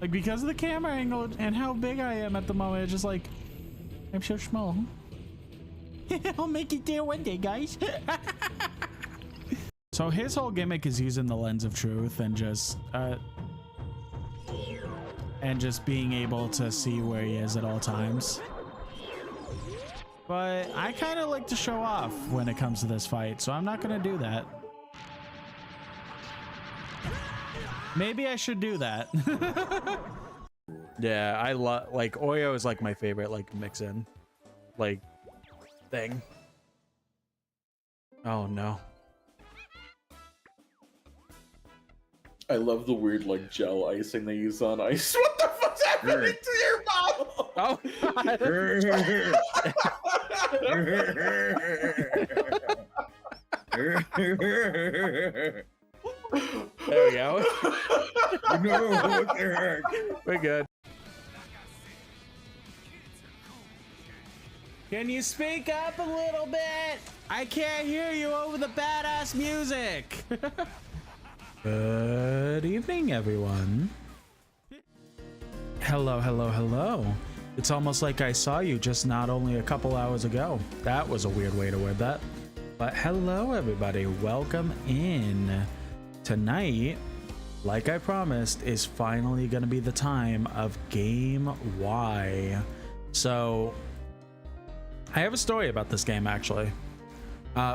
Like, because of the camera angle and how big I am at the moment, it's just like, I'm so small. I'll make it there one day, guys. So his whole gimmick is using the lens of truth and just being able to see where he is at all times. But I kind of like to show off when it comes to this fight, so I'm not gonna do that. Maybe I should do that. Yeah, I love, like, Oreo is like my favorite, like, mix-in, like, thing. Oh no. I love the weird, like, gel icing they use on ice. What the fuck's happening to your mouth? Oh God. There we go. No, what the heck? We're good. Can you speak up a little bit? I can't hear you over the badass music. Good evening, everyone. Hello, hello, hello. It's almost like I saw you just not only a couple hours ago. That was a weird way to word that. But hello, everybody. Welcome in. Tonight, like I promised, is finally going to be the time of Game Y. So, I have a story about this game, actually,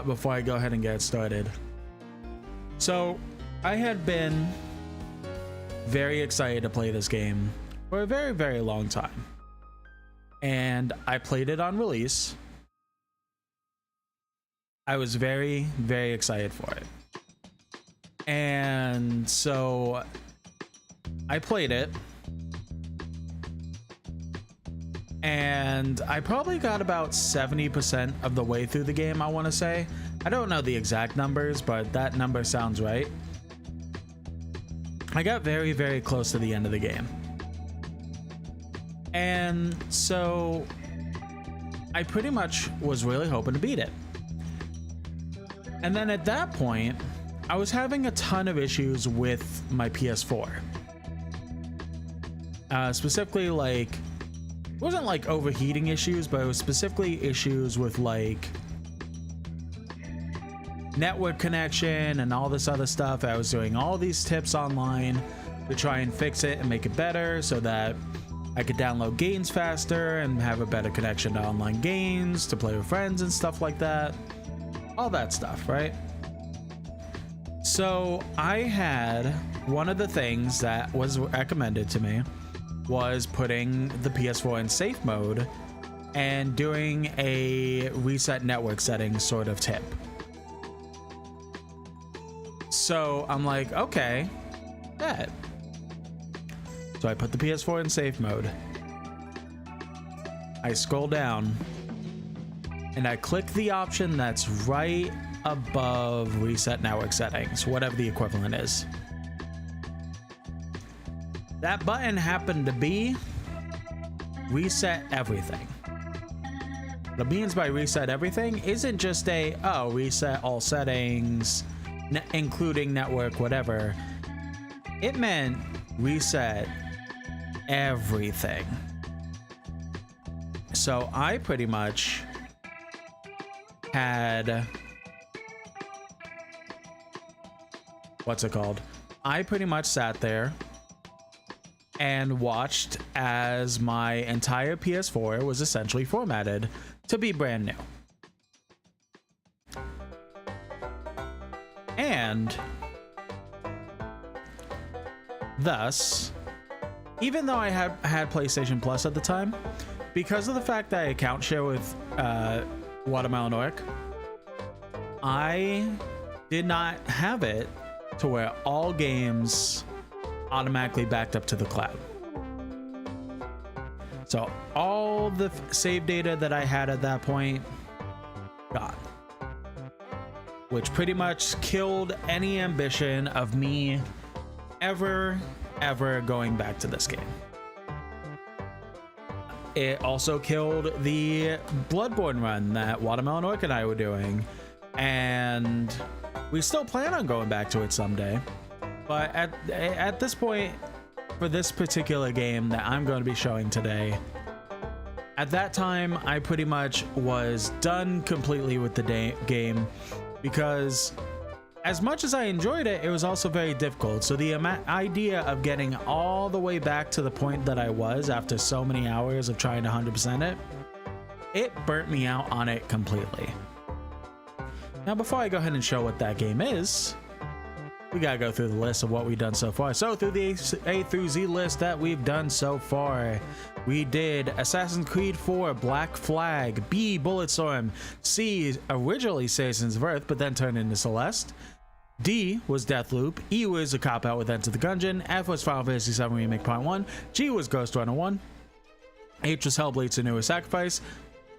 before I go ahead and get started. So, I had been very excited to play this game for a very, very long time. And I played it on release. I was very, very excited for it. And so I played it. And I probably got about 70% of the way through the game, I want to say. I don't know the exact numbers, but that number sounds right. I got very, very close to the end of the game. And so I pretty much was really hoping to beat it. And then at that point, I was having a ton of issues with my PS4. Specifically, like, it wasn't like overheating issues, but it was specifically issues with like network connection and all this other stuff. I was doing all these tips online to try and fix it and make it better so that I could download games faster and have a better connection to online games, to play with friends and stuff like that. All that stuff, right? So I had one of the things that was recommended to me was putting the PS4 in safe mode and doing a reset network settings sort of tip. So I'm like, okay, that. So I put the PS4 in safe mode. I scroll down and I click the option that's right above reset network settings, whatever the equivalent is. That button happened to be reset everything. What it means by reset everything isn't just a, oh, reset all settings, including network, whatever. It meant reset everything. So I pretty much had, what's it called? I pretty much sat there and watched as my entire PS4 was essentially formatted to be brand new. And thus, even though I had PlayStation Plus at the time, because of the fact that I account share with Watermelon Orc, I did not have it to where all games automatically backed up to the cloud. So all the save data that I had at that point, gone. Which pretty much killed any ambition of me ever going back to this game. It also killed the Bloodborne run that Watermelon Orc and I were doing, and we still plan on going back to it someday. But at this point, for this particular game that I'm going to be showing today, at that time, I pretty much was done completely with the game because as much as I enjoyed it, it was also very difficult. So the idea of getting all the way back to the point that I was after so many hours of trying to 100% it burnt me out on it completely. Now, before I go ahead and show what that game is, we gotta go through the list of what we've done so far. So through the A through Z list that we've done so far, we did Assassin's Creed 4 Black Flag, B Bulletstorm, C originally Citizens of Earth but then turned into Celeste, D was Deathloop, E was a cop-out with Enter the Gungeon, F was Final Fantasy VII Remake Part 1, G was Ghost Runner 1, H was Hellblade: Senua's Sacrifice,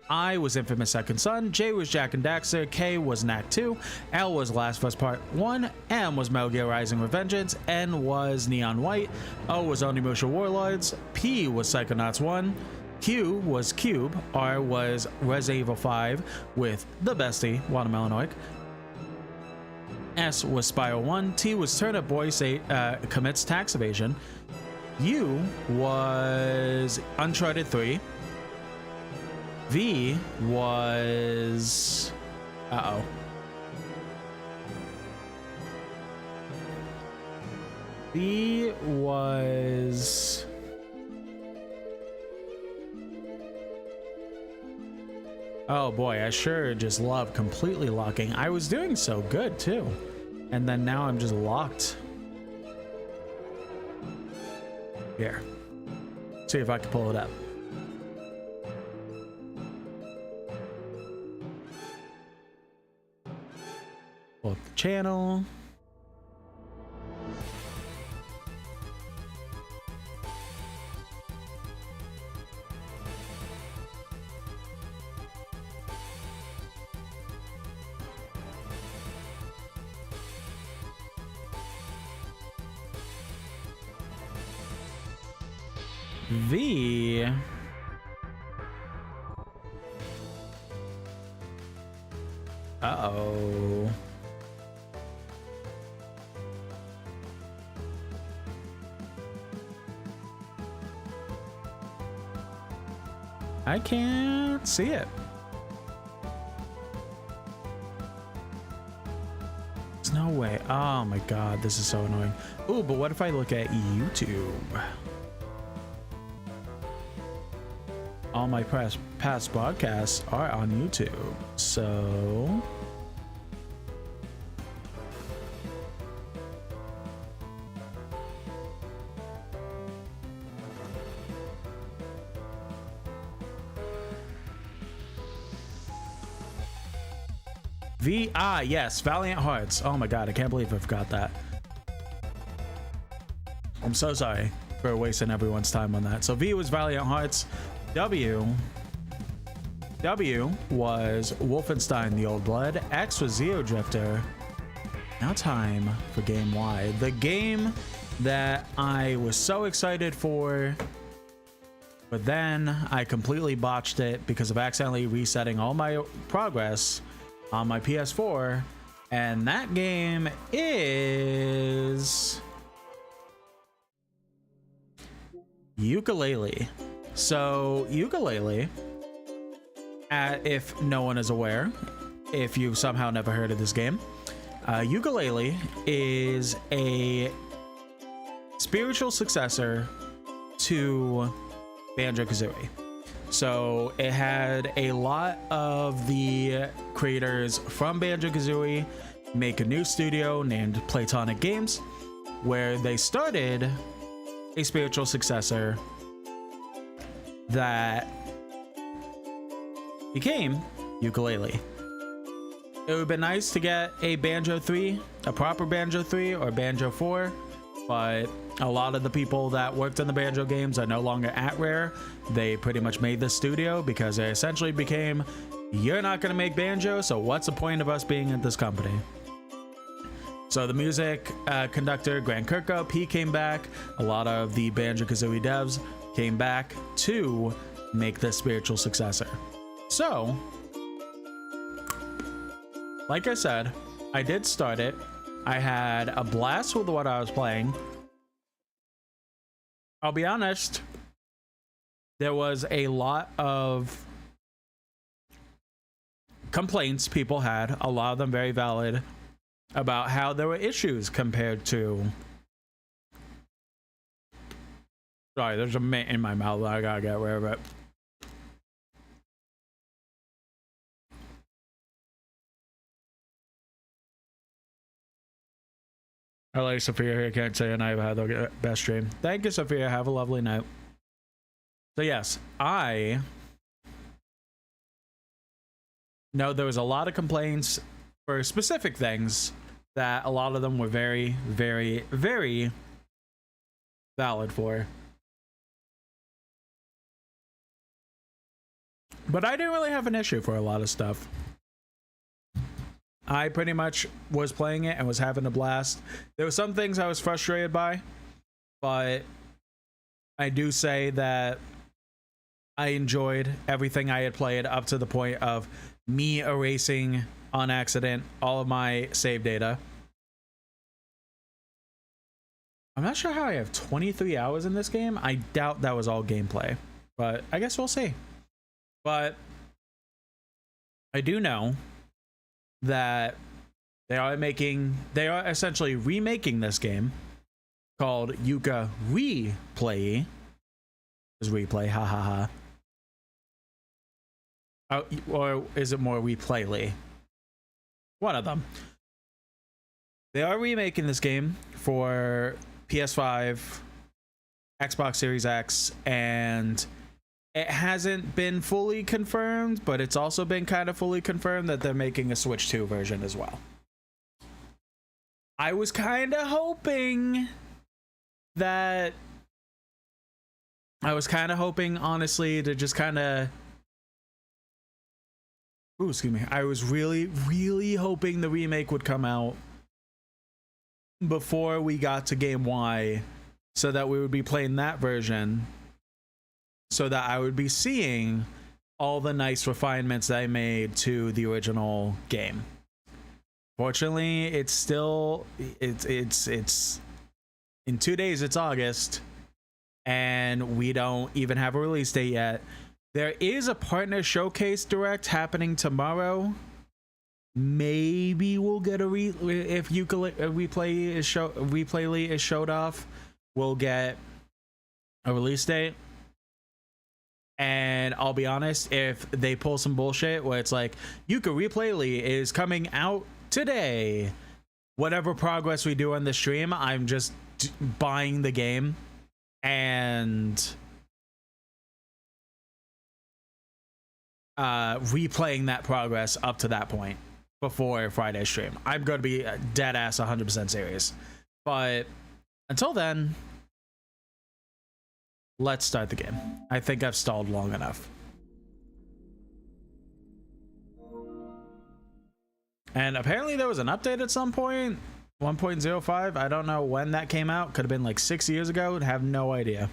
I was Infamous Second Son, J was Jak and Daxter, K was Knack 2, L was Last of Us Part 1, M was Metal Gear Rising: Revengeance, N was Neon White, O was Onimusha Warlords, P was Psychonauts 1, Q was Cube, R was Resident Evil 5 with the bestie Watermelon, S was Spyro 1, T was Turnip Boy Commits Tax Evasion, U was Uncharted 3, V was V was oh boy, I sure just love completely locking. I was doing so good too, and then now I'm just locked. Here, see if I can pull it up. Pull up the channel. V uh-oh. I can't see it. There's no way. Oh my god, this is so annoying. Ooh, but what if I look at YouTube? All my past broadcasts are on YouTube, so yes, Valiant Hearts. Oh my god, I can't believe I forgot that. I'm so sorry for wasting everyone's time on that. So V was Valiant Hearts. W was Wolfenstein: The Old Blood. X was Zero Drifter. Now time for Game Y, the game that I was so excited for, but then I completely botched it because of accidentally resetting all my progress on my PS4, and that game is Yooka-Laylee. So Yooka-Laylee, if no one is aware, if you've somehow never heard of this game, Yooka-Laylee is a spiritual successor to Banjo-Kazooie. So it had a lot of the creators from Banjo-Kazooie make a new studio named Playtonic Games, where they started a spiritual successor that became Yooka-Laylee. It would have been nice to get a Banjo 3, a proper Banjo 3 or Banjo 4, but a lot of the people that worked on the Banjo games are no longer at Rare. They pretty much made this studio because they essentially became, you're not going to make Banjo, so what's the point of us being at this company? So the music conductor, Grant Kirkhope, he came back. A lot of the Banjo-Kazooie devs came back to make this spiritual successor. So, like I said, I did start it. I had a blast with what I was playing. I'll be honest, there was a lot of complaints people had, a lot of them very valid, about how there were issues compared to. Sorry, there's a mint in my mouth. I gotta get rid of it. I like Sophia here. Can't say and I've had the best stream. Thank you, Sophia. Have a lovely night. So yes, I know there was a lot of complaints for specific things that a lot of them were very, very, very valid for. But I didn't really have an issue for a lot of stuff. I pretty much was playing it and was having a blast. There were some things I was frustrated by, but I do say that I enjoyed everything I had played up to the point of me erasing on accident all of my save data. I'm not sure how I have 23 hours in this game. I doubt that was all gameplay, but I guess we'll see. But I do know that they are essentially remaking this game called Yuka Replay. Is replay, ha ha ha. Oh, or is it more replayly? One of them. They are remaking this game for PS5, Xbox Series X, and it hasn't been fully confirmed, but it's also been kind of fully confirmed that they're making a Switch 2 version as well. I was kind of hoping honestly, to just kind of... Ooh, excuse me. I was really, really hoping the remake would come out before we got to Game Y, so that we would be playing that version, so that I would be seeing all the nice refinements that I made to the original game. Fortunately, it's still it's in 2 days it's August, and we don't even have a release date yet. There is a partner showcase direct happening tomorrow. Maybe we'll get if Replayly is showed off, we'll get a release date. And I'll be honest, if they pull some bullshit where it's like Yuka Replayly is coming out today, whatever progress we do on the stream, I'm just buying the game and replaying that progress up to that point before Friday's stream. I'm going to be dead ass 100% serious. But until then, let's start the game. I think I've stalled long enough. And apparently there was an update at some point, 1.05. I don't know when that came out. Could have been like 6 years ago. Have no idea.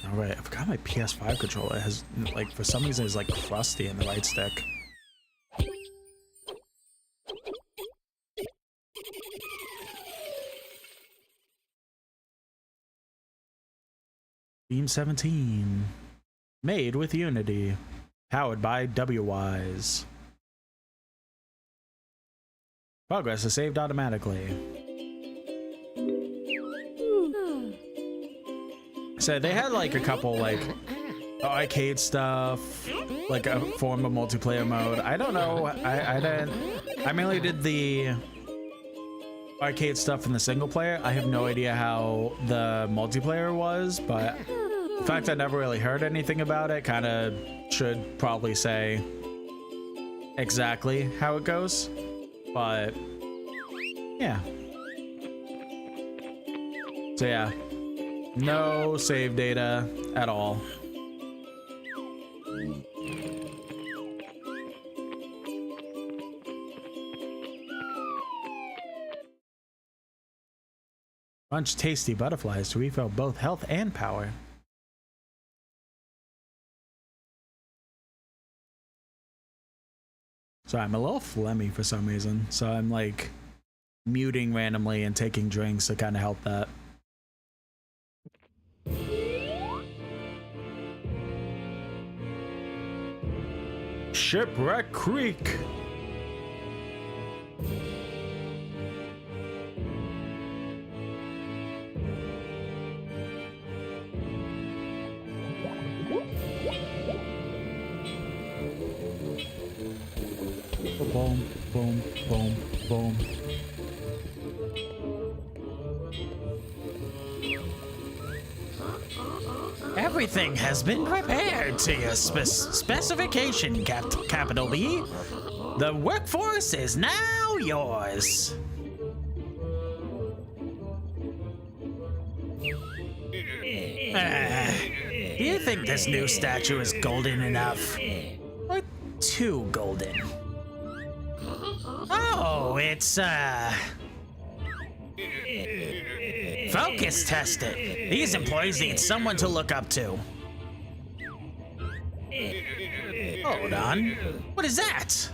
All right, I forgot my PS5 controller. It has, like, for some reason, it's like crusty in the right stick. Beam 17, made with Unity, powered by WWise. Progress is saved automatically. So they had like a couple like arcade stuff, like a form of multiplayer mode. I don't know. I mainly did the arcade stuff in the single player. I have no idea how the multiplayer was, but the fact I never really heard anything about it kind of should probably say exactly how it goes. But yeah. So yeah, no save data at all. Bunch tasty butterflies to refill both health and power. So I'm a little phlegmy for some reason. So I'm like muting randomly and taking drinks to kind of help that. Shipwreck Creek. Boom, boom, boom, boom. Everything has been prepared to your specification, Capital B. The workforce is now yours. Do you think this new statue is golden enough? Or too golden? Oh, it's, focus tested. These employees need someone to look up to. Hold on. What is that?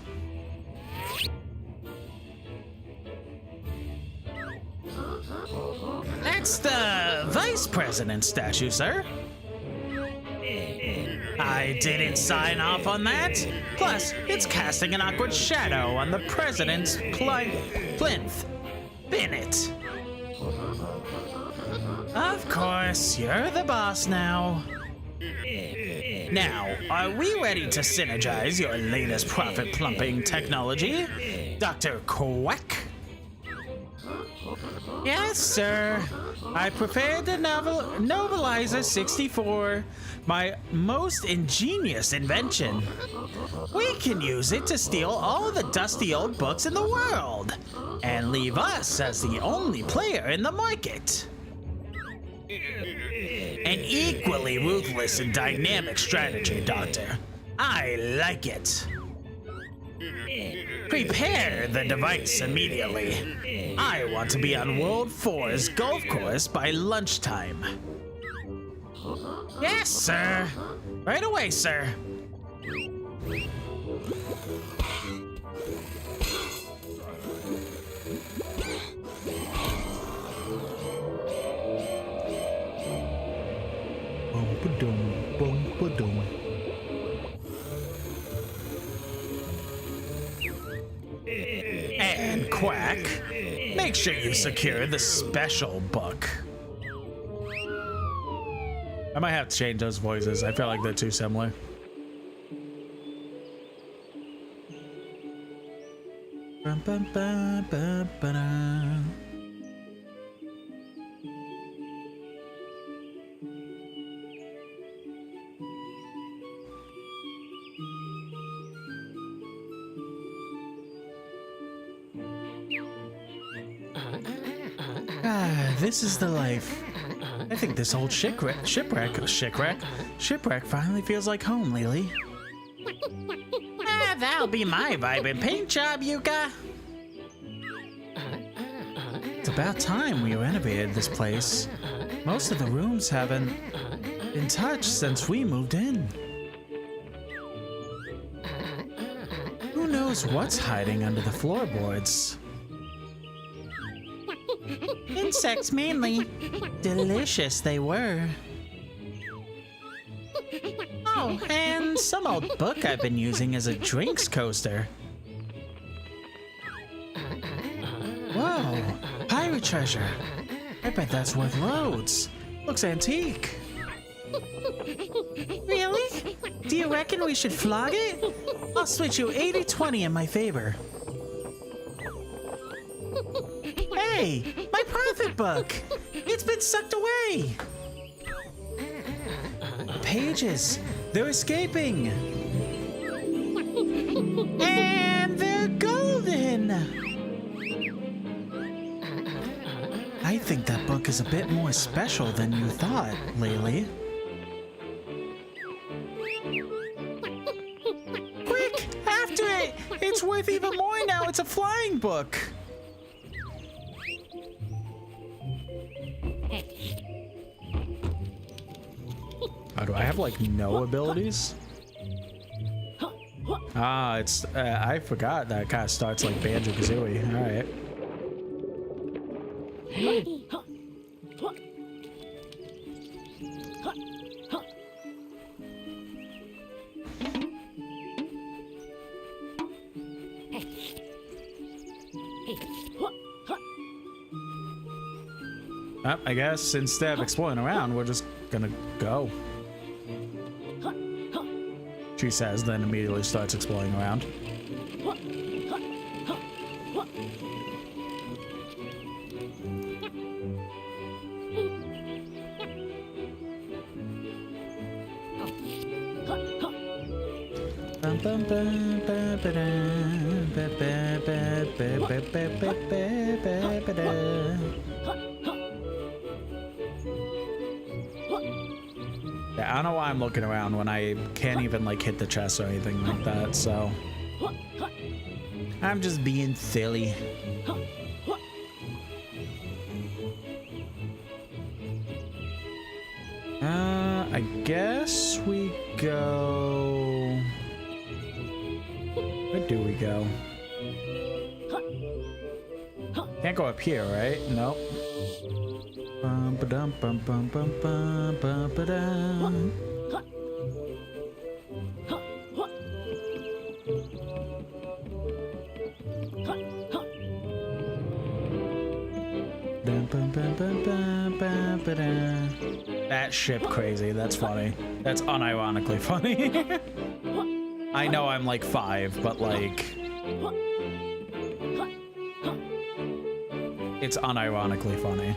That's the Vice President statue, sir. I didn't sign off on that. Plus, it's casting an awkward shadow on the president's plinth. Bennett. Of course, you're the boss now. Now, are we ready to synergize your latest profit-plumping technology, Dr. Quack? Yes, sir. I prepared the Novelizer 64, my most ingenious invention. We can use it to steal all the dusty old books in the world, and leave us as the only player in the market. An equally ruthless and dynamic strategy, Doctor. I like it. Prepare the device immediately. I want to be on World 4's golf course by lunchtime. Yes, sir. Right away, sir. Boom-ba-doom, boom-ba-doom. And Quack, make sure you secure the special book. I might have to change those voices. I feel like they're too similar. Bum, bum, bum, bum, ba-da. This is the life. I think this old shipwreck finally feels like home, Lily. That'll be my vibrant paint job, Yuka. It's about time we renovated this place. Most of the rooms haven't been touched since we moved in. Who knows what's hiding under the floorboards? Insects mainly. Delicious they were. Oh, and some old book I've been using as a drinks coaster. Whoa, pirate treasure. I bet that's worth loads. Looks antique. Really? Do you reckon we should flog it? I'll switch you 80-20 in my favor. Hey, my profit book! It's been sucked away! The pages, they're escaping! And they're golden! I think that book is a bit more special than you thought, Laylee. Quick, after it! It's worth even more now, it's a flying book! Do I have like no abilities? Ah, it's I forgot that kind of starts like Banjo-Kazooie. All right. I guess instead of exploring around, we're just gonna go. She says, then immediately starts exploring around. Yeah, I don't know why I'm looking around when I can't even like hit the chest or anything like that, so I'm just being silly. I guess we go. Where do we go? Can't go up here, right? Nope. Bum ba dum bum bum bum bum bum ba dum. That ship crazy. That's funny. That's unironically funny. I know I'm like 5, but like it's unironically funny.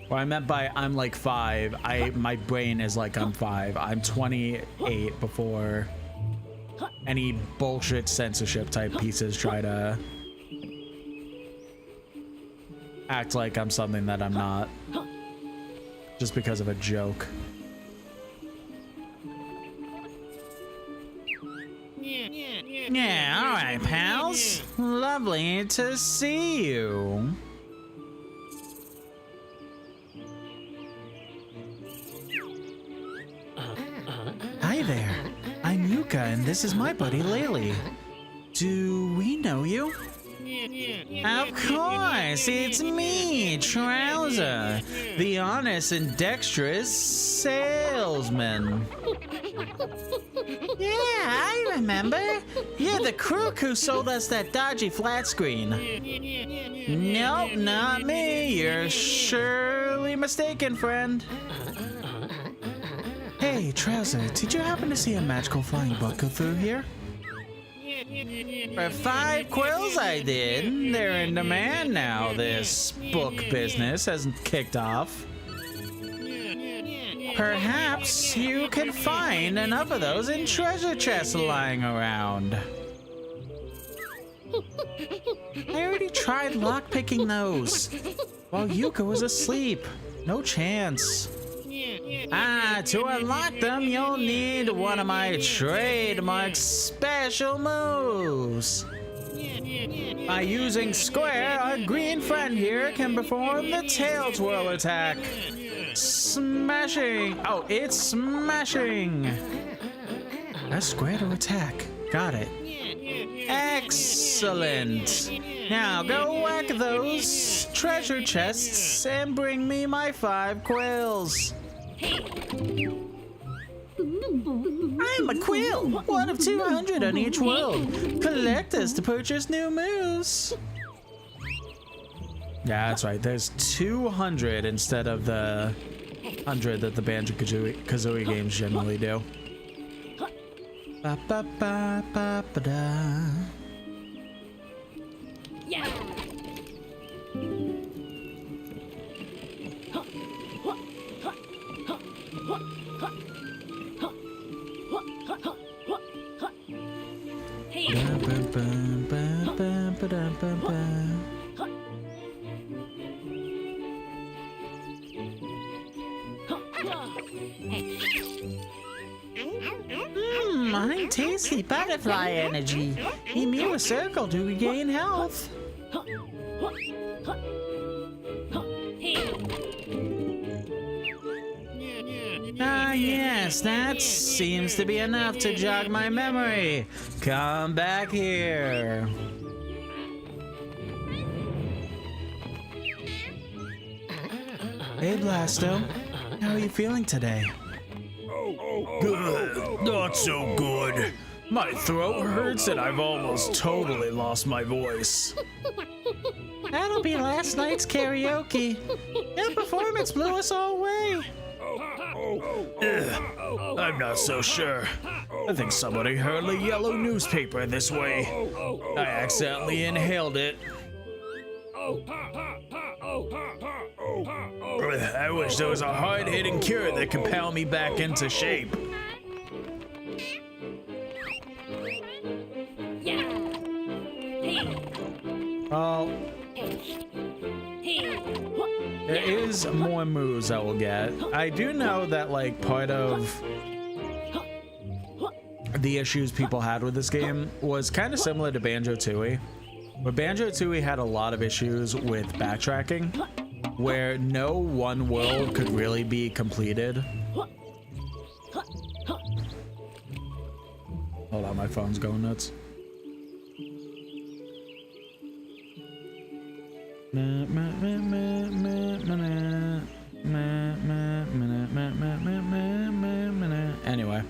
What I meant by I'm like 5, my brain is like I'm 5. I'm 28 before any bullshit censorship type pieces try to act like I'm something that I'm not just because of a joke. Yeah, all right, pals. Lovely to see you. Hi there. I'm Yuka, and this is my buddy Laylee. Do we know you? Of course, it's me, Trouser, the honest and dexterous salesman. Yeah, I remember. You're the crook who sold us that dodgy flat screen. Nope, not me. You're surely mistaken, friend. Hey, Trouser, did you happen to see a magical flying book go through here? For 5 quills I did. They're in demand now. This book business hasn't kicked off. Perhaps you can find enough of those in treasure chests lying around. I already tried lockpicking those while Yuka was asleep. No chance. To unlock them, you'll need one of my trademark special moves. By using Square, our green friend here can perform the tail twirl attack. Smashing! Oh, it's smashing! Press Square to attack. Got it. Excellent! Now go whack those treasure chests and bring me my 5 quills. I'm a quill, one of 200 on each world. Collect this to purchase new moves. Yeah, that's right. There's 200 instead of the 100 that the Banjo-Kazooie games generally do. Ba ba ba ba ba da. Yeah. My tasty butterfly energy. Emil a circle to regain health. Yes, that seems to be enough to jog my memory. Come back here. Hey, Blasto. How are you feeling today? Good. Not so good. My throat hurts and I've almost totally lost my voice. That'll be last night's karaoke. Your performance blew us all away. I'm not so sure. I think somebody hurled a yellow newspaper this way. I accidentally inhaled it. I wish there was a hard-hitting cure that could pound me back into shape. Well, there is more moves I will get. I do know that, like, part of the issues people had with this game was kind of similar to Banjo-Tooie, where Banjo-Tooie had a lot of issues with backtracking, where no one world could really be completed. Hold on, my phone's going nuts. Anyway,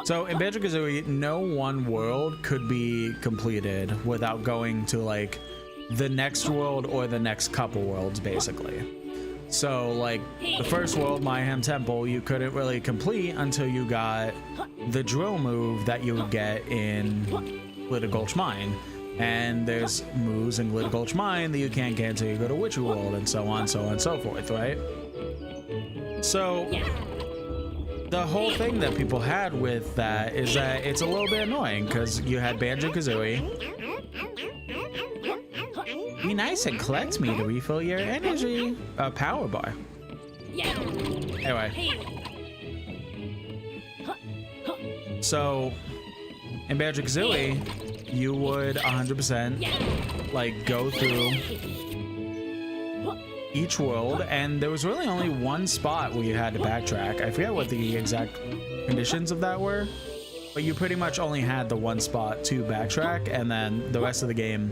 so in Banjo-Kazooie, no one world could be completed without going to like the next world or the next couple worlds, basically. So like the first world, Mayhem Temple, you couldn't really complete until you got the drill move that you would get in Glitter Gulch Mine. And there's moves in Glitter Gulch Mine that you can't get until you go to Witchy World, and so on, so on, and so forth, right? So the whole thing that people had with that is that it's a little bit annoying because you had Banjo-Kazooie. Be nice and collect me to refill your energy power bar. Anyway, so in Banjo-Kazooie, you would 100% like go through each world, and there was really only one spot where you had to backtrack. I forget what the exact conditions of that were, but you pretty much only had the one spot to backtrack, and then the rest of the game,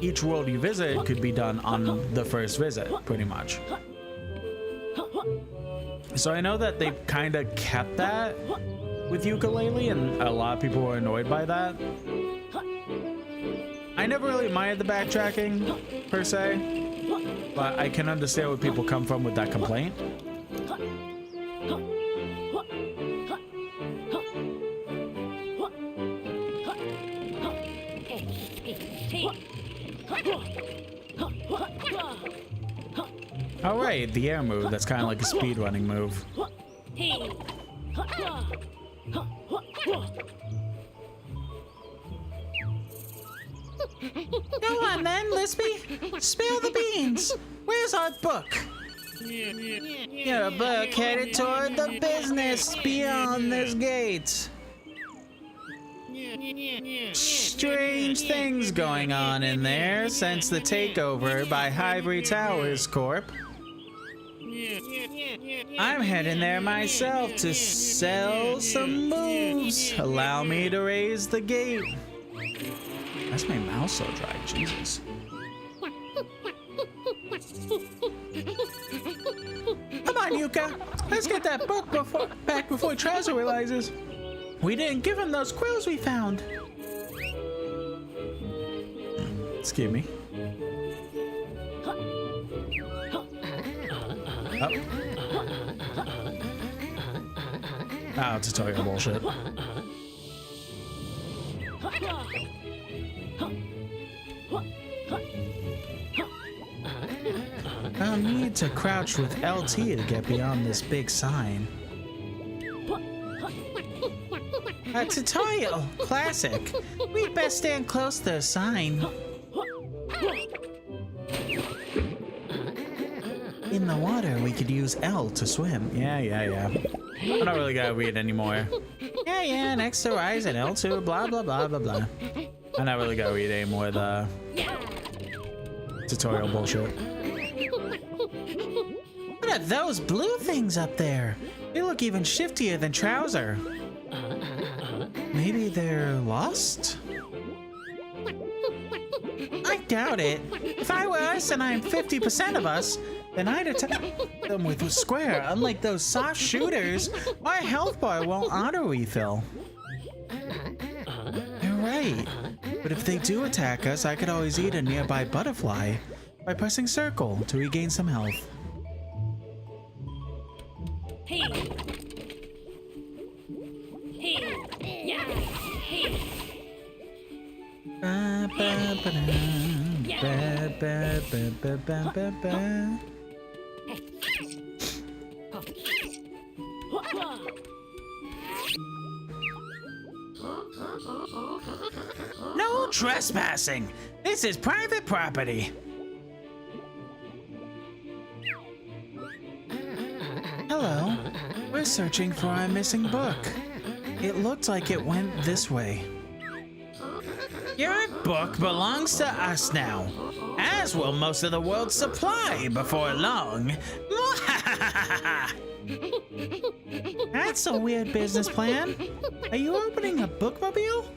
each world you visit could be done on the first visit, pretty much. So I know that they kind of kept that with Yooka-Laylee, and a lot of people were annoyed by that. I never really minded the backtracking per se, but I can understand where people come from with that complaint. All right, the air move, that's kind of like a speedrunning move. Go on then, Lispy. Spill the beans. Where's our book? Your book headed toward the business beyond this gate. Strange things going on in there since the takeover by Hivory Towers Corp. I'm heading there myself to sell some moves. Allow me to raise the gate. That's my mouth so dry, Jesus. Come on, Yuka. Let's get that book back before Trezor realizes we didn't give him those quills we found. Excuse me. Oh, tutorial bullshit. I'll need to crouch with LT to get beyond this big sign. A tutorial! Classic. We'd best stand close to the sign. In the water, we could use L to swim. Yeah. I'm not really gonna read anymore. Yeah, next to Horizon, L2, blah, blah, blah, blah, blah. I'm not really gonna read anymore of the tutorial bullshit. What What are those blue things up there? They look even shiftier than Trouser. Maybe they're lost? I doubt it. If I were us and I'm 50% of us, then I'd attack them with a square. Unlike those soft shooters, my health bar won't auto-refill. You're right. But if they do attack us, I could always eat a nearby butterfly by pressing circle to regain some health. Ba, ba, ba, da. Ba, ba, ba, ba, ba, ba, ba. No trespassing! This is private property! Hello. We're searching for our missing book. It looked like it went this way. Your book belongs to us now, as will most of the world's supply before long. That's a weird business plan. Are you opening a bookmobile?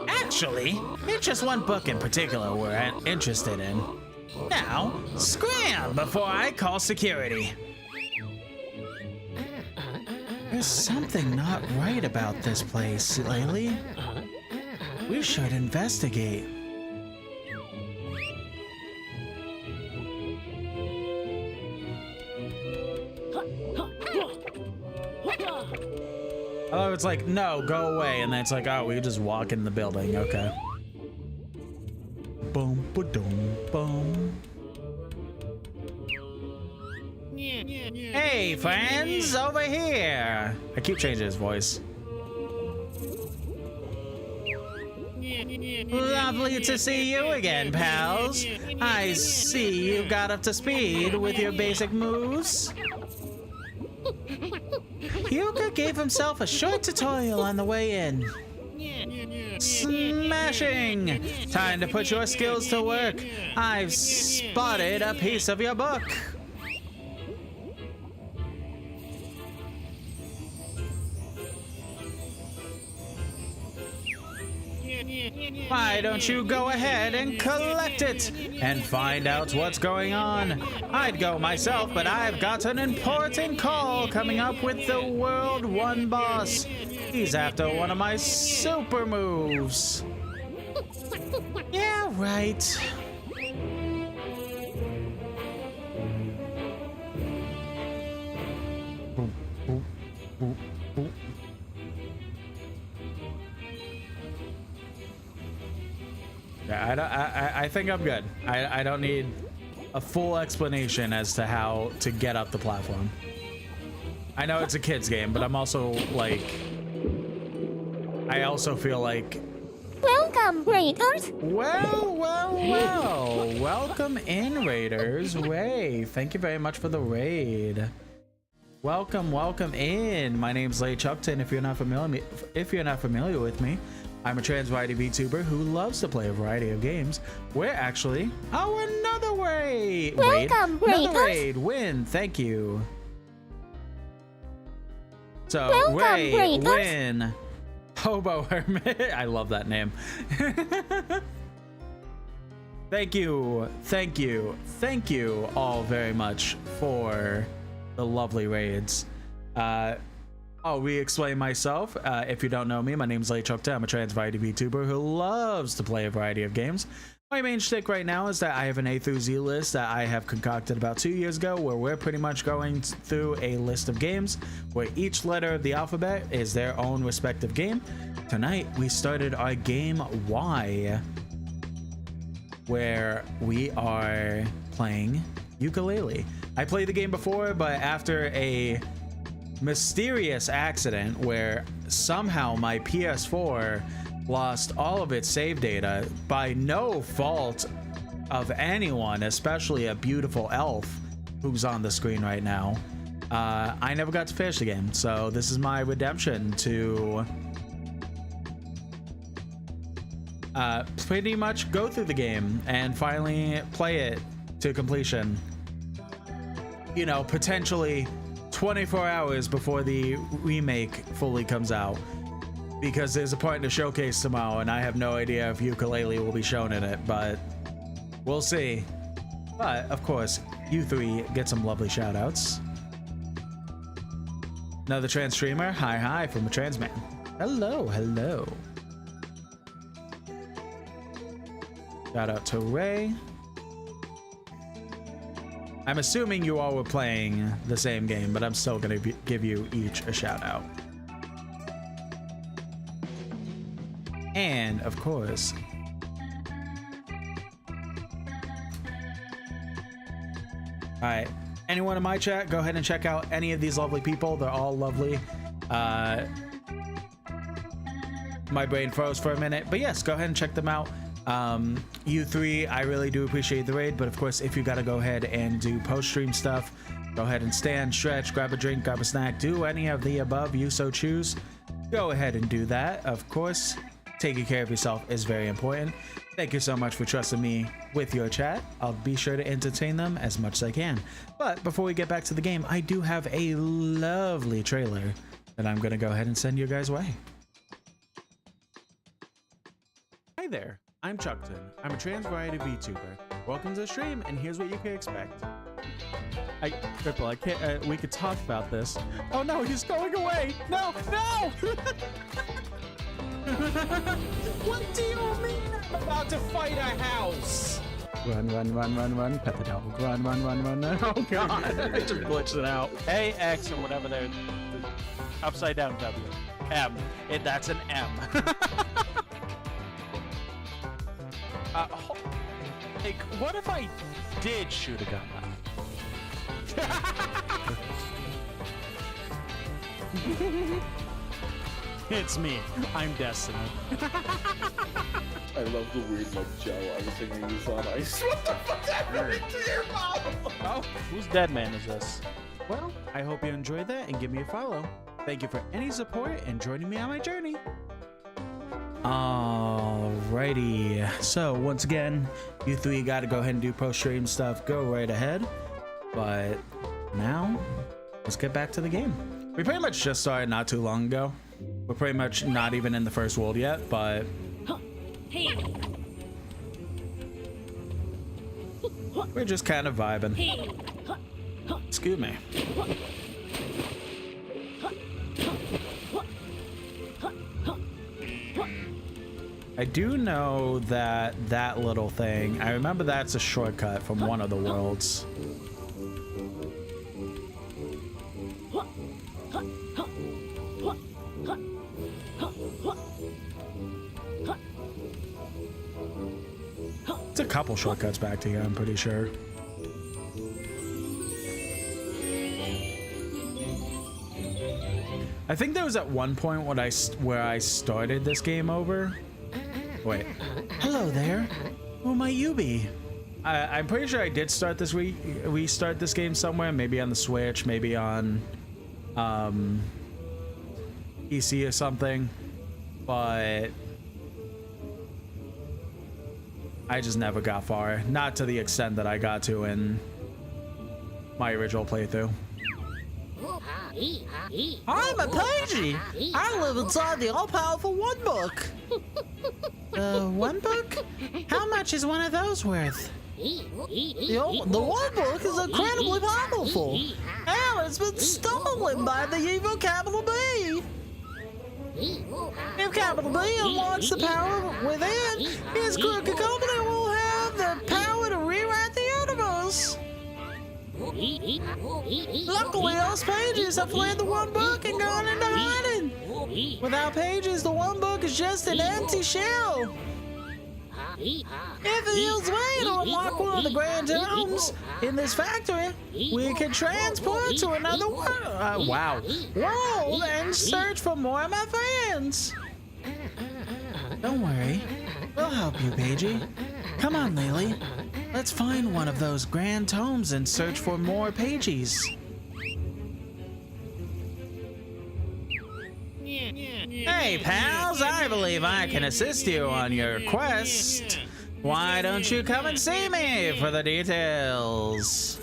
Actually, it's just one book in particular we're interested in. Now, scram before I call security. There's something not right about this place, Laylee. We should investigate. Oh, it's like, no, go away. And then it's like, oh, we just walk in the building. Okay. Boom, ba-dum, boom. Hey, friends, over here. I keep changing his voice. Lovely to see you again, pals. I see you got up to speed with your basic moves. Hyuga gave himself a short tutorial on the way in. Smashing! Time to put your skills to work. I've spotted a piece of your book. Why don't you go ahead and collect it and find out what's going on? I'd go myself, but I've got an important call coming up with the World 1 boss. He's after one of my super moves. Yeah, right. Yeah, I think I'm good. I don't need a full explanation as to how to get up the platform. I know it's a kid's game, but I'm also like, I also feel like, welcome, Raiders. well. Welcome in, Raiders. Ray, thank you very much for the raid. Welcome in. My name's Lay Chuckton. If you're not familiar with me, I'm a trans variety VTuber who loves to play a variety of games. We're actually... Oh, another raid! Welcome, another raid! Win, thank you. So, Welcome, Ray, Raiders. Win, Hobo Hermit. I love that name. Thank you all very much for the lovely raids. I'll re-explain myself. If you don't know me, my name's Lay Chukta. I'm a trans variety VTuber who loves to play a variety of games. My main shtick right now is that I have an A through Z list that I have concocted about 2 years ago, where we're pretty much going through a list of games where each letter of the alphabet is their own respective game. Tonight, we started our game Y, where we are playing Yooka-Laylee. I played the game before, but after a mysterious accident where somehow my PS4 lost all of its save data by no fault of anyone, especially a beautiful elf who's on the screen right now, I never got to finish the game. So this is my redemption to pretty much go through the game and finally play it to completion. you know, potentially 24 hours before the remake fully comes out, because there's a part in the showcase tomorrow and I have no idea if Yooka-Laylee will be shown in it, but we'll see. But of course, you three get some lovely shout outs. Another trans streamer, hi from a trans man. Hello. Shout out to Ray. I'm assuming you all were playing the same game, but I'm still gonna give you each a shout out. And of course, all right, anyone in my chat, go ahead and check out any of these lovely people. They're all lovely. My brain froze for a minute, but yes, go ahead and check them out. You three, I really do appreciate the raid, but of course, if you gotta go ahead and do post-stream stuff, go ahead and stand, stretch, grab a drink, grab a snack, do any of the above you so choose. Go ahead and do that. Of course, taking care of yourself is very important. Thank you so much for trusting me with your chat. I'll be sure to entertain them as much as I can. But before we get back to the game, I do have a lovely trailer that I'm gonna go ahead and send you guys away. Hi there, I'm Chuckton. I'm a trans variety VTuber. Welcome to the stream, and here's what you can expect. Triple, I can't, we could talk about this. Oh no, he's going away! No! What do you mean I'm about to fight a house? Run, pet the dog. Run. Oh god, I just glitched it out. A, X, or whatever they're upside down W. M. That's an M. Like, what if I did shoot a gun? It's me. I'm Destiny. I love the weird like gel icing they use on ice. What the fuck's happening to your mouth? Oh, whose dead man is this? Well, I hope you enjoyed that and give me a follow. Thank you for any support and joining me on my journey. Alrighty, so once again, you three got to go ahead and do post-stream stuff. Go right ahead. But now, let's get back to the game. We pretty much just started not too long ago. We're pretty much not even in the first world yet, but we're just kind of vibing. Excuse me. I do know that that little thing, I remember that's a shortcut from one of the worlds. It's a couple shortcuts back to here, I'm pretty sure. I think there was at one point where I started this game over. Wait. Hello there. Who might you be? I'm pretty sure I did start this restart this game somewhere, maybe on the Switch, maybe on PC or something, but I just never got far. Not to the extent that I got to in my original playthrough. I'm a Pagie. I live inside the all-powerful One Book. One Book? How much is one of those worth? The One Book is incredibly powerful, and it's been stolen by the evil Capital B. If Capital B unlocks the power within, his crooked company will have the power to rewrite the universe. Luckily, us Pages have fled the One Book and gone into hiding. Without Pages, the One Book is just an empty shell. If he yields way to unlock one of the grand tomes in this factory, we can transport to another world and search for more of my friends. Don't worry, we'll help you, Pagie. Come on, Lily. Let's find one of those grand tomes and search for more Pages. Hey, pals, I believe I can assist you on your quest. Why don't you come and see me for the details?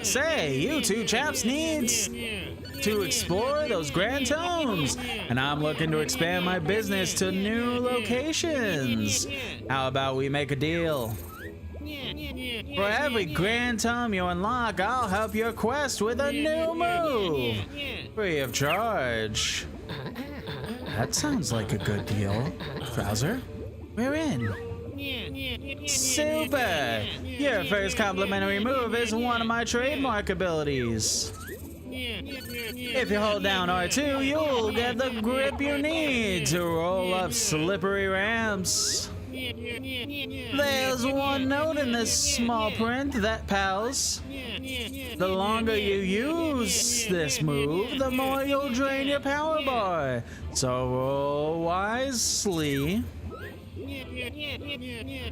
Say, you two chaps needs to explore those Grand Tomes, and I'm looking to expand my business to new locations. How about we make a deal? For every Grand Tome you unlock, I'll help your quest with a new move, free of charge. That sounds like a good deal. Trouser, we're in. Super! Your first complimentary move is one of my trademark abilities. If you hold down R2, you'll get the grip you need to roll up slippery ramps. There's one note in this small print that, pals, the longer you use this move, the more you'll drain your power bar. So roll wisely.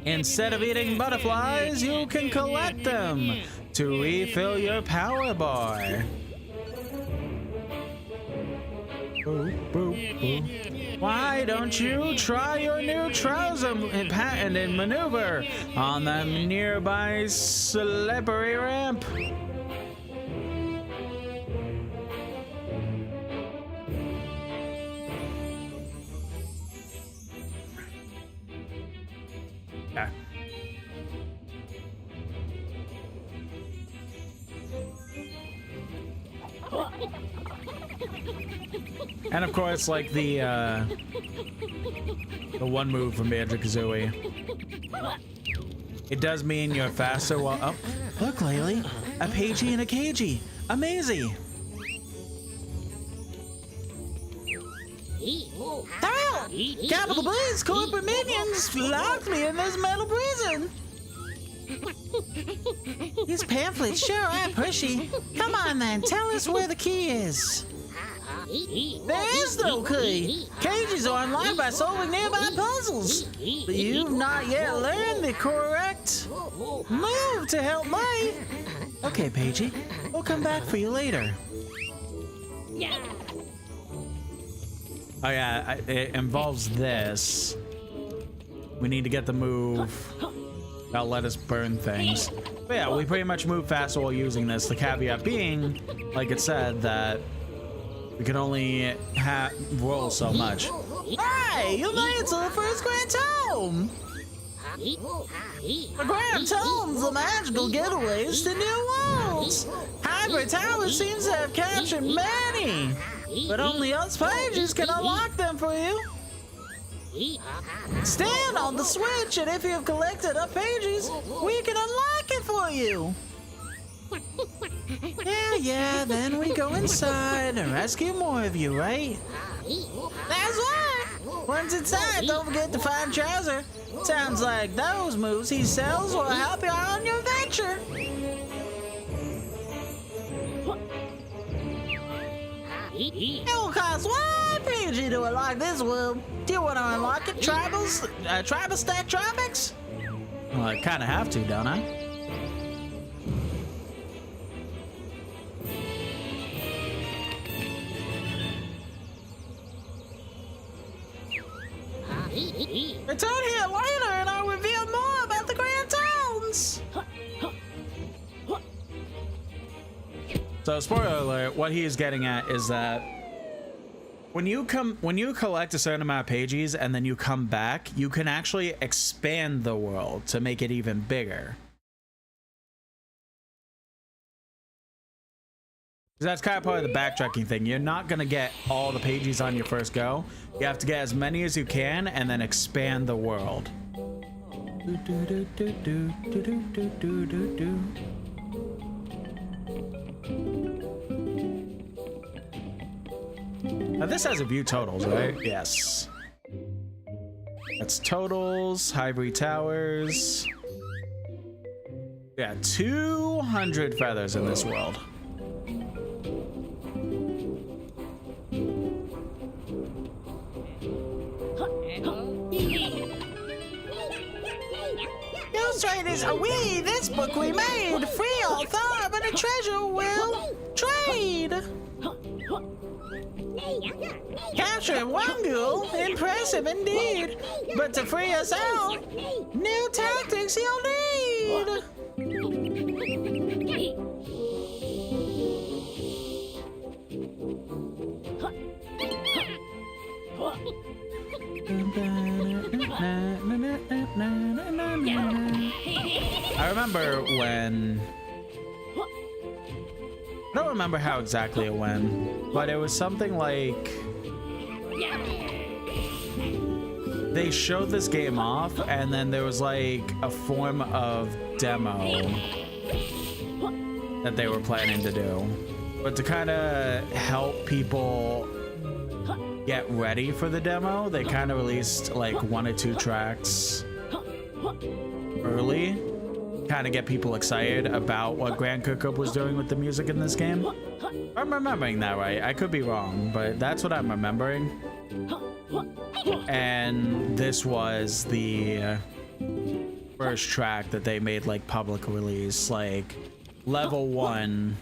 Instead of eating butterflies, you can collect them to refill your power bar. Boop, boop, boop. Why don't you try your new trouser patented maneuver on the nearby slippery ramp? Yeah. And of course, like the one move from Banjo-Kazooie, it does mean you're faster while up. Oh, look, Laylee, a Pagey and a Cagey. Amazing. Thrill! Capital Blaze corporate minions locked me in this metal prison. These pamphlets sure are pushy. Come on then, tell us where the key is. There is no key. Cages are unlocked by solving nearby puzzles. But you've not yet learned the correct move to help me. Okay, Pagey, we'll come back for you later. Oh yeah, it involves this. We need to get the move that'll let us burn things. But yeah, we pretty much move faster while using this. The caveat being, like it said, that we can only roll so much. Hey, you made it to the first Grand Tome! The Grand Tomes are magical getaways to new worlds. Hybrid Tower seems to have captured many, but only us pages can unlock them for you. Stand on the switch, and if you've collected enough pages, we can unlock it for you. Yeah, then we go inside and rescue more of you, right? That's right! Once inside, don't forget to find Trouser. Sounds like those moves he sells will help you on your venture. It will cost one PG to unlock this world. Do you want to unlock it, Tribal Stack Tropics? Well, I kind of have to, don't I? Return here later and I'll reveal more about the Grand Tomes! So, spoiler alert, what he is getting at is that when you collect a certain amount of pages and then you come back, you can actually expand the world to make it even bigger. That's kind of part of the backtracking thing. You're not going to get all the pages on your first go. You have to get as many as you can and then expand the world. Now this has a view totals, right? Yes. That's totals, Ivory Towers. Yeah, 200 feathers in this world. Illustrators, this book we made, free author, but a treasure will trade! Capturing one ghoul? Impressive indeed! But to free us out, new tactics you'll need! I remember when... I don't remember how exactly it went, but it was something like... They showed this game off, and then there was like a form of demo that they were planning to do. But to kind of help people get ready for the demo, they kind of released like 1 or 2 tracks early, kind of get people excited about what Grant Kirkhope was doing with the music in this game. I'm remembering that right. I could be wrong, but that's what I'm remembering. And this was the first track that they made like public release, like level 1.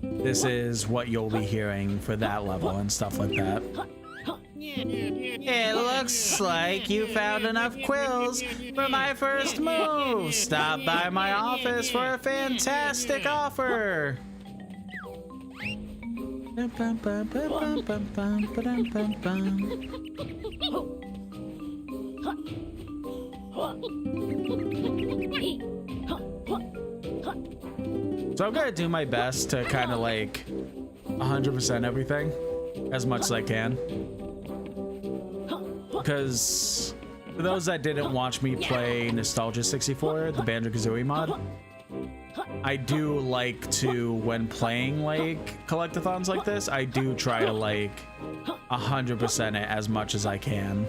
This is what you'll be hearing for that level and stuff like that. It looks like you found enough quills for my first move. Stop by my office for a fantastic offer. So I'm gonna do my best to kind of like 100% everything as much as I can. Because for those that didn't watch me play Nostalgia 64, the Banjo-Kazooie mod, I do like to, when playing like collectathons like this, I do try to like 100% it as much as I can.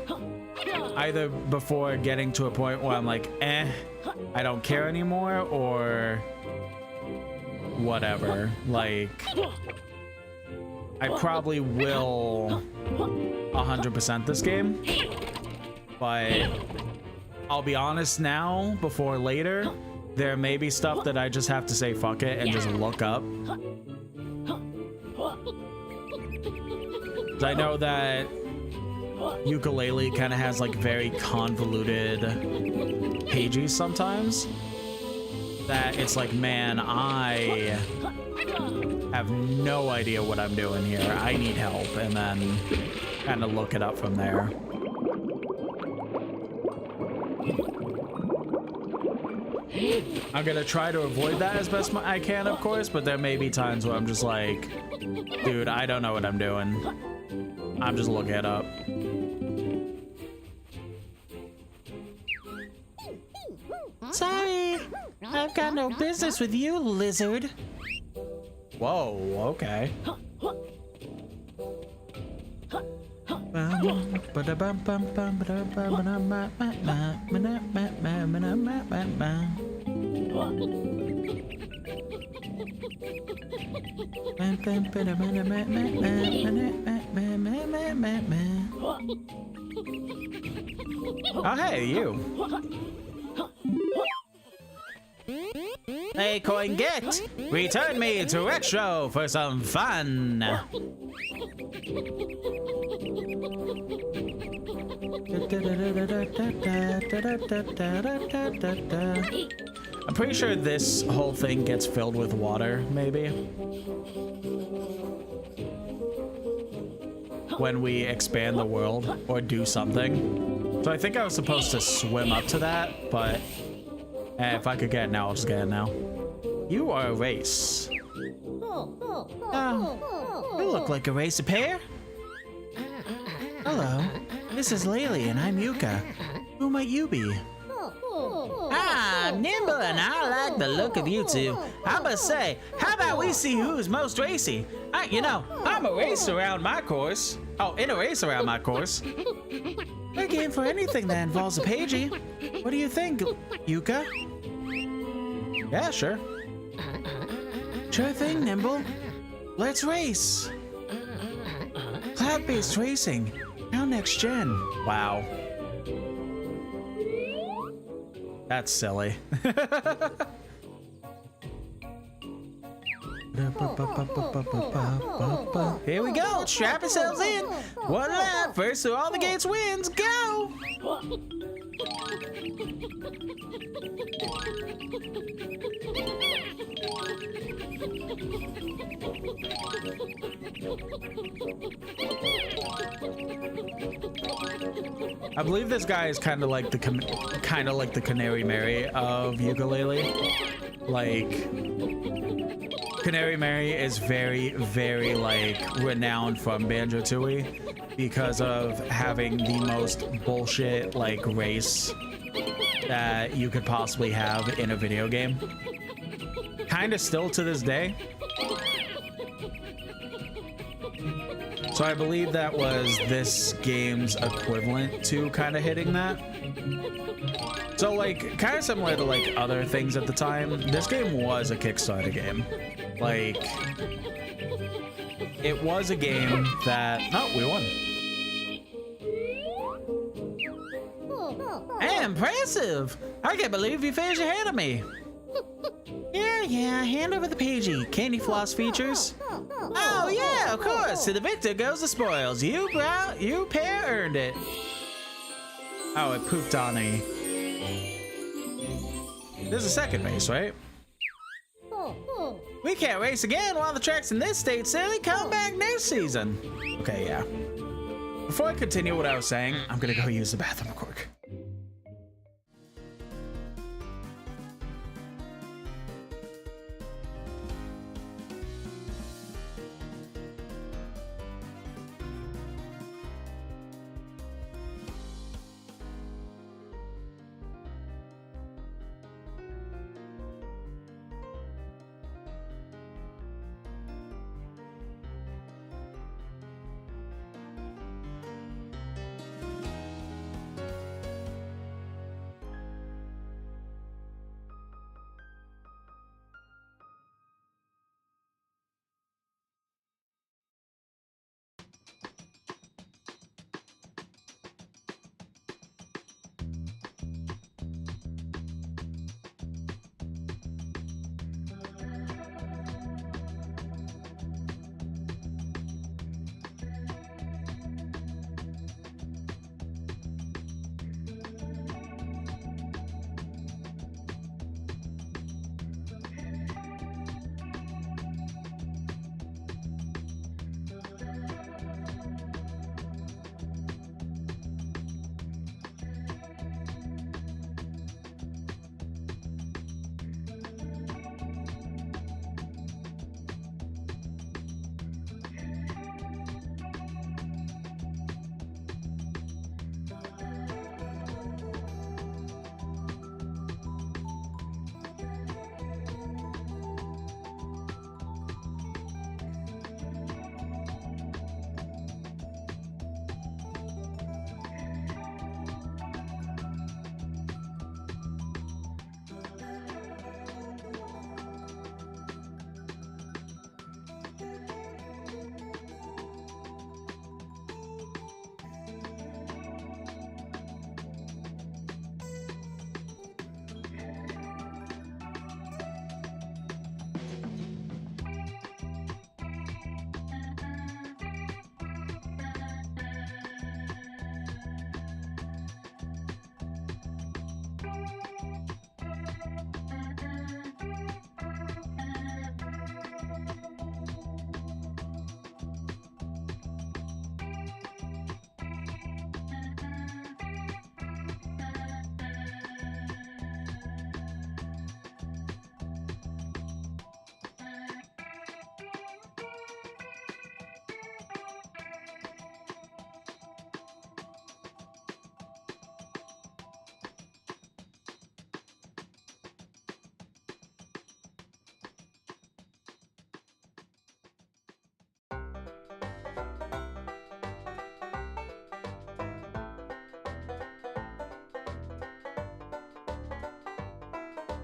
Either before getting to a point where I'm like, I don't care anymore, or whatever. Like, I probably will 100% this game, but I'll be honest now, before later, there may be stuff that I just have to say fuck it and just look up. 'Cause I know that Yooka-Laylee kind of has like very convoluted pages sometimes, that it's like, man, I have no idea what I'm doing here. I need help, and then kind of look it up from there. I'm gonna try to avoid that as best I can, of course, but there may be times where I'm just like, dude, I don't know what I'm doing. I'm just looking it up. Sorry, I've got no business with you, lizard. Whoa, okay. Oh, hey, you. Hey, coin get! Return me to Retro for some fun! I'm pretty sure this whole thing gets filled with water, maybe. When we expand the world or do something. So I think I was supposed to swim up to that, but if I could get it now, I'll just get it now. You are a race. Oh, you look like a racer pair. Hello, this is Laylee and I'm Yuka. Who might you be? I'm Nimble and I like the look of you two. I must say, how about we see who's most racy? You know, I'm a race around my course. Oh, in a race around my course. We're game for anything that involves a pagey. What do you think, Yuka? Yeah, sure. Sure thing, Nimble. Let's race. Cloud-based racing. Now next gen. Wow. That's silly. Here we go. Strap yourselves in. One lap. First through all the gates wins. Go. I believe this guy is kind of like the Canary Mary of ukulele. Like, Canary Mary is very, very like renowned from Banjo-Tooie because of having the most bullshit like race that you could possibly have in a video game. Kind of still to this day. So I believe that was this game's equivalent to kind of hitting that. So like kind of similar to like other things at the time, this game was a Kickstarter game. Like it was a game that, oh, we won. Hey, impressive. I can't believe you finished ahead of me. Yeah, hand over the pagey. Candy floss features. Oh yeah, of course. To the victor goes the spoils. You pair earned it. Oh, it pooped on a. There's a second race, right? We can't race again while the track's in this state, silly. Come back next season. Okay, yeah. Before I continue what I was saying, I'm gonna go use the bathroom real quick.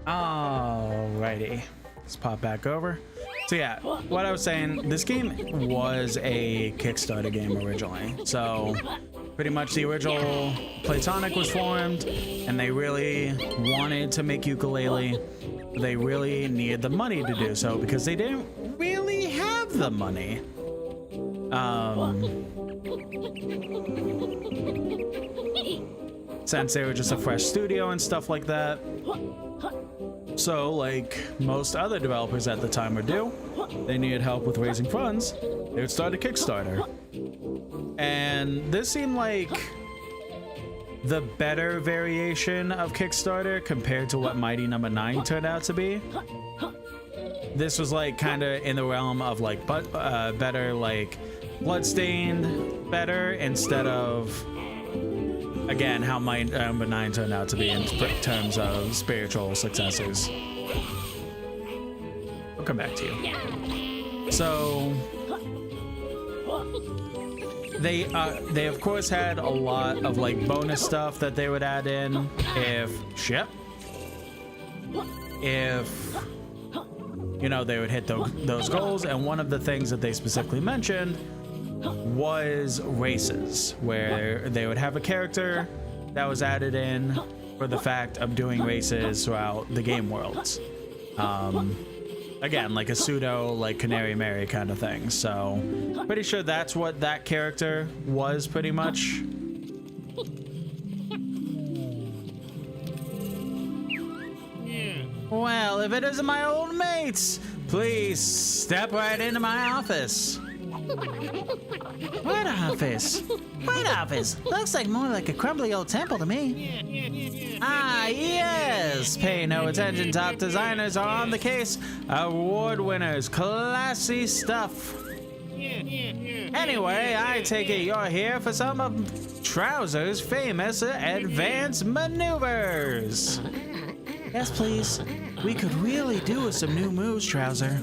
Alrighty, let's pop back over. So yeah, what I was saying, this game was a Kickstarter game originally. So pretty much the original Playtonic was formed, and they really wanted to make Yooka-Laylee. They really needed the money to do so because they didn't really have the money. Since they were just a fresh studio and stuff like that. So, like most other developers at the time would do, they needed help with raising funds. They would start a Kickstarter. And this seemed like the better variation of Kickstarter compared to what Mighty Number 9 turned out to be. This was like kind of in the realm of like better, like Bloodstained better, instead of, again, how Mighty Number 9 turned out to be in terms of spiritual successors. I'll come back to you. So they of course had a lot of like bonus stuff that they would add in if you know, they would hit those goals. And one of the things that they specifically mentioned was races, where they would have a character that was added in for the fact of doing races throughout the game worlds. Again, like a pseudo, like Canary Mary kind of thing. So pretty sure that's what that character was, pretty much. Well, if it isn't my old mates, please step right into my office. What office? What office? Looks like more like a crumbly old temple to me. Ah, yes! Pay no attention, top designers are on the case. Award winners, classy stuff. Anyway, I take it you're here for some of Trowser's famous advanced maneuvers. Yes, please. We could really do with some new moves, Trowser.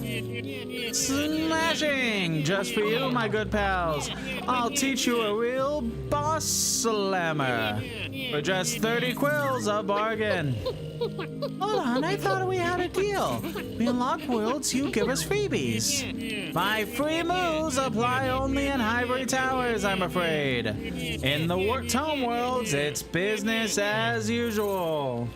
Smashing! Just for you, my good pals. I'll teach you a real boss slammer. For just 30 quills, a bargain. Hold on, I thought we had a deal. We unlock worlds, you give us freebies. My free moves apply only in Ivory Towers, I'm afraid. In the Warped Home worlds, it's business as usual.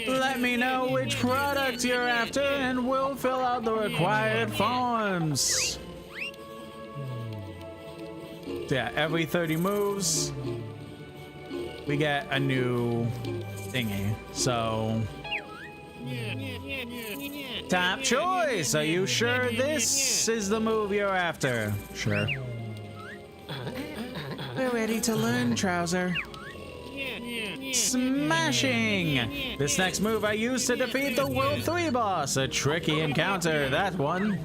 Let me know which product you're after and we'll fill out the required forms. So yeah, every 30 moves, we get a new thingy. So, top choice. Are you sure this is the move you're after? Sure. We're ready to learn, Trowser. Smashing! This next move I used to defeat the World 3 boss. A tricky encounter, that one.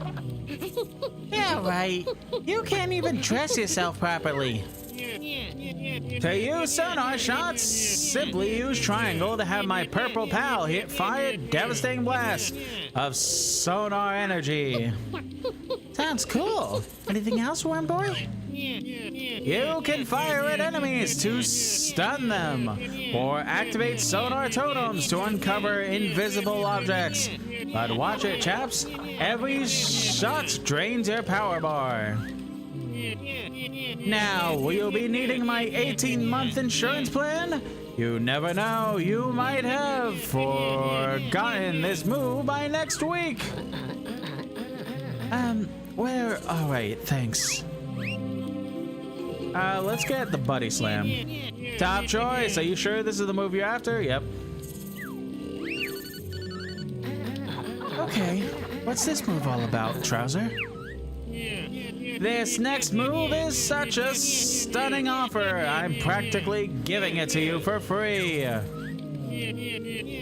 Yeah, right. You can't even dress yourself properly. To use sonar shots, simply use triangle to have my purple pal hit fire devastating blast of sonar energy. Sounds cool. Anything else, Worm Boy? You can fire at enemies to stun them, or activate sonar totems to uncover invisible objects. But watch it, chaps. Every shot drains your power bar. Now, will you be needing my 18-month insurance plan? You never know, you might have forgotten this move by next week. Where? All right, thanks. Let's get the Buddy Slam. Top choice. Are you sure this is the move you're after? Yep. Okay, what's this move all about, Trowser? This next move is such a stunning offer. I'm practically giving it to you for free.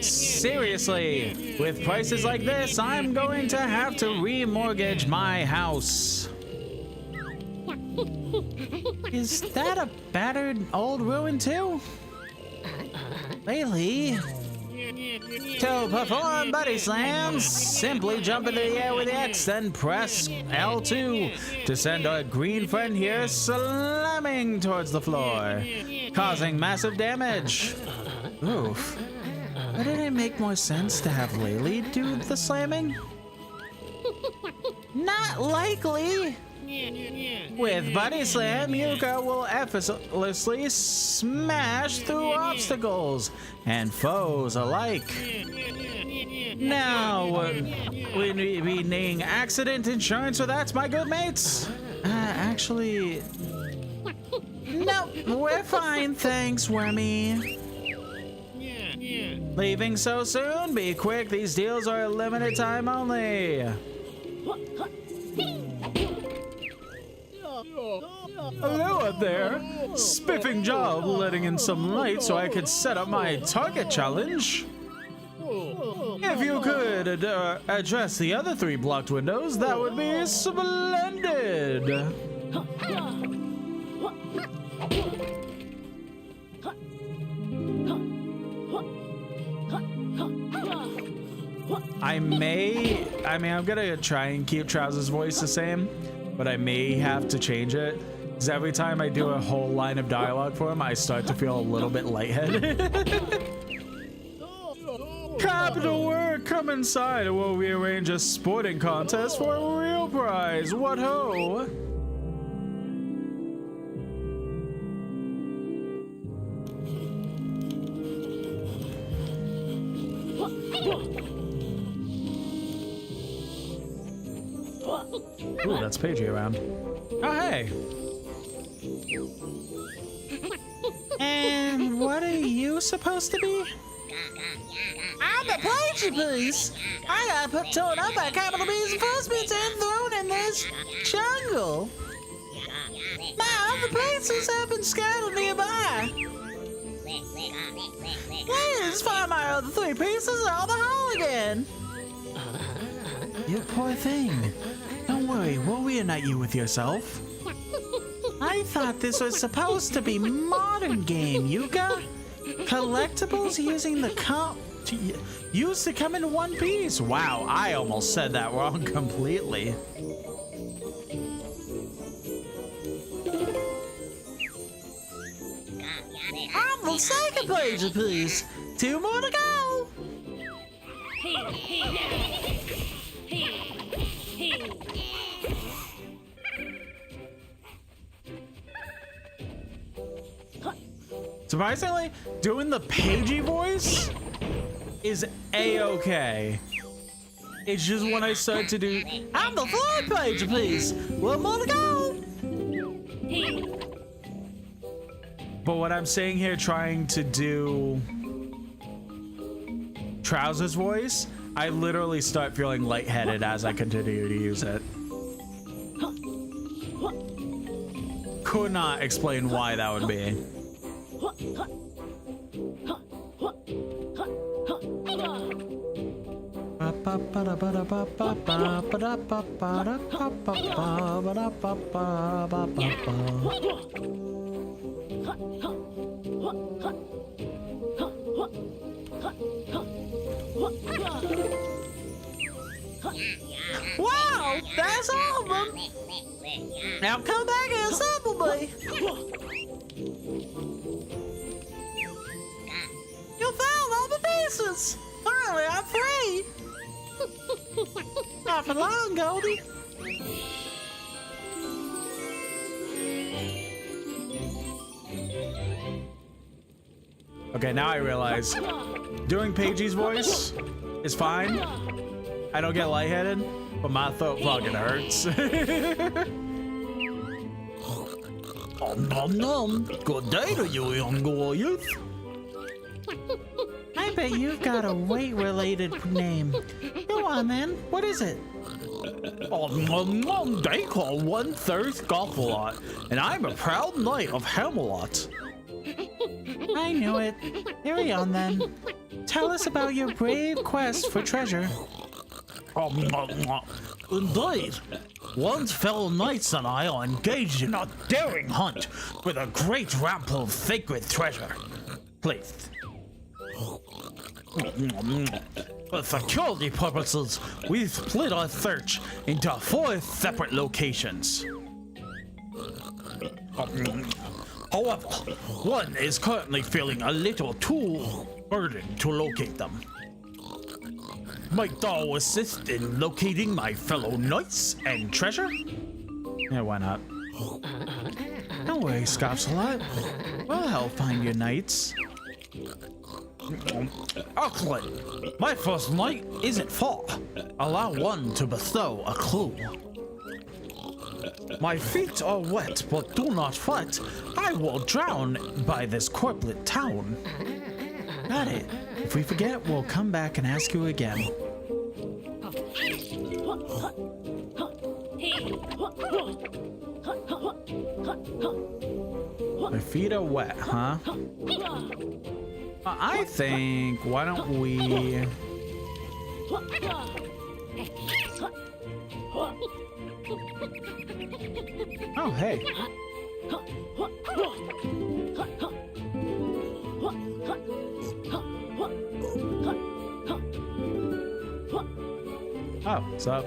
Seriously, with prices like this, I'm going to have to remortgage my house. Is that a battered old ruin too? Laylee? To perform Buddy Slams, simply jump into the air with X, then press L2 to send our green friend here slamming towards the floor, causing massive damage. Oof. Wouldn't it make more sense to have Laylee do the slamming? Not likely. With Buddy Slam, Yuka will effortlessly smash through obstacles and foes alike. Now, we be needing accident insurance for that, my good mates? Actually, no, we're fine, thanks, Wormy. Leaving so soon? Be quick, these deals are a limited time only. Hello up there. Spiffing job letting in some light so I could set up my target challenge. If you could address the other 3 blocked windows, that would be splendid. I'm gonna try and keep Trousers' voice the same, but I may have to change it, because every time I do a whole line of dialogue for him, I start to feel a little bit lightheaded. Capital work! Come inside, or we arrange a sporting contest for a real prize. What ho! Ooh, that's Paigey around. Oh, hey! And what are you supposed to be? I'm the Paigey Beast. I got torn up by Capital B's first bits and thrown in this jungle. My other pieces have been scattered nearby. Please find my other 3 pieces on the hole again. You poor thing. Don't worry, we'll reunite you with yourself. I thought this was supposed to be modern game, Yuka. Collectibles using the used to come in one piece. Wow, I almost said that wrong completely. I'm the second Paigey piece. 2 more to go. Surprisingly, doing the Paigey voice is a-okay. It's just when I start to do... I'm the 3rd Paigey piece. 1 more to go. But what I'm saying here, trying to do Trousers' voice, I literally start feeling lightheaded as I continue to use it. Could not explain why that would be. Wow, that's all of them. Now come back and assemble me. You found all the pieces. Finally, I'm free. Not for long, Goldie. Okay, now I realize doing Paigey's voice is fine. I don't get lightheaded, but my throat fucking hurts. Nom nom. Good day to you, young youth. I bet you've got a weight-related name. Go on, then. What is it? They call one Thirst Gothalot, and I'm a proud knight of Hamelot. I knew it. Carry on, then. Tell us about your brave quest for treasure. Indeed. Once fellow knights and I are engaged in a daring hunt with a great ramp of sacred treasure. Please. For security purposes, we've split our search into 4 separate locations. However, one is currently feeling a little too burdened to locate them. Might thou assist in locating my fellow knights and treasure? Yeah, why not? Don't worry, Scops-a-Lot. We'll help find your knights. Excellent. My first night isn't far. Allow one to bestow a clue. My feet are wet, but do not fret. I will drown by this corplet town. Got it. If we forget, we'll come back and ask you again. My feet are wet, huh? I think, why don't we... Oh, hey. Oh, what's up?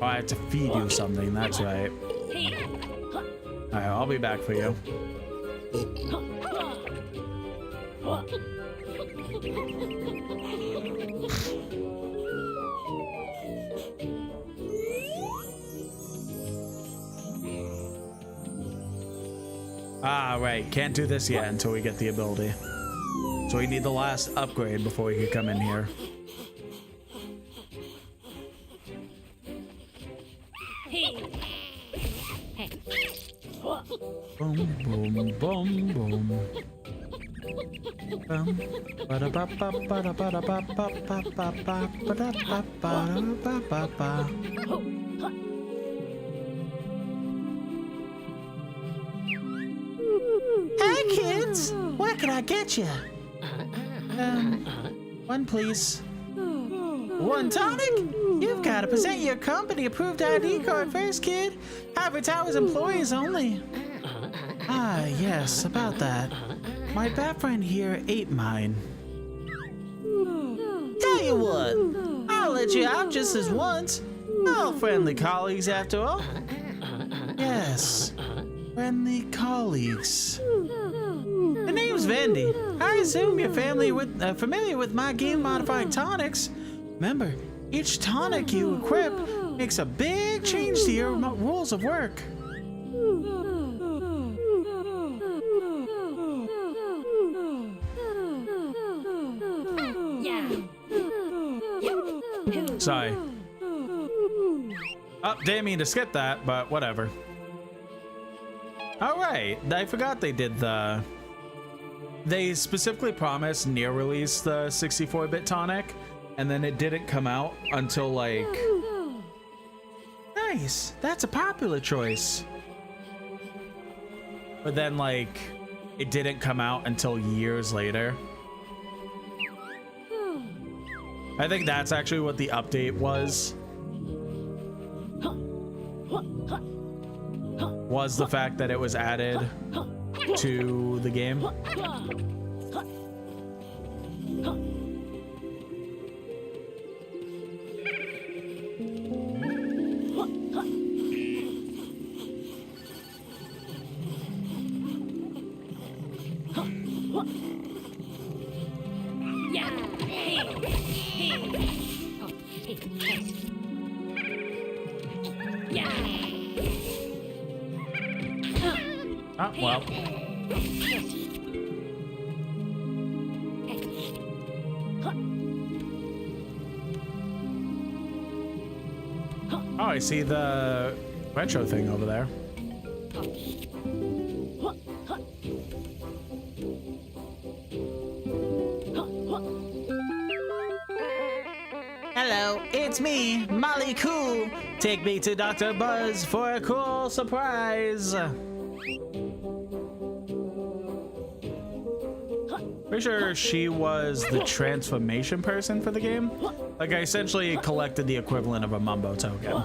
Oh, I have to feed you something, that's right. Alright, I'll be back for you. Ah, right. Can't do this yet until we get the ability. So we need the last upgrade before we can come in here. Boom, boom, boom, boom. Hey kids, what can I get you? One, please. One tonic? You've got to present your company approved ID card first, kid. Harbor Towers employees only. Ah, yes, about that. My bat friend here ate mine. Tell you what, I'll let you out just this once. All friendly colleagues after all. Yes, friendly colleagues. The name's Vendy. I assume you're familiar with my game-modifying tonics. Remember, each tonic you equip makes a big change to your rules of work. Sorry. Oh, didn't mean to skip that, but whatever. Alright, I forgot they did the... They specifically promised near release the 64-bit tonic, and then it didn't come out until like... Nice, that's a popular choice. But then like, it didn't come out until years later. I think that's actually what the update was. Was the fact that it was added to the game. Oh, well. Oh, I see the retro thing over there. Hello, it's me, Molly Cool. Take me to Dr. Buzz for a cool surprise. Pretty sure she was the transformation person for the game. Like, I essentially collected the equivalent of a Mumbo token.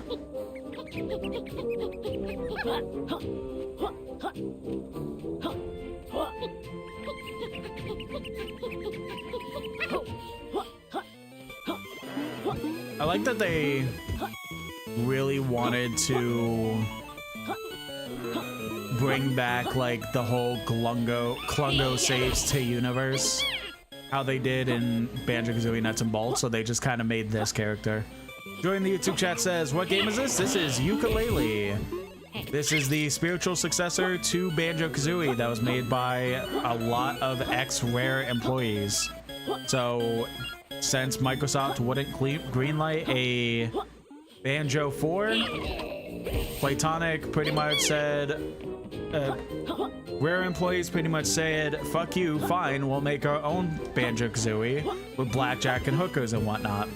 I like that they really wanted to bring back like the whole Klungo saves to universe how they did in Banjo-Kazooie Nuts and Bolts, so they just kind of made this character. Join the YouTube chat says, what game is this? This is Yooka-Laylee. This is the spiritual successor to Banjo-Kazooie that was made by a lot of ex-Rare employees. So, since Microsoft wouldn't greenlight a Banjo 4, Playtonic pretty much said, Rare employees pretty much said, fuck you, fine, we'll make our own Banjo-Kazooie with blackjack and hookers and whatnot.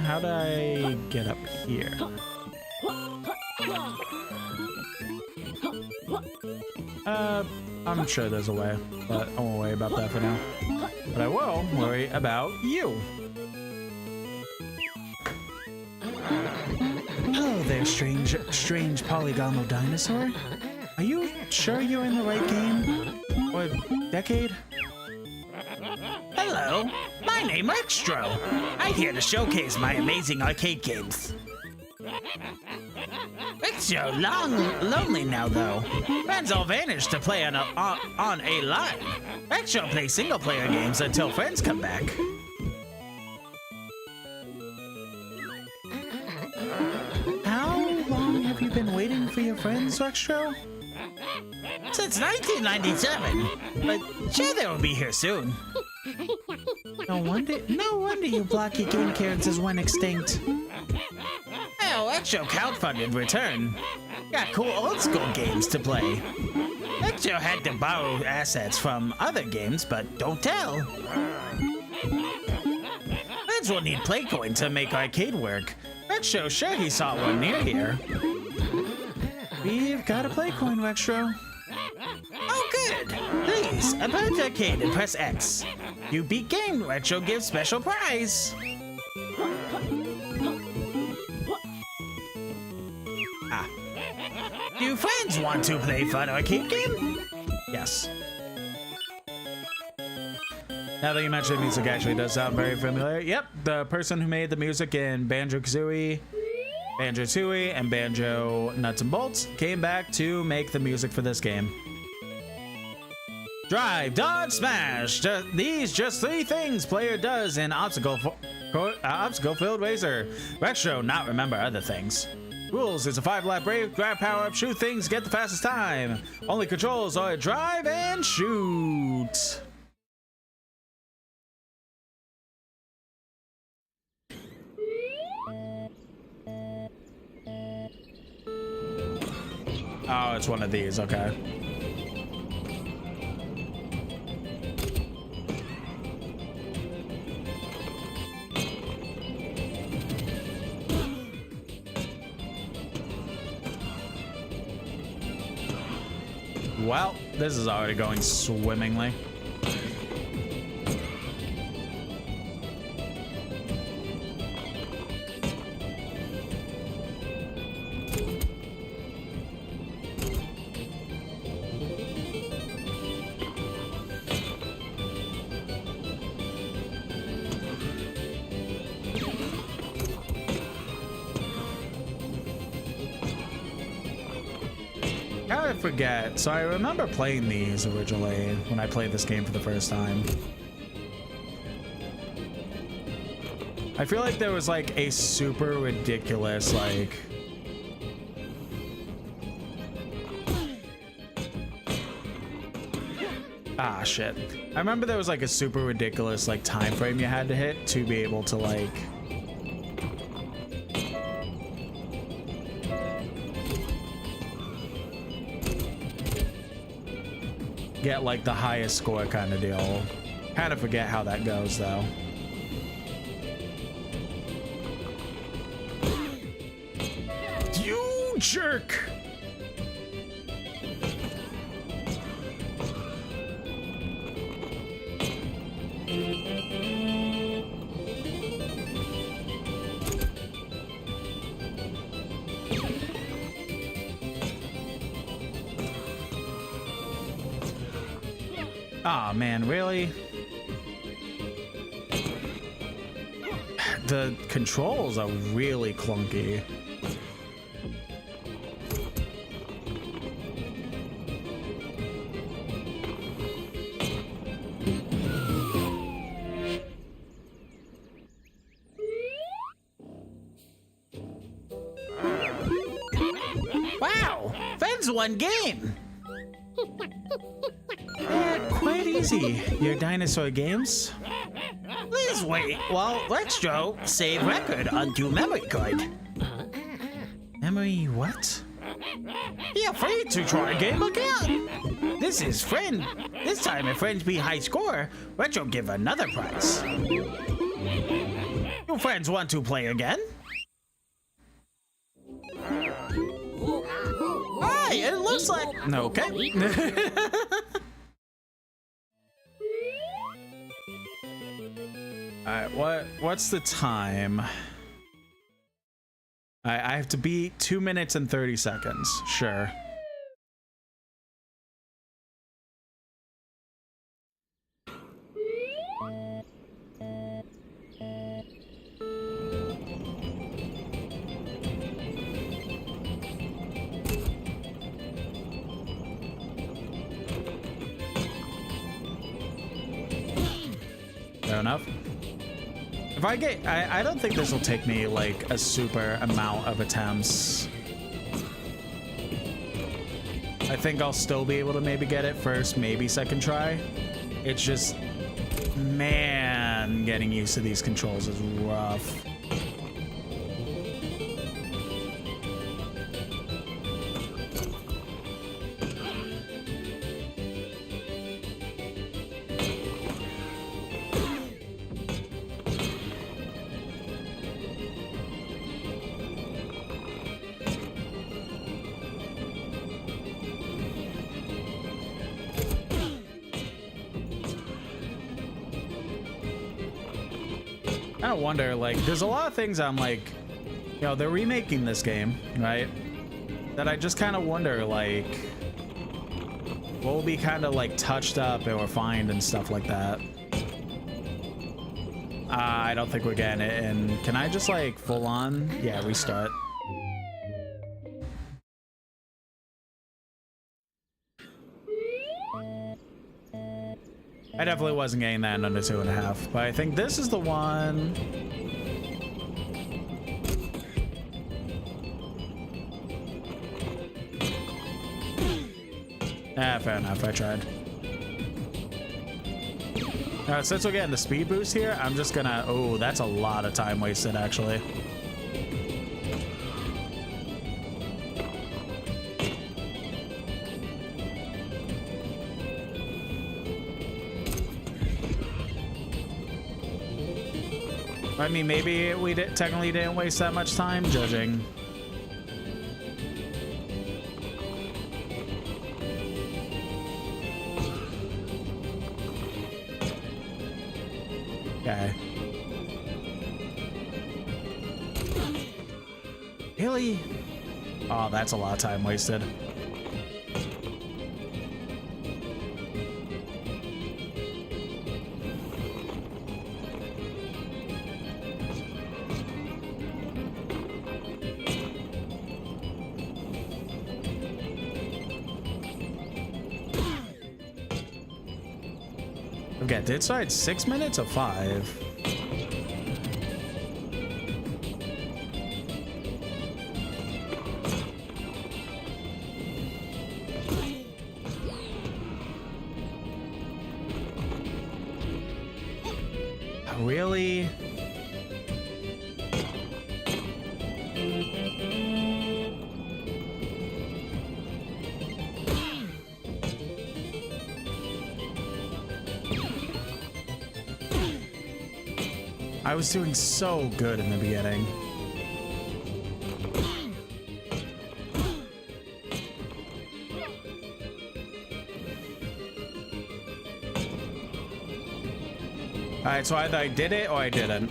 How do I get up here? I'm sure there's a way, but I won't worry about that for now. But I will worry about you. Hello there, strange polygonal dinosaur. Are you sure you're in the right game? Or decade? Hello, my name is Extro. I'm here to showcase my amazing arcade games. Extro, lonely now though. Friends all vanished to play on a line. Extro plays single player games until friends come back. How long have you been waiting for your friends, Extro? Since 1997, but sure they will be here soon. No wonder you blocky game characters went extinct. Oh, Extro crowdfunded return. Got cool old school games to play. Extro had to borrow assets from other games, but don't tell. Friends will need Playcoin to make arcade work. Extro sure he saw one near here. We've got a Playcoin, Extro. Oh, good. Please, approach arcade and press X. You beat game, Retro gives special prize. Ah. Do friends want to play fun arcade game? Yes. Now that you mention music, actually does sound very familiar. Yep, the person who made the music in Banjo-Kazooie, Banjo-Tooie, and Banjo Nuts and Bolts came back to make the music for this game. Drive, dodge, smash. These just 3 things player does in obstacle-filled racer. Retro not remember other things. Rules is a 5-lap race, grab power-up, shoot things, get the fastest time. Only controls are drive and shoot. Oh, it's one of these, okay. Well, this is already going swimmingly. I forget. So I remember playing these originally when I played this game for the first time. I feel like there was like a super ridiculous like shit. I remember there was like a super ridiculous like time frame you had to hit to be able to like get like the highest score kind of deal. Kind of forget how that goes though. You jerk! Aw, man, really? the controls are really clunky. Wow, Fen's one game. Quite easy, your dinosaur games. Please wait while Retro save record onto memory card. Memory what? Feel free to try game again. This is friend. This time if friends be high score, Retro give another prize. Your friends want to play again? Hi, it looks like... Okay. Alright, what's the time? I have to beat 2 minutes and 30 seconds. Sure. Fair enough. If I get, I don't think this will take me like a super amount of attempts. I think I'll still be able to maybe get it first, maybe second try. It's just, man, getting used to these controls is rough. I wonder, like, there's a lot of things I'm like, you know, they're remaking this game, right? That I just kind of wonder, like, what will be kind of like touched up or refined and stuff like that. I don't think we're getting it. And can I just like full on? Yeah, restart. I definitely wasn't getting that in under 2.5, but I think this is the one. Fair enough, I tried. Since we're getting the speed boost here, I'm just gonna, oh, that's a lot of time wasted actually. I mean, maybe we technically didn't waste that much time judging. Okay. Really? Oh, that's a lot of time wasted. Okay, did side 6 minutes or 5? Really? I was doing so good in the beginning. Alright, so either I did it or I didn't.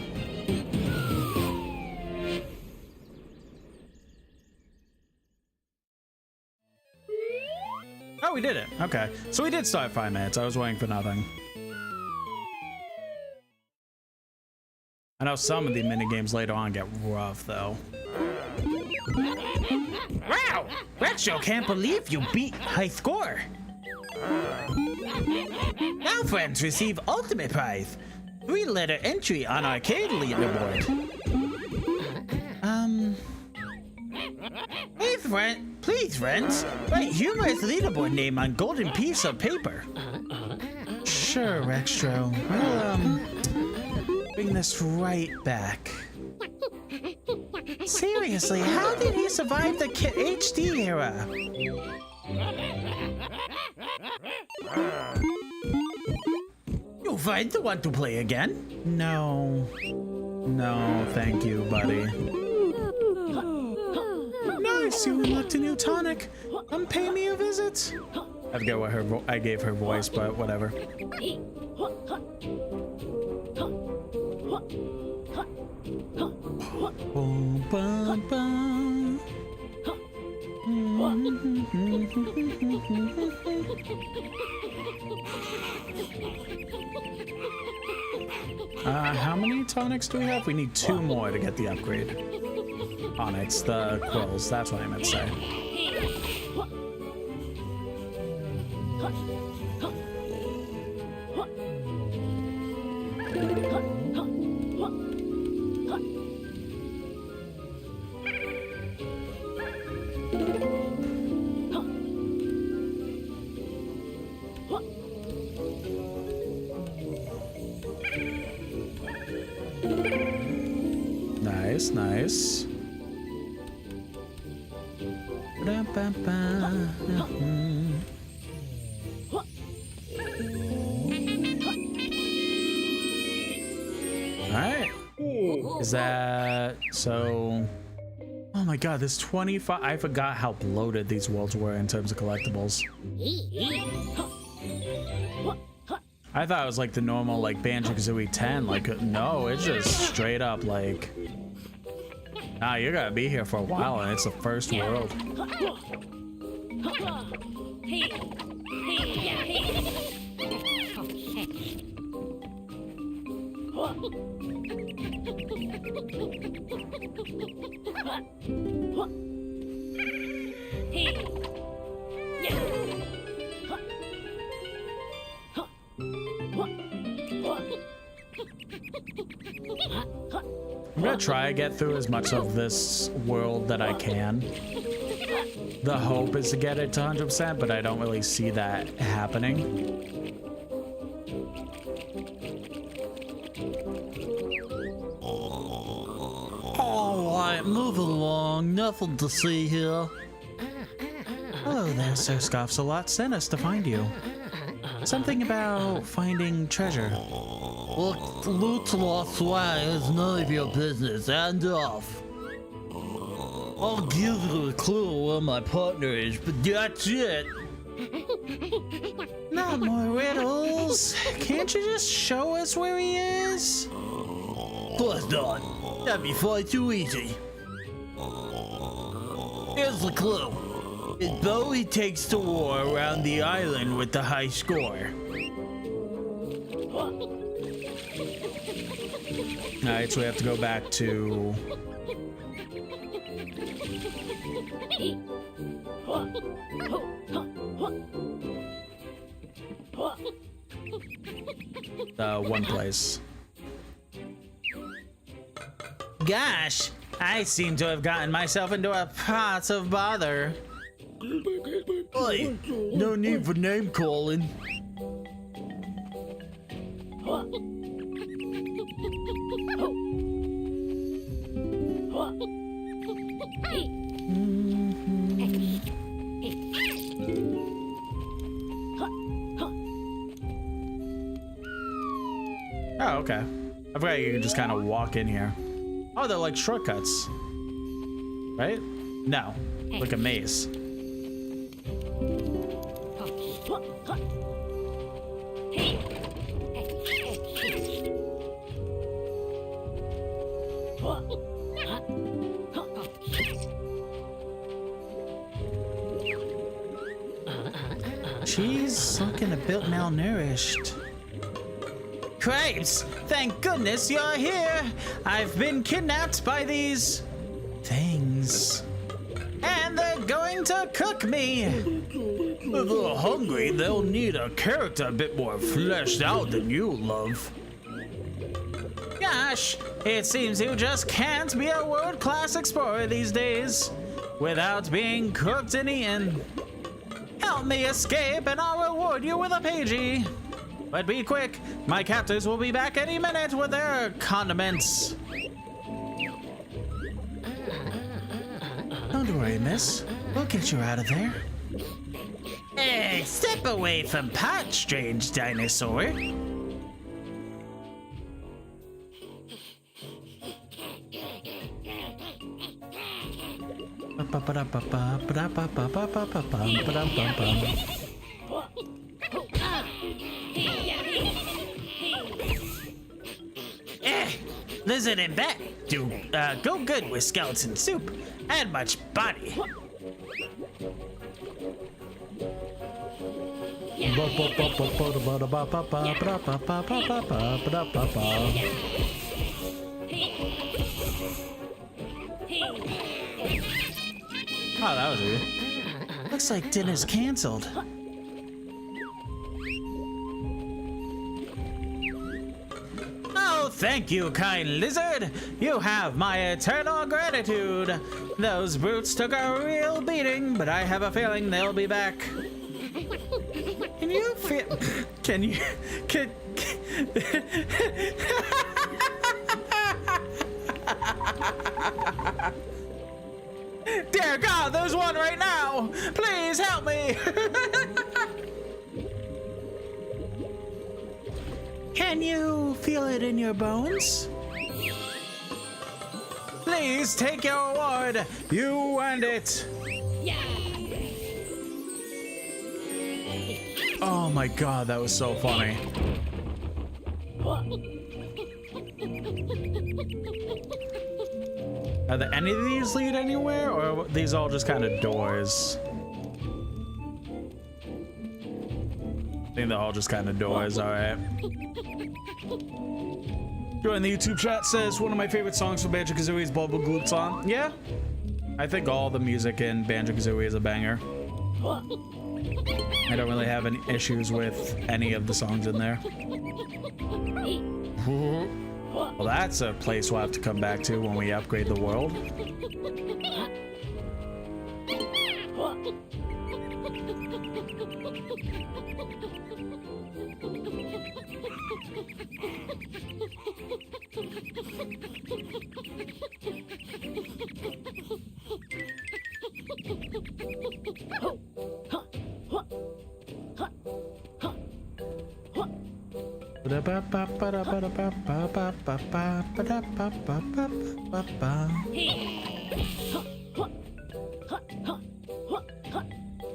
Oh, we did it. Okay. So we did start 5 minutes. I was waiting for nothing. know some of the mini games later on get rough though. Wow! Retro can't believe you beat high score. Now friends receive ultimate prize. 3-letter entry on arcade leaderboard. Please friends, write humorous leaderboard name on golden piece of paper. Sure, Rextro. We'll bring this right back. Seriously, how did he survive the HD era? You friends want to play again? No. No, thank you, buddy. Nice, you unlocked a new tonic. Come pay me a visit. I forget what I gave her voice, but whatever. Boom, bum, bum. How many tonics do we have? We need 2 more to get the upgrade. Onyx, the quills, that's what I meant to say. Nice, nice. Alright. Is that so? Oh my god, there's 25. I forgot how bloated these worlds were in terms of collectibles. I thought it was like the normal like Banjo-Kazooie 10. Like, no, it's just straight up like, nah, you're gonna be here for a while and it's the first world. I'm gonna try to get through as much of this world that I can. The hope is to get it to 100%, but I don't really see that happening. Alright, move along. Nothing to see here. Hello there, Sir Scoffs-a-Lot. Sent us to find you. Something about finding treasure. Look, loot's lost swag is none of your business. Hand off. I'll give you a clue where my partner is, but that's it. Not more riddles. Can't you just show us where he is? Of course not. That'd be far too easy. Here's the clue. It's Bowie takes the war around the island with the high score. Alright, so we have to go back to... one place. Gosh, I seem to have gotten myself into a pot of bother. Oi, no need for name calling. Oh, okay. I forgot you can just kind of walk in here. Oh, they're like shortcuts. Right? No. Like a maze. She's looking a bit malnourished. Cripes! Thank goodness you're here! I've been kidnapped by these things. And they're going to cook me! If they're hungry, they'll need a character a bit more fleshed out than you, love. Gosh, it seems you just can't be a world-class explorer these days without being cooked and eaten. Help me escape and I'll reward you with a pagey. But be quick, my captors will be back any minute with their condiments. Don't worry, miss. We'll get you out of there. Hey, step away from pot, strange dinosaur. Lizard and bat do go good with skeleton soup and much body. Oh, that was weird. Looks like dinner's canceled. Oh, thank you, kind lizard. You have my eternal gratitude. Those brutes took a real beating, but I have a feeling they'll be back. Can you feel? Can you? Can? Dear God, there's one right now! Please help me! Can you feel it in your bones? Please take your reward. You earned it. Oh my God, that was so funny. Are there any of these lead anywhere, or are these all just kind of doors? I think they're all just kind of doors, alright. Join the YouTube chat says, one of my favorite songs from Banjo-Kazooie is Bubble Gloop song. Yeah, I think all the music in Banjo-Kazooie is a banger. I don't really have any issues with any of the songs in there. Well, that's a place we'll have to come back to when we upgrade the world.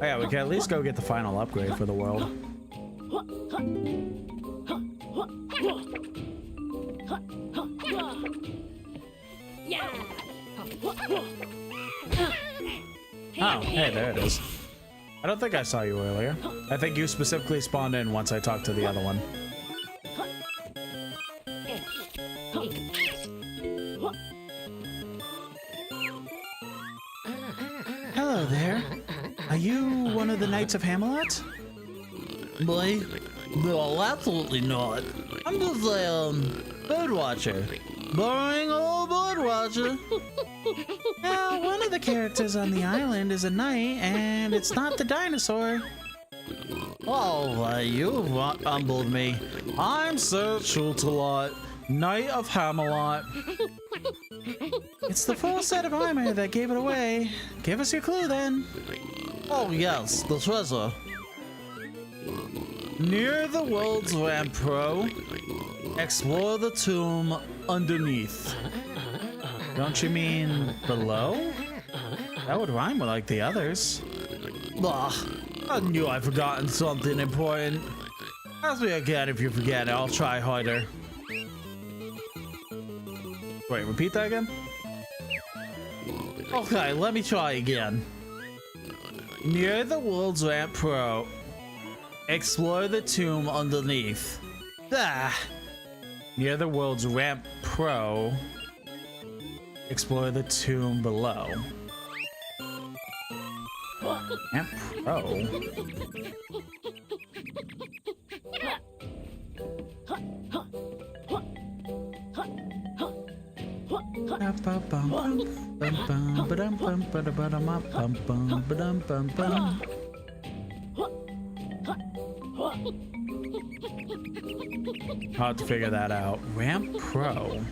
Oh yeah, we can at least go get the final upgrade for the world. Oh, hey, there it is. I don't think I saw you earlier. I think you specifically spawned in once I talked to the other one. Hello there. Are you one of the Knights of Hamelot? Boy, no, absolutely not. I'm just a, bird watcher. Boring old bird watcher. Now, one of the characters on the island is a knight, and it's not the dinosaur. Oh, you've humbled me. I'm Sir Chultalot, Knight of Hamelot. It's the full set of armor that gave it away. Give us your clue, then. Oh, yes, the treasure. Near the world's ramp pro, explore the tomb underneath. Don't you mean below? That would rhyme with like the others. Ugh, I knew I'd forgotten something important. Ask me again if you forget it, I'll try harder. Wait, repeat that again? Okay, let me try again. Near the world's ramp pro, explore the tomb underneath. Ah, Near the world's Ramp Pro, explore the tomb below. Ramp Pro? Hard to figure that out. Ramp Pro.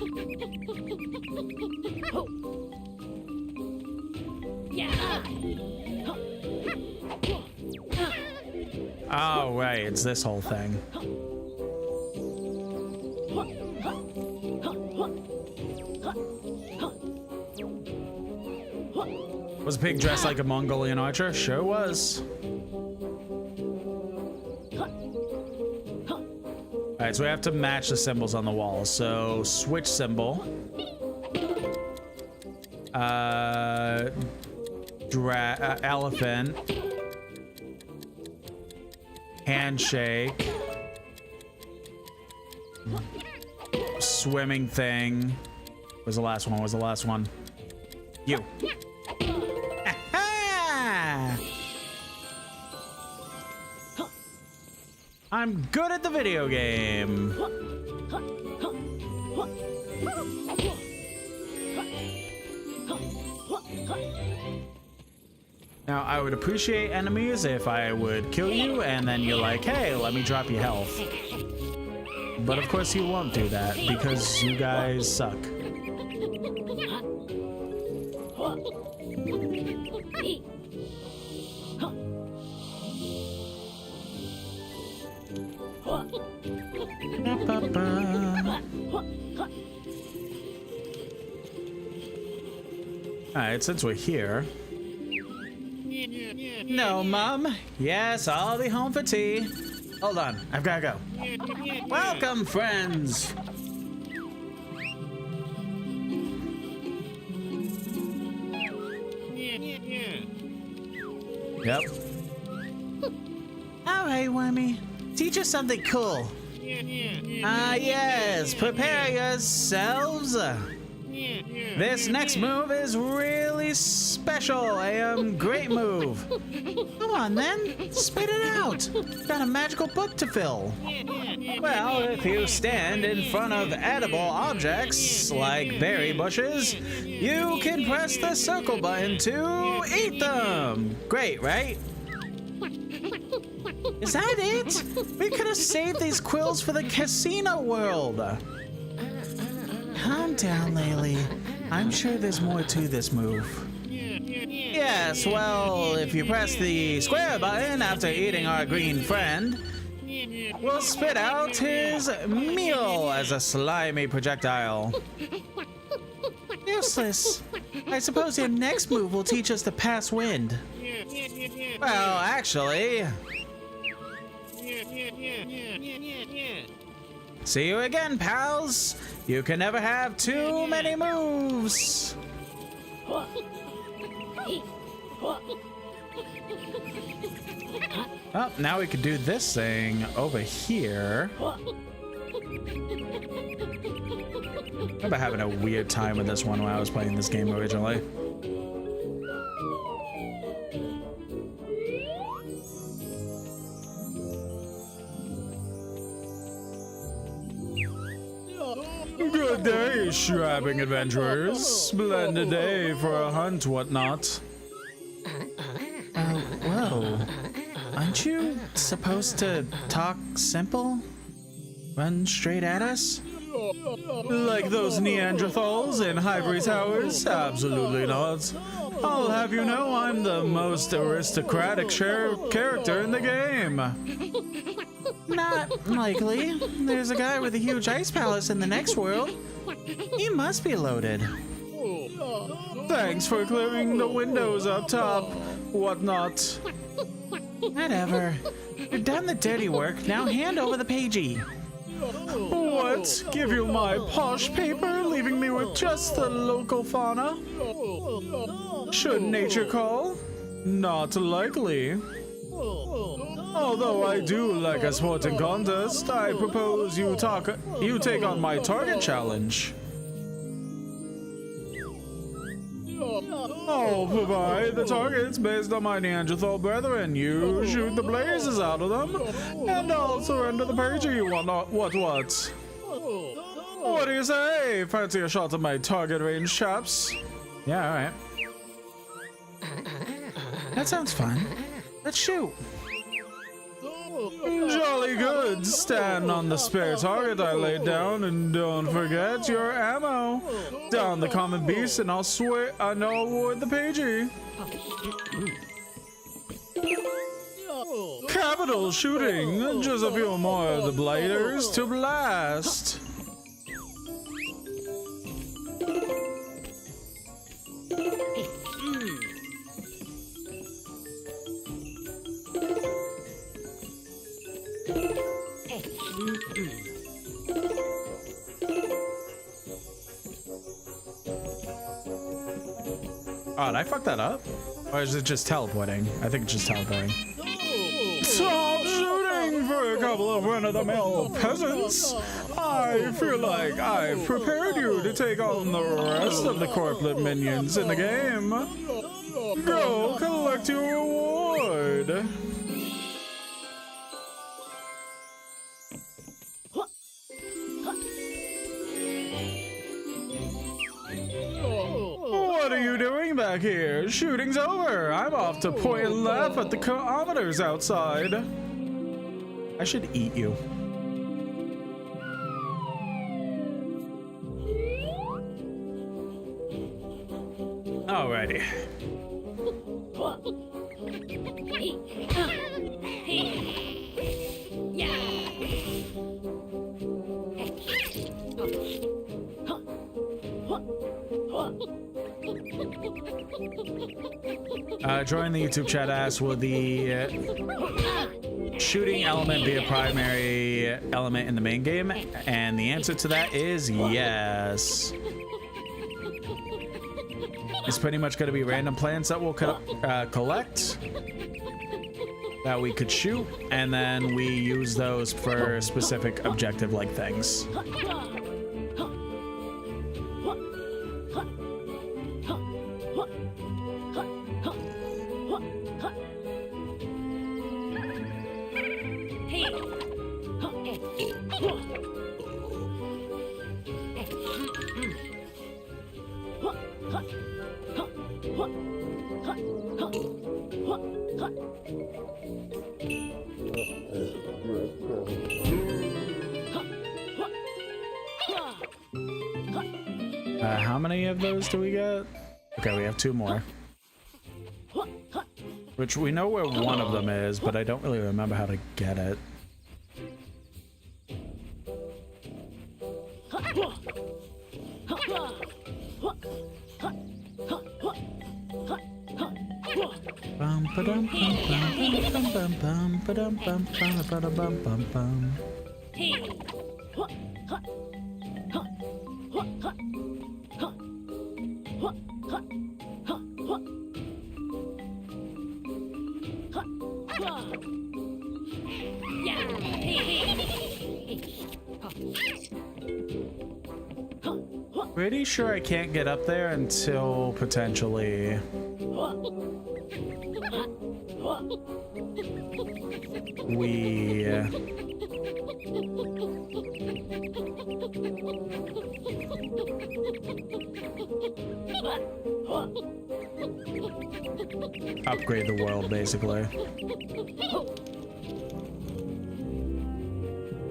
Oh, right, it's this whole thing. Was a pig dressed like a Mongolian archer? Sure was. Alright, so we have to match the symbols on the wall. So, switch symbol. Elephant. Handshake. Swimming thing. Where's the last one? Where's the last one? You. I'm good at the video game. Now, I would appreciate enemies if I would kill you and then you're like, hey, let me drop you health. But of course you won't do that because you guys suck. Alright, since we're here. No, Mom. Yes, I'll be home for tea. Hold on, I've gotta go. Welcome, friends. Yep. All right, Wormy. Teach us something cool. Yes. Prepare yourselves. This next move is really special. Great move. Come on, then. Spit it out. Got a magical book to fill. Well, if you stand in front of edible objects like berry bushes, you can press the circle button to eat them. Great, right? Is that it? We could have saved these quills for the casino world. Calm down, Laylee. I'm sure there's more to this move. Yes, well, if you press the square button after eating our green friend, we'll spit out his meal as a slimy projectile. Useless. I suppose your next move will teach us to pass wind. Well, actually... See you again, pals. You can never have too many moves. Oh, now we could do this thing over here. I remember having a weird time with this one when I was playing this game originally. Good day, strapping adventurers. Splendid day for a hunt, whatnot. Whoa. Aren't you supposed to talk simple? Run straight at us? Like those Neanderthals in Ivory Towers? Absolutely not. I'll have you know I'm the most aristocratic character in the game. Not likely. There's a guy with a huge ice palace in the next world. He must be loaded. Thanks for clearing the windows up top, whatnot. Whatever. You've done the dirty work. Now hand over the pagey. What? Give you my posh paper, leaving me with just the local fauna? Should nature call? Not likely. Although I do like a sporting contest, I propose you take on my target challenge. I'll provide the targets based on my Neanderthal brethren. You shoot the blazes out of them, and I'll surrender the pager you want. What? What do you say? Fancy a shot at my target range, chaps? Yeah, alright. That sounds fun. Let's shoot. Jolly good. Stand on the spare target I laid down, and don't forget your ammo. Down the common beast, and I'll award the pager. Capital shooting. Just a few more of the blighters to blast. Oh, did I fuck that up? Or is it just teleporting? I think it's just teleporting. Stop shooting for a couple of run-of-the-mill peasants! I feel like I've prepared you to take on the rest of the corporate minions in the game. Go collect your reward! What are you doing back here? Shooting's over. I'm off to point and laugh at the kilometers outside. I should eat you. Alrighty. Join the YouTube chat asks, will the shooting element be a primary element in the main game? And the answer to that is yes. It's pretty much going to be random plants that we'll collect that we could shoot, and then we use those for specific objective-like things. How many of those do we get? Okay, we have 2 more. Which we know where one of them is, but I don't really remember how to get it. Pretty sure I can't get up there until potentially we upgrade the world, basically.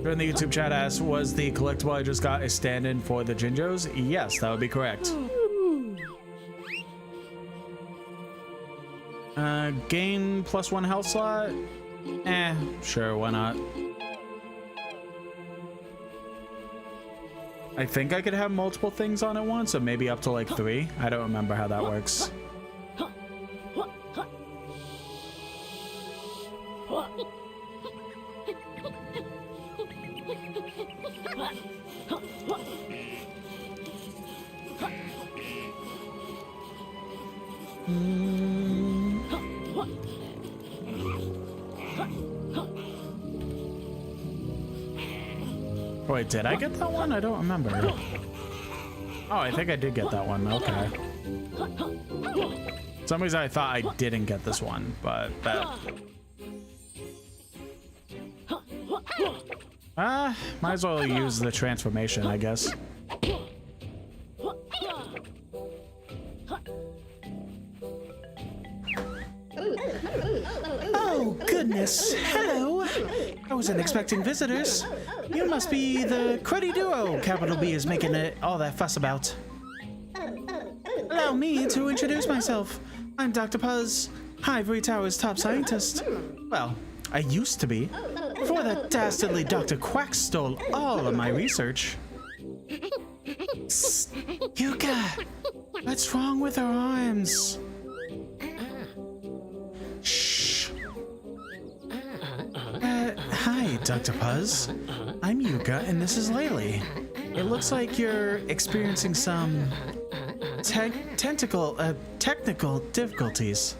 During the YouTube chat asks, was the collectible I just got a stand-in for the Jinjos? Yes, that would be correct. Gain +1 health slot? Sure, why not? I think I could have multiple things on at once, so maybe up to like 3. I don't remember how that works. wait, did I get that one? I don't remember. Oh, I think I did get that one. Okay. For some reason I thought I didn't get this one, but that... might as well use the transformation, I guess. Oh, goodness. Hello. I wasn't expecting visitors. You must be the cruddy duo Capital B is making all that fuss about. Allow me to introduce myself. I'm Dr. Puzz, Ivory Tower's top scientist. Well, I used to be, before that dastardly Dr. Quack stole all of my research. Psst, Yuka, what's wrong with her arms? Shh. Hi, Dr. Puzz. I'm Yuka, and this is Laylee. It looks like you're experiencing some technical difficulties.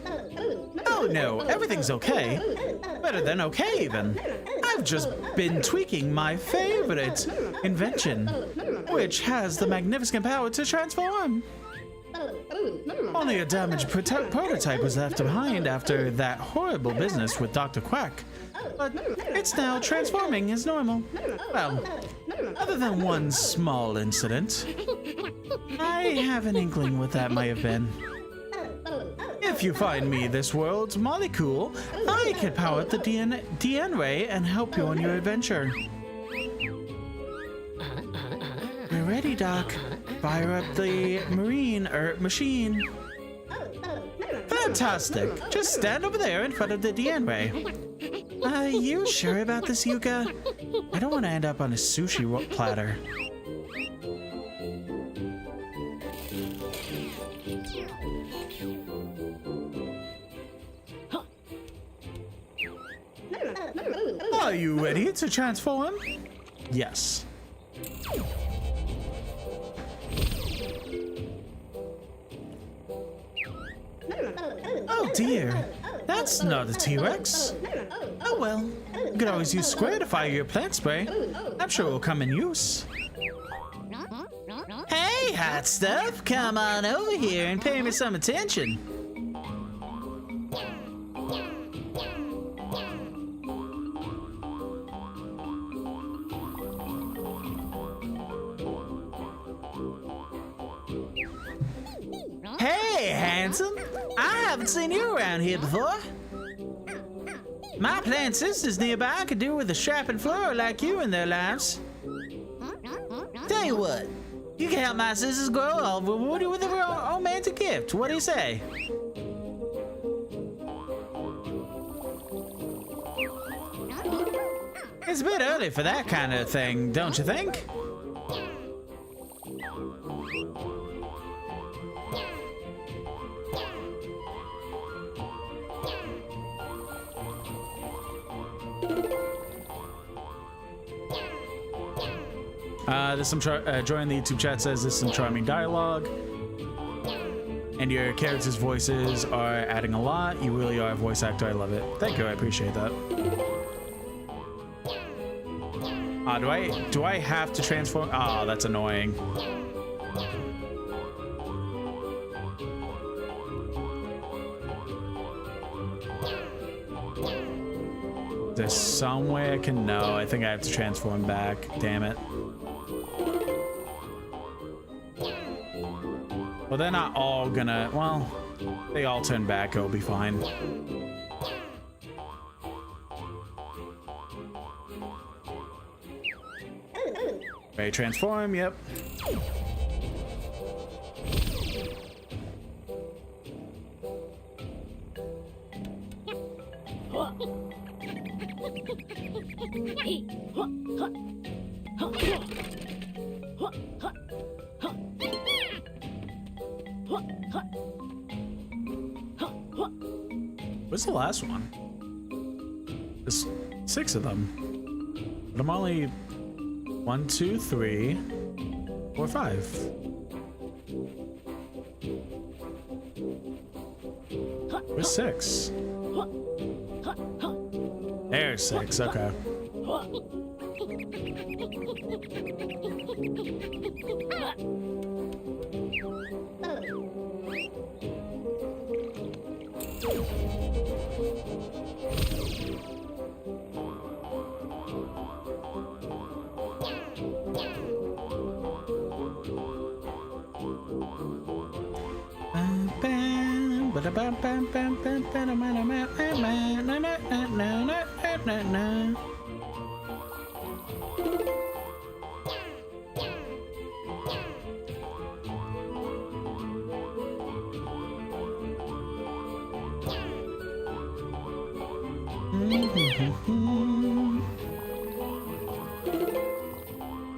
Oh no, everything's okay. Better than okay, even. I've just been tweaking my favorite invention, which has the magnificent power to transform. Only a damaged prototype was left behind after that horrible business with Dr. Quack. But it's now transforming as normal. Well, other than one small incident. I have an inkling what that might have been. If you find me this world's molecule, I can power up the DN ray and help you on your adventure. We're ready, Doc. Fire up the machine. Fantastic. Just stand over there in front of the DN ray. Are you sure about this, Yuka? I don't want to end up on a sushi platter. Are you ready to transform? Yes. Oh dear, that's not a T-Rex. Oh well, you could always use Square to fire your plant spray. I'm sure it'll come in use. Hey, hot stuff, come on over here and pay me some attention. Hey, handsome. I haven't seen you around here before. My plant sisters nearby could do with a strapping flora like you in their lives. Tell you what, you can help my sisters grow. I'll reward you with a romantic gift. What do you say? It's a bit early for that kind of thing, don't you think? There's some join the YouTube chat says there's some charming dialogue, and your characters' voices are adding a lot. You really are a voice actor. I love it. Thank you. I appreciate that. Do I have to transform? Oh, that's annoying. There's some way I can know. I think I have to transform back. Damn it. Well, they're not all gonna... Well, they all turn back. It'll be fine. Ready, transform. Yep. What's the last one? There's 6 of them. But I'm only 1, 2, 3, 4, 5. Where's 6? There's 6, okay.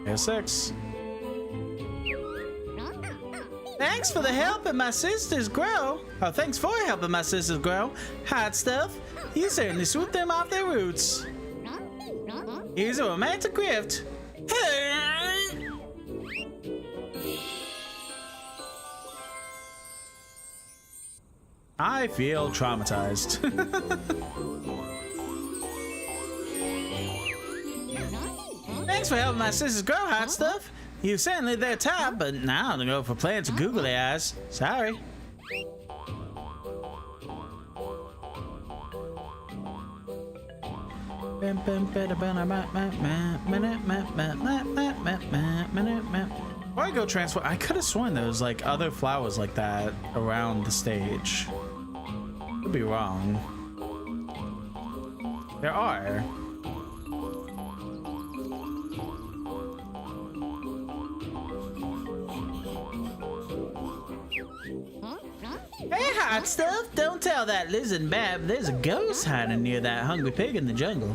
Here's 6. Thanks for the help and my sisters grow. Oh, thanks for helping my sisters grow. Hot stuff. You certainly swooped them off their roots. Here's a romantic gift. I feel traumatized. Thanks for helping my sisters grow, hot stuff. You certainly their top, but now I'm gonna go for plants and googly eyes. Sorry. Before I go transfer, I could have sworn there was like other flowers like that around the stage. Could be wrong. There are. Hey, hot stuff! Don't tell that Liz and Bab there's a ghost hiding near that hungry pig in the jungle.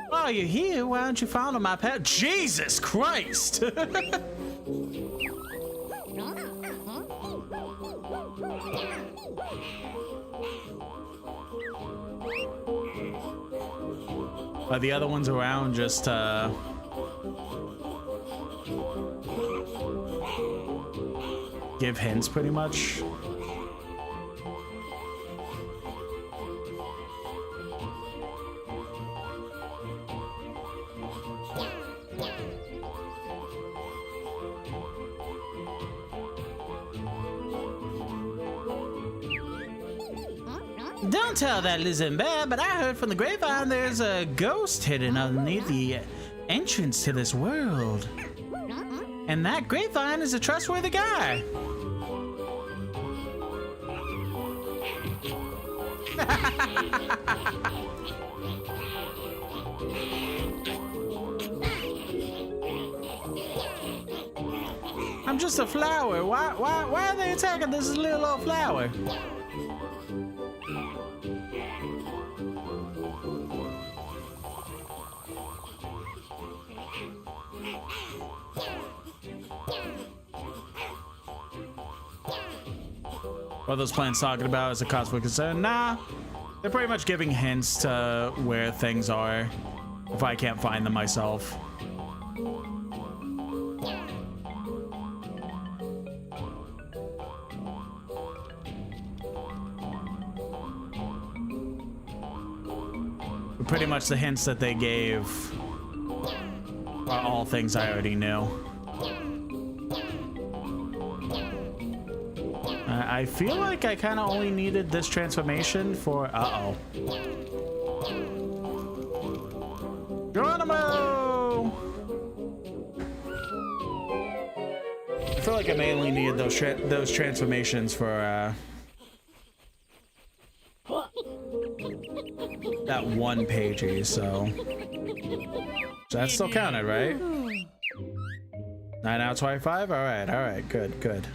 While you're here, why don't you follow my path? Jesus Christ! Are the other ones around just give hints pretty much? Don't tell that Liz and Bab, but I heard from the grapevine there's a ghost hidden underneath the entrance to this world. And that grapevine is a trustworthy guy. I'm just a flower. Why are they attacking this little old flower? What are those plants talking about as a cause for concern? Nah, they're pretty much giving hints to where things are if I can't find them myself. But pretty much the hints that they gave are all things I already knew. I feel like I kind of only needed this transformation for... Uh-oh. Geronimo! I feel like I mainly needed those transformations for, that one pagey, so that still counted, right? 9 out of 25? Alright, good.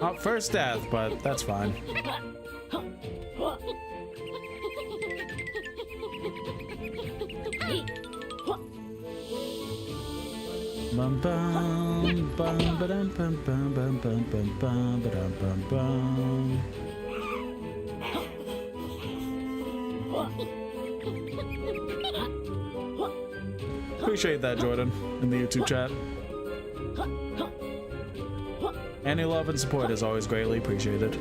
Oh, first death, but that's fine. Bum bum bum ba-dum bum bum bum bum bum bum ba-dum bum bum. Appreciate that, Jordan, in the YouTube chat. Any love and support is always greatly appreciated.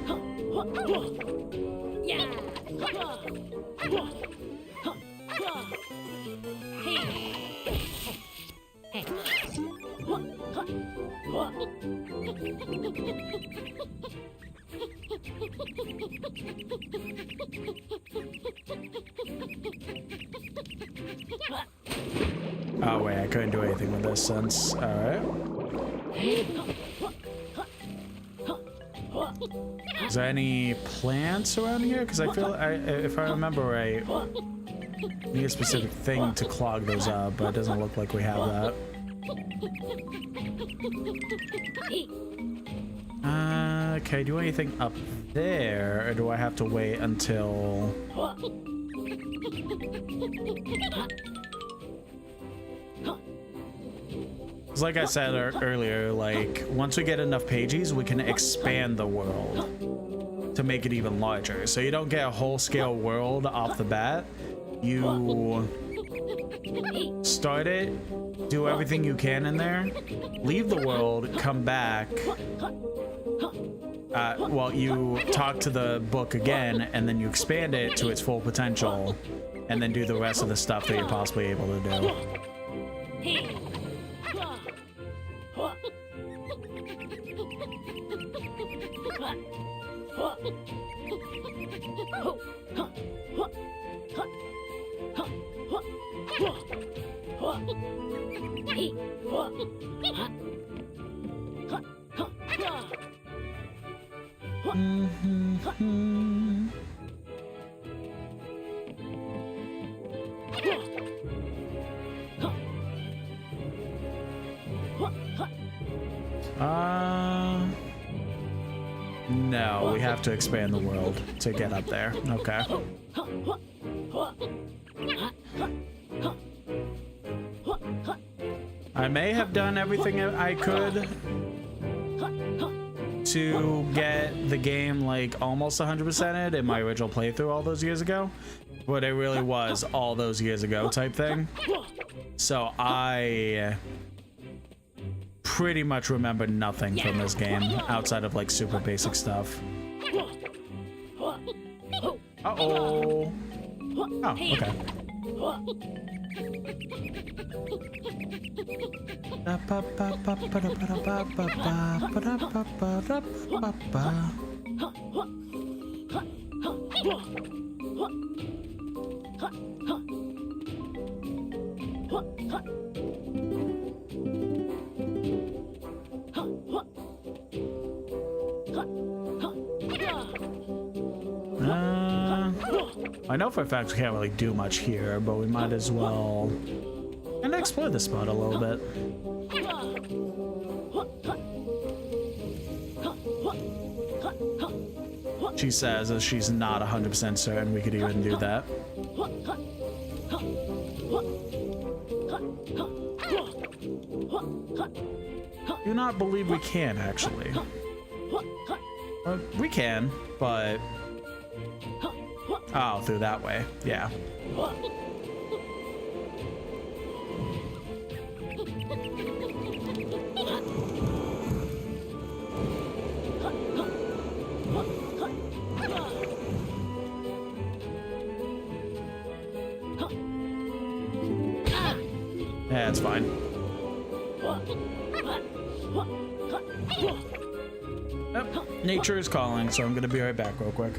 Oh wait, I couldn't do anything with this since. All right. Is there any plants around here? Because I feel, if I remember right, I need a specific thing to clog those up, but it doesn't look like we have that. Can I do anything up there, or do I have to wait until... Because like I said earlier, like, once we get enough pages, we can expand the world to make it even larger. So you don't get a whole-scale world off the bat. You start it, do everything you can in there, leave the world, come back. Well, you talk to the book again, and then you expand it to its full potential, and then do the rest of the stuff that you're possibly able to do. No, we have to expand the world to get up there. Okay. I may have done everything I could to get the game like almost 100%ed in my original playthrough all those years ago, but it really was all those years ago type thing. So I pretty much remember nothing from this game outside of like super basic stuff. Uh-oh. Oh, okay. I know for a fact we can't really do much here, but we might as well and explore the spot a little bit. She says as she's not 100% certain we could even do that. Do not believe we can, actually. We can, but... Oh, through that way. Yeah. Yeah, it's fine. Yep, nature is calling, so I'm gonna be right back real quick.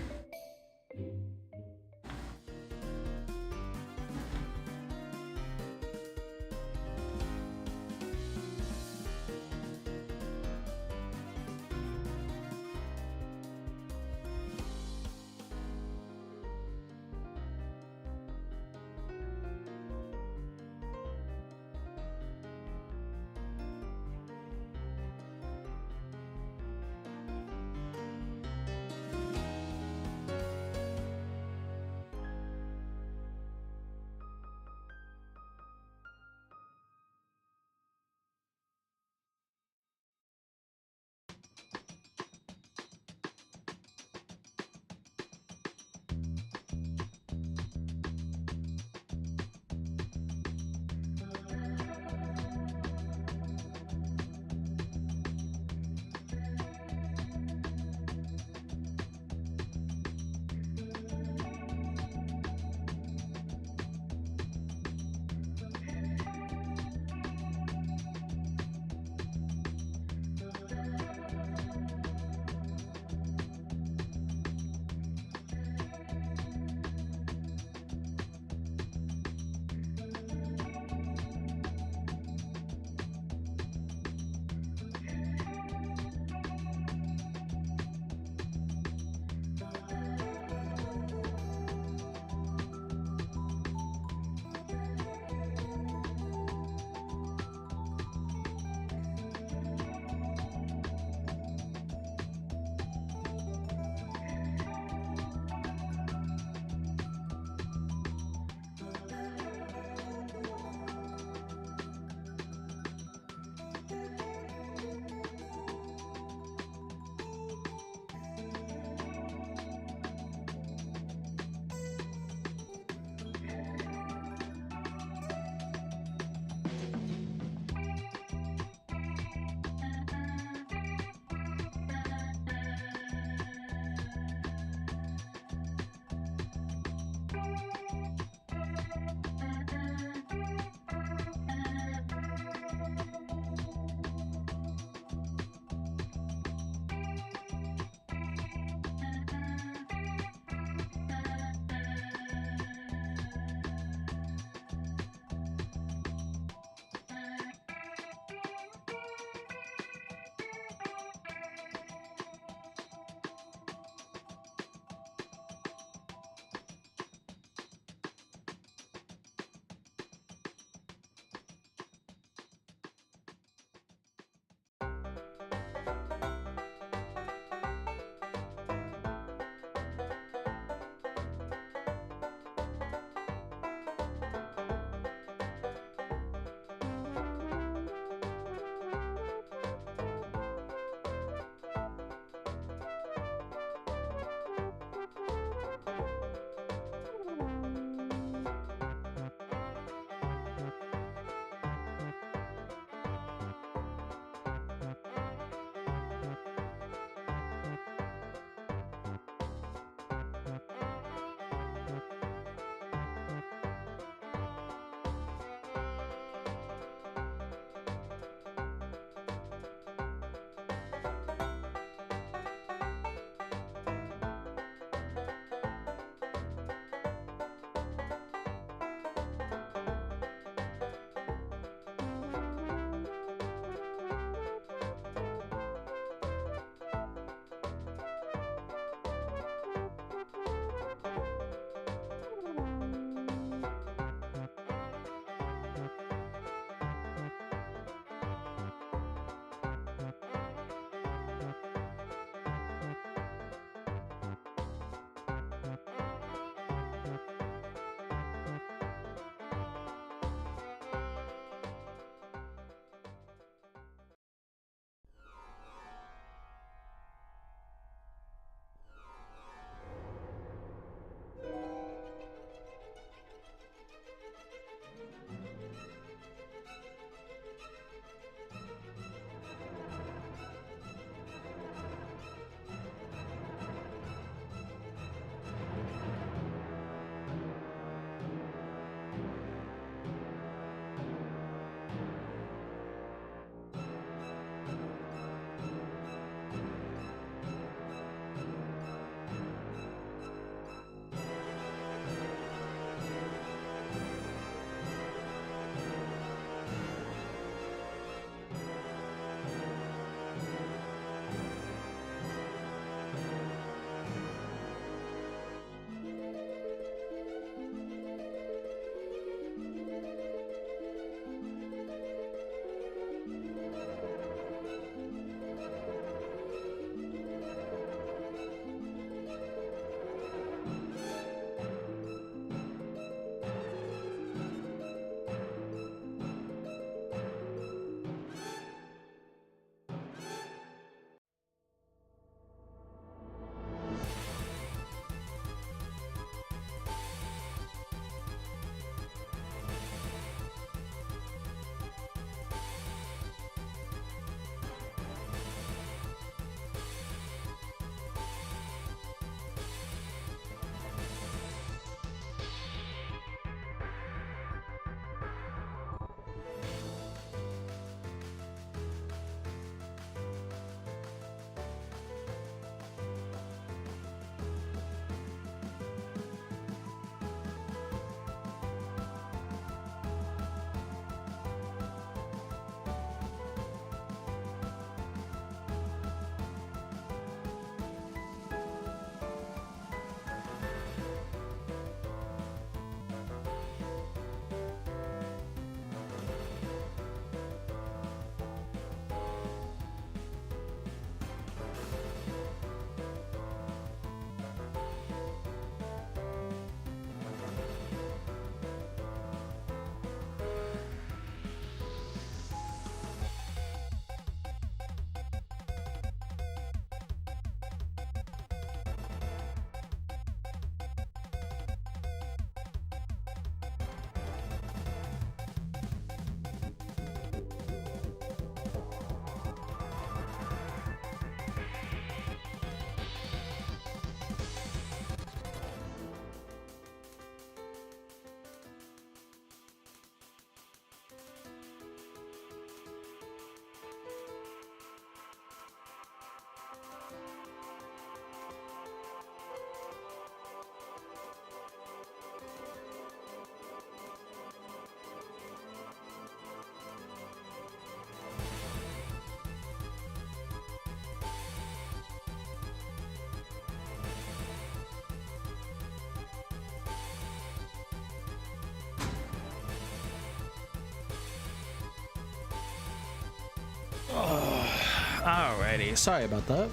Alrighty, sorry about that.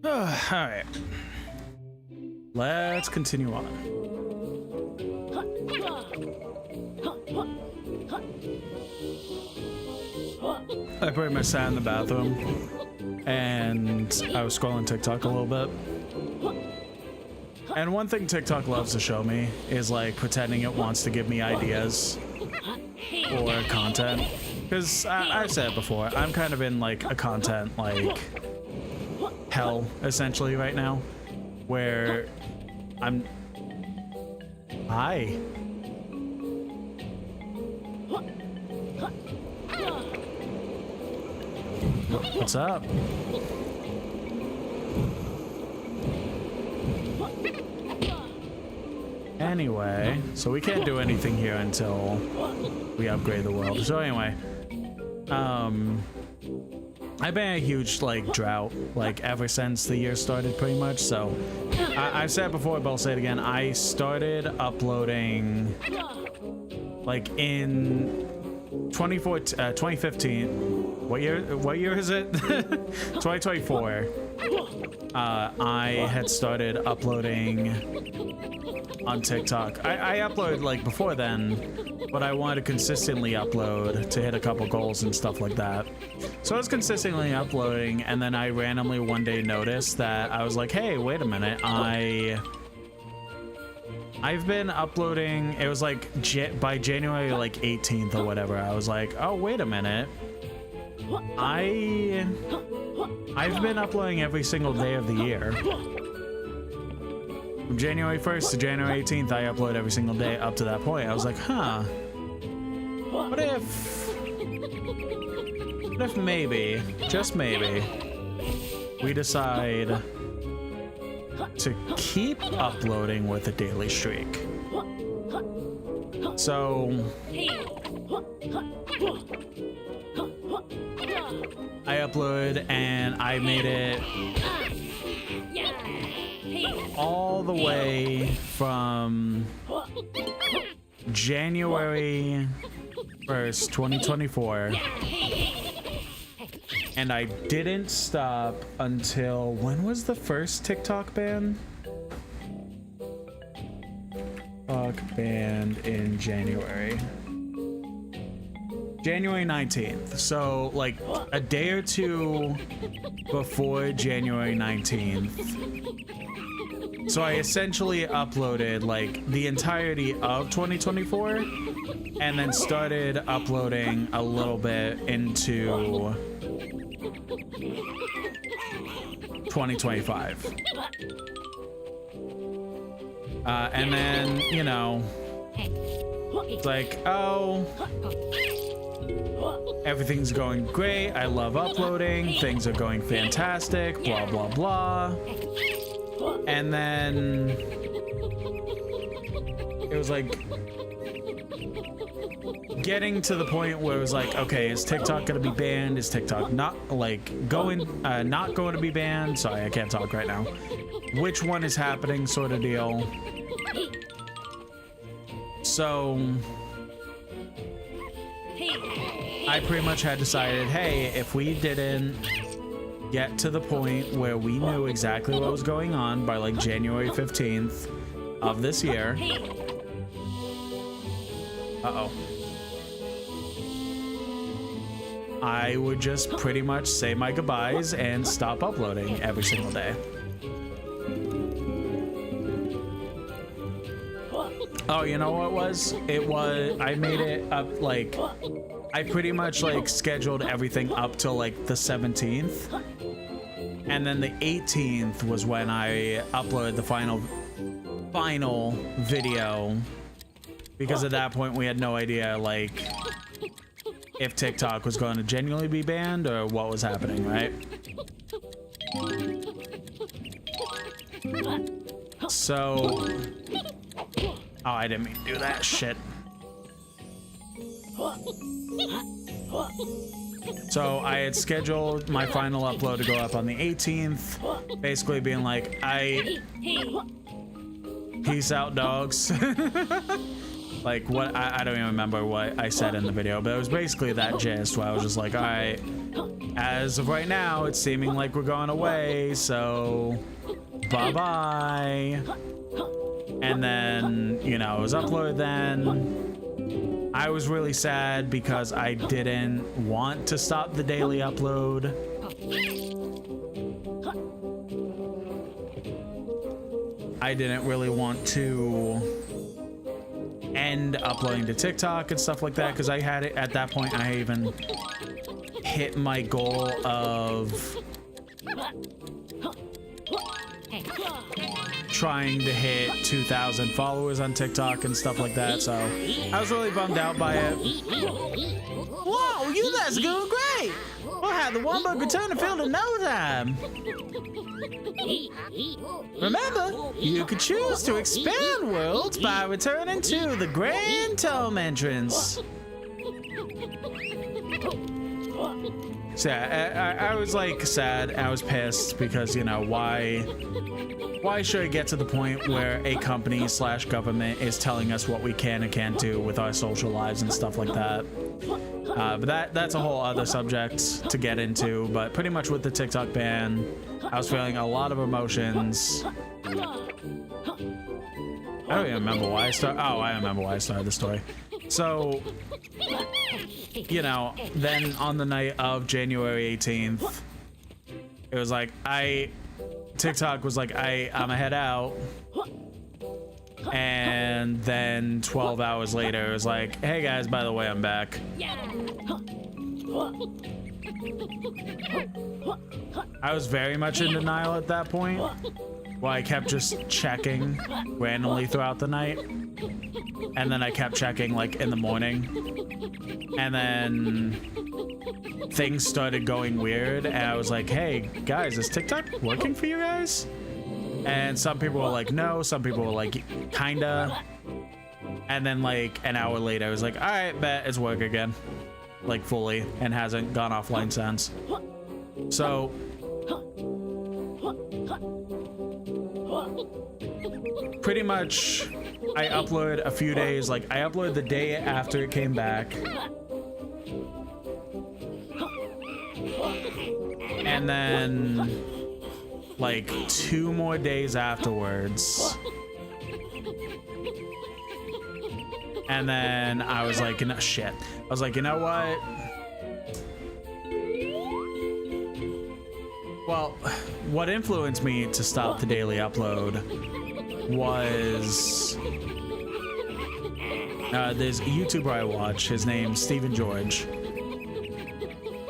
Alright. Let's continue on. I pretty much sat in the bathroom and I was scrolling TikTok a little bit. And one thing TikTok loves to show me is like pretending it wants to give me ideas or content. Because I've said it before, I'm kind of in like a content like hell essentially right now, where I'm... Hi. What's up? Anyway, so we can't do anything here until we upgrade the world. So anyway, I've been in a huge like drought like ever since the year started pretty much. So I've said it before, but I'll say it again. I started uploading like in 2015. What year is it? 2024. I had started uploading on TikTok. I uploaded like before then, but I wanted to consistently upload to hit a couple goals and stuff like that. So I was consistently uploading, and then I randomly one day noticed that I was like, hey, wait a minute, I've been uploading. It was like by January like 18th or whatever. I was like, oh, wait a minute, I've been uploading every single day of the year. From January 1st to January 18th, I upload every single day up to that point. I was like, huh, what if maybe, just maybe, we decide to keep uploading with a daily streak? So I upload and I made it all the way from January 1st, 2024, and I didn't stop until, when was the first TikTok ban? TikTok banned in January 19th. So like a day or two before January 19th. So I essentially uploaded like the entirety of 2024 and then started uploading a little bit into 2025. And then, you know, it's like, oh, everything's going great. I love uploading. Things are going fantastic. Blah, blah, blah. And then it was like getting to the point where it was like, okay, is TikTok gonna be banned? Is TikTok not going to be banned? Sorry, I can't talk right now. Which one is happening, sort of deal. So I pretty much had decided, hey, if we didn't get to the point where we knew exactly what was going on by like January 15th of this year. I would just pretty much say my goodbyes and stop uploading every single day. Oh, you know what it was? I made it up like, I pretty much like scheduled everything up till like the 17th. And then the 18th was when I uploaded the final video, because at that point we had no idea like if TikTok was going to genuinely be banned or what was happening, right? So, oh, I didn't mean to do that shit. So I had scheduled my final upload to go up on the 18th, basically being like, peace out, dogs. Like what I don't even remember what I said in the video, but it was basically that gist where I was just like, all right, as of right now, it's seeming like we're going away, so bye-bye. And then, you know, it was uploaded then. I was really sad because I didn't want to stop the daily upload. I didn't really want to end uploading to TikTok and stuff like that because I had it at that point. I even hit my goal of trying to hit 2,000 followers on TikTok and stuff like that, so I was really bummed out by it. Whoa, you guys are doing great! We'll have the one bug return to field in no time. Remember, you could choose to expand worlds by returning to the Grand Tome entrance. So yeah, I was like sad. I was pissed because, you know, why should it get to the point where a company / government is telling us what we can and can't do with our social lives and stuff like that? But that's a whole other subject to get into. But pretty much with the TikTok ban, I was feeling a lot of emotions. I don't even remember why I started. Oh, I remember why I started the story. So, you know, then on the night of January 18th, it was like TikTok was like, I'ma head out. And then 12 hours later, it was like, hey guys, by the way, I'm back. I was very much in denial at that point. Well, I kept just checking randomly throughout the night. And then I kept checking like in the morning. And then things started going weird. And I was like, hey guys, is TikTok working for you guys? And some people were like, no. Some people were like, kinda. And then like an hour later, I was like, all right, bet it's work again. Like fully, and hasn't gone offline since. So pretty much I upload a few days, like I uploaded the day after it came back. And then like 2 more days afterwards. And then I was like, no shit. I was like, you know what? Well, what influenced me to stop the daily upload was there's a YouTuber I watch. His name's Stephen George.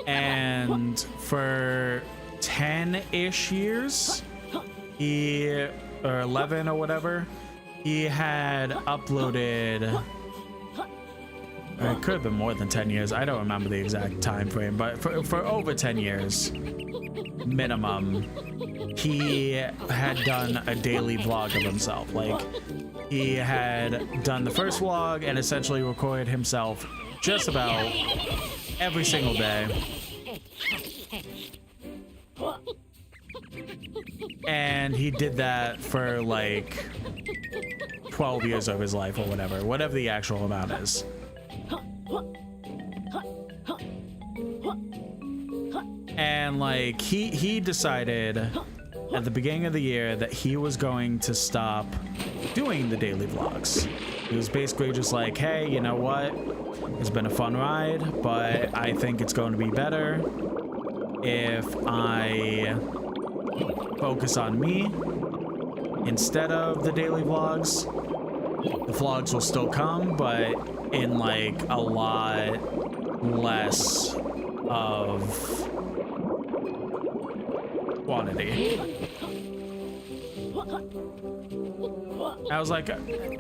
And for 10-ish years, or 11 or whatever, he had uploaded, or it could have been more than 10 years. I don't remember the exact time frame, but for over 10 years minimum, he had done a daily vlog of himself. Like, he had done the first vlog and essentially recorded himself just about every single day. And he did that for like 12 years of his life or whatever the actual amount is. And like he decided at the beginning of the year that he was going to stop doing the daily vlogs. He was basically just like, hey, you know what? It's been a fun ride, but I think it's going to be better if I focus on me instead of the daily vlogs. The vlogs will still come, but in like a lot less of quantity. I was like,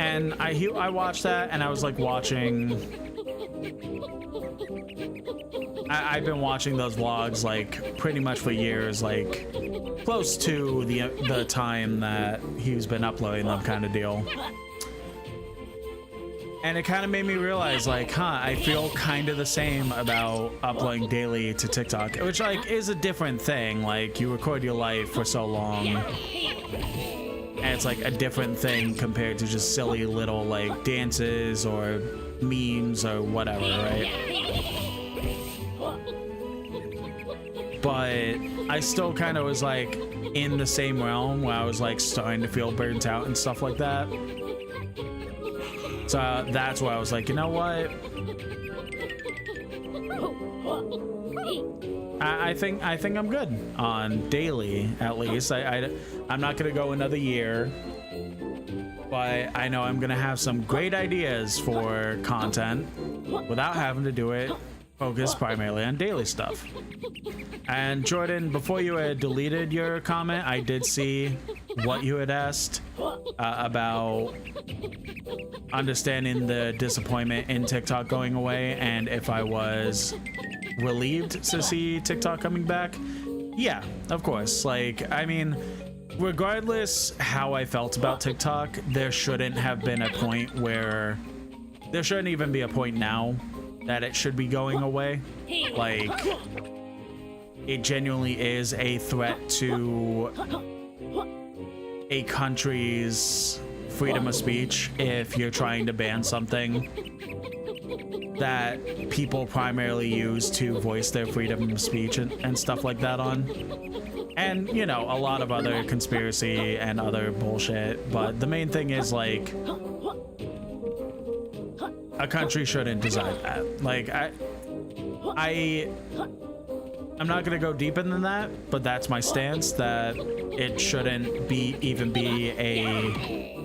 and I watched that, and I was like watching. I've been watching those vlogs like pretty much for years, like close to the time that he's been uploading them, kind of deal. And it kind of made me realize, like, I feel kind of the same about uploading daily to TikTok, which like is a different thing. Like, you record your life for so long, and it's like a different thing compared to just silly little like dances or memes or whatever, right? But I still kind of was like in the same realm where I was like starting to feel burnt out and stuff like that. So that's why I was like, you know what? I think I'm good on daily, at least. I'm not gonna go another year, but I know I'm gonna have some great ideas for content without having to do it focused primarily on daily stuff. And Jordan, before you had deleted your comment, I did see what you had asked about understanding the disappointment in TikTok going away and if I was relieved to see TikTok coming back. Yeah, of course. Like, I mean, regardless how I felt about TikTok, there shouldn't have been a point where there shouldn't even be a point now that it should be going away. Like, it genuinely is a threat to a country's freedom of speech if you're trying to ban something that people primarily use to voice their freedom of speech and stuff like that on. And, you know, a lot of other conspiracy and other bullshit. But the main thing is, like, a country shouldn't decide that. Like, I'm not gonna go deeper than that, but that's my stance, that it shouldn't even be a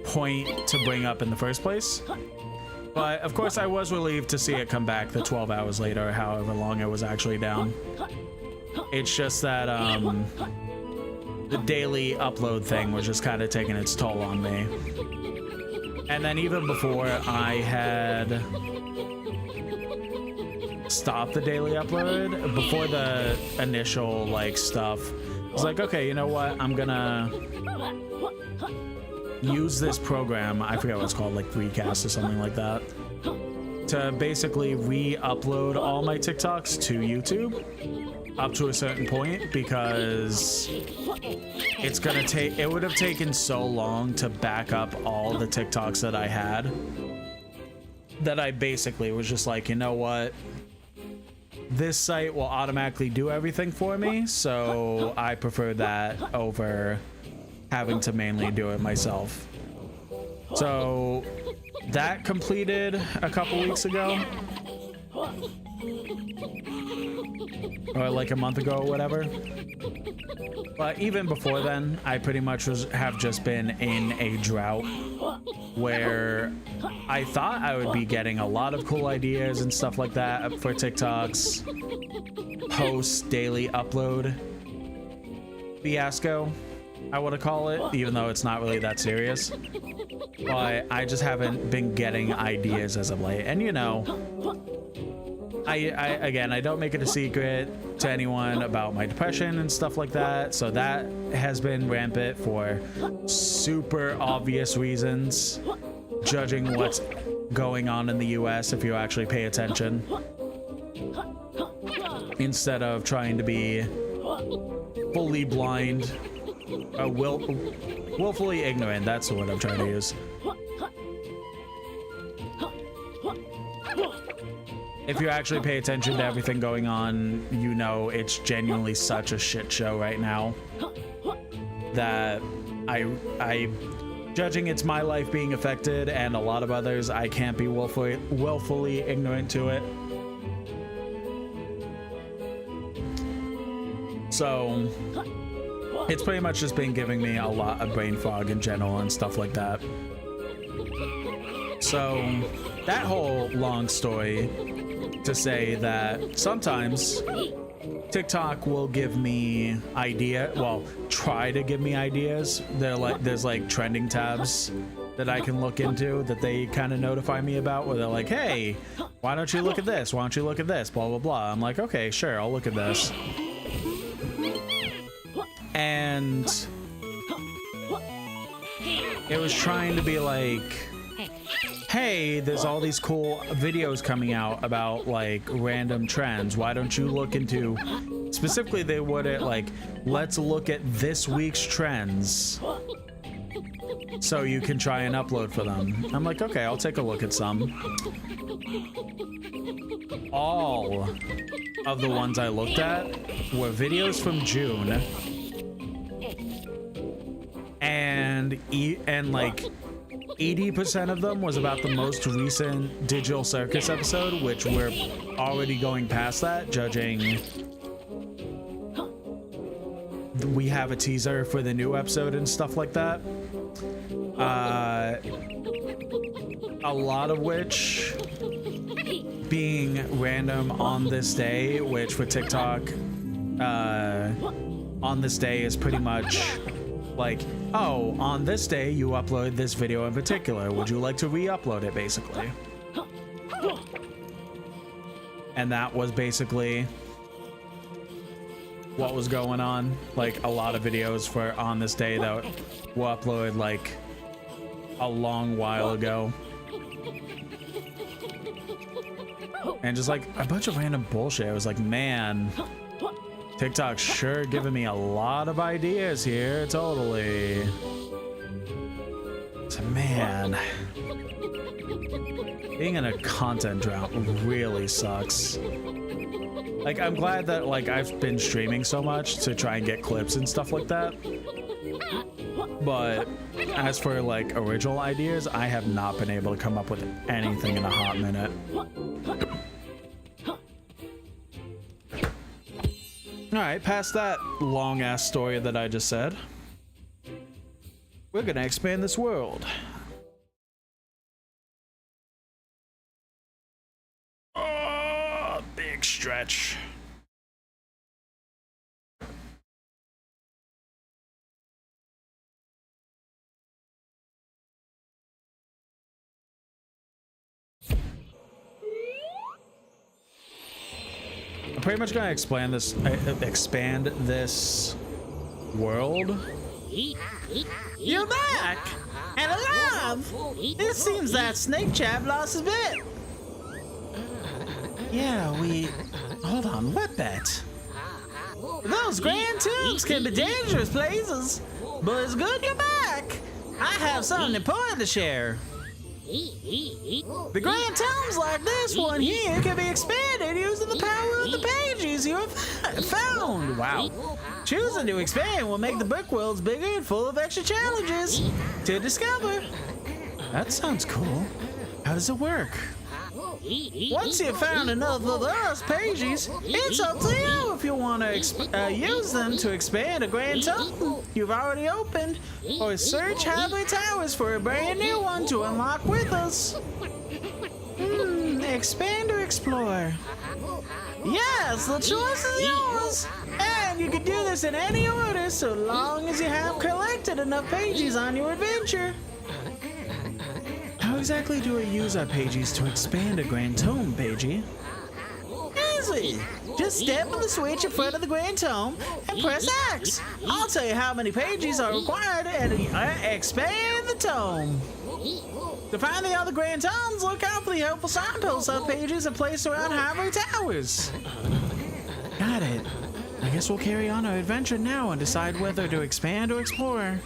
point to bring up in the first place. But of course I was relieved to see it come back the 12 hours later, or however long it was actually down. It's just that the daily upload thing was just kind of taking its toll on me. And then even before I had stopped the daily upload, before the initial like stuff, I was like, okay, you know what, I'm gonna use this program, I forget what it's called, like Recast or something like that, to basically re-upload all my TikToks to YouTube up to a certain point, because it's gonna take, it would have taken so long to back up all the TikToks that I had, that I basically was just like, you know what, this site will automatically do everything for me, so I prefer that over having to mainly do it myself. So that completed a couple weeks ago, or like a month ago or whatever. But even before then, I pretty much have just been in a drought where I thought I would be getting a lot of cool ideas and stuff like that for TikToks post daily upload fiasco, I want to call it, even though it's not really that serious. But I just haven't been getting ideas as of late. And you know, I don't make it a secret to anyone about my depression and stuff like that, so that has been rampant for super obvious reasons, judging what's going on in the US if you actually pay attention, instead of trying to be fully blind, willfully ignorant. That's what I'm trying to use. If you actually pay attention to everything going on, you know it's genuinely such a shit show right now that I judging it's my life being affected and a lot of others, I can't be willfully ignorant to it. So it's pretty much just been giving me a lot of brain fog in general and stuff like that. So that whole long story to say that sometimes TikTok will give me try to give me ideas. There's like trending tabs that I can look into that they kind of notify me about, where they're like, hey, why don't you look at this? Why don't you look at this? Blah, blah, blah. I'm like, okay, sure, I'll look at this. And it was trying to be like, hey, there's all these cool videos coming out about like random trends. Why don't you look into, specifically they would it like, let's look at this week's trends so you can try and upload for them. I'm like, okay, I'll take a look at some. All of the ones I looked at were videos from June, and like 80% of them was about the most recent Digital Circus episode, which we're already going past that, judging. We have a teaser for the new episode and stuff like that. A lot of which being random on this day, which for TikTok, on this day is pretty much like, oh, on this day you upload this video in particular. Would you like to re-upload it, basically? And that was basically what was going on. Like a lot of videos for on this day that were uploaded like a long while ago. And just like a bunch of random bullshit. I was like, man, TikTok sure giving me a lot of ideas here. Totally. So, man, being in a content drought really sucks. Like, I'm glad that like I've been streaming so much to try and get clips and stuff like that. But as for like original ideas, I have not been able to come up with anything in a hot minute. All right, past that long ass story that I just said, we're gonna expand this world. Oh, big stretch. I'm pretty much gonna expand this world. You're back! And alive! It seems that Snake Chap lost his bet. Yeah, hold on, what bet? Those Grand Tubes can be dangerous places, but it's good you're back. I have something important to share. The Grand Tomes like this one here can be expanded using the power of the pages you have found. Wow. Choosing to expand will make the brick worlds bigger and full of extra challenges to discover. That sounds cool. How does it work? Once you've found enough of those pages, it's up to you if you want to use them to expand a Grand Tome you've already opened, or search Highway Towers for a brand new one to unlock with us. Expand or explore? Yes, the choice is yours! And you can do this in any order so long as you have collected enough pages on your adventure. How exactly do I use our pages to expand a Grand Tome, Pagey? Easy! Just step on the switch in front of the Grand Tome and press X. I'll tell you how many pages are required and expand the tome. To find the other Grand Tomes, look out for the helpful signposts of pages and placed around Highway Towers. Got it. I guess we'll carry on our adventure now and decide whether to expand or explore.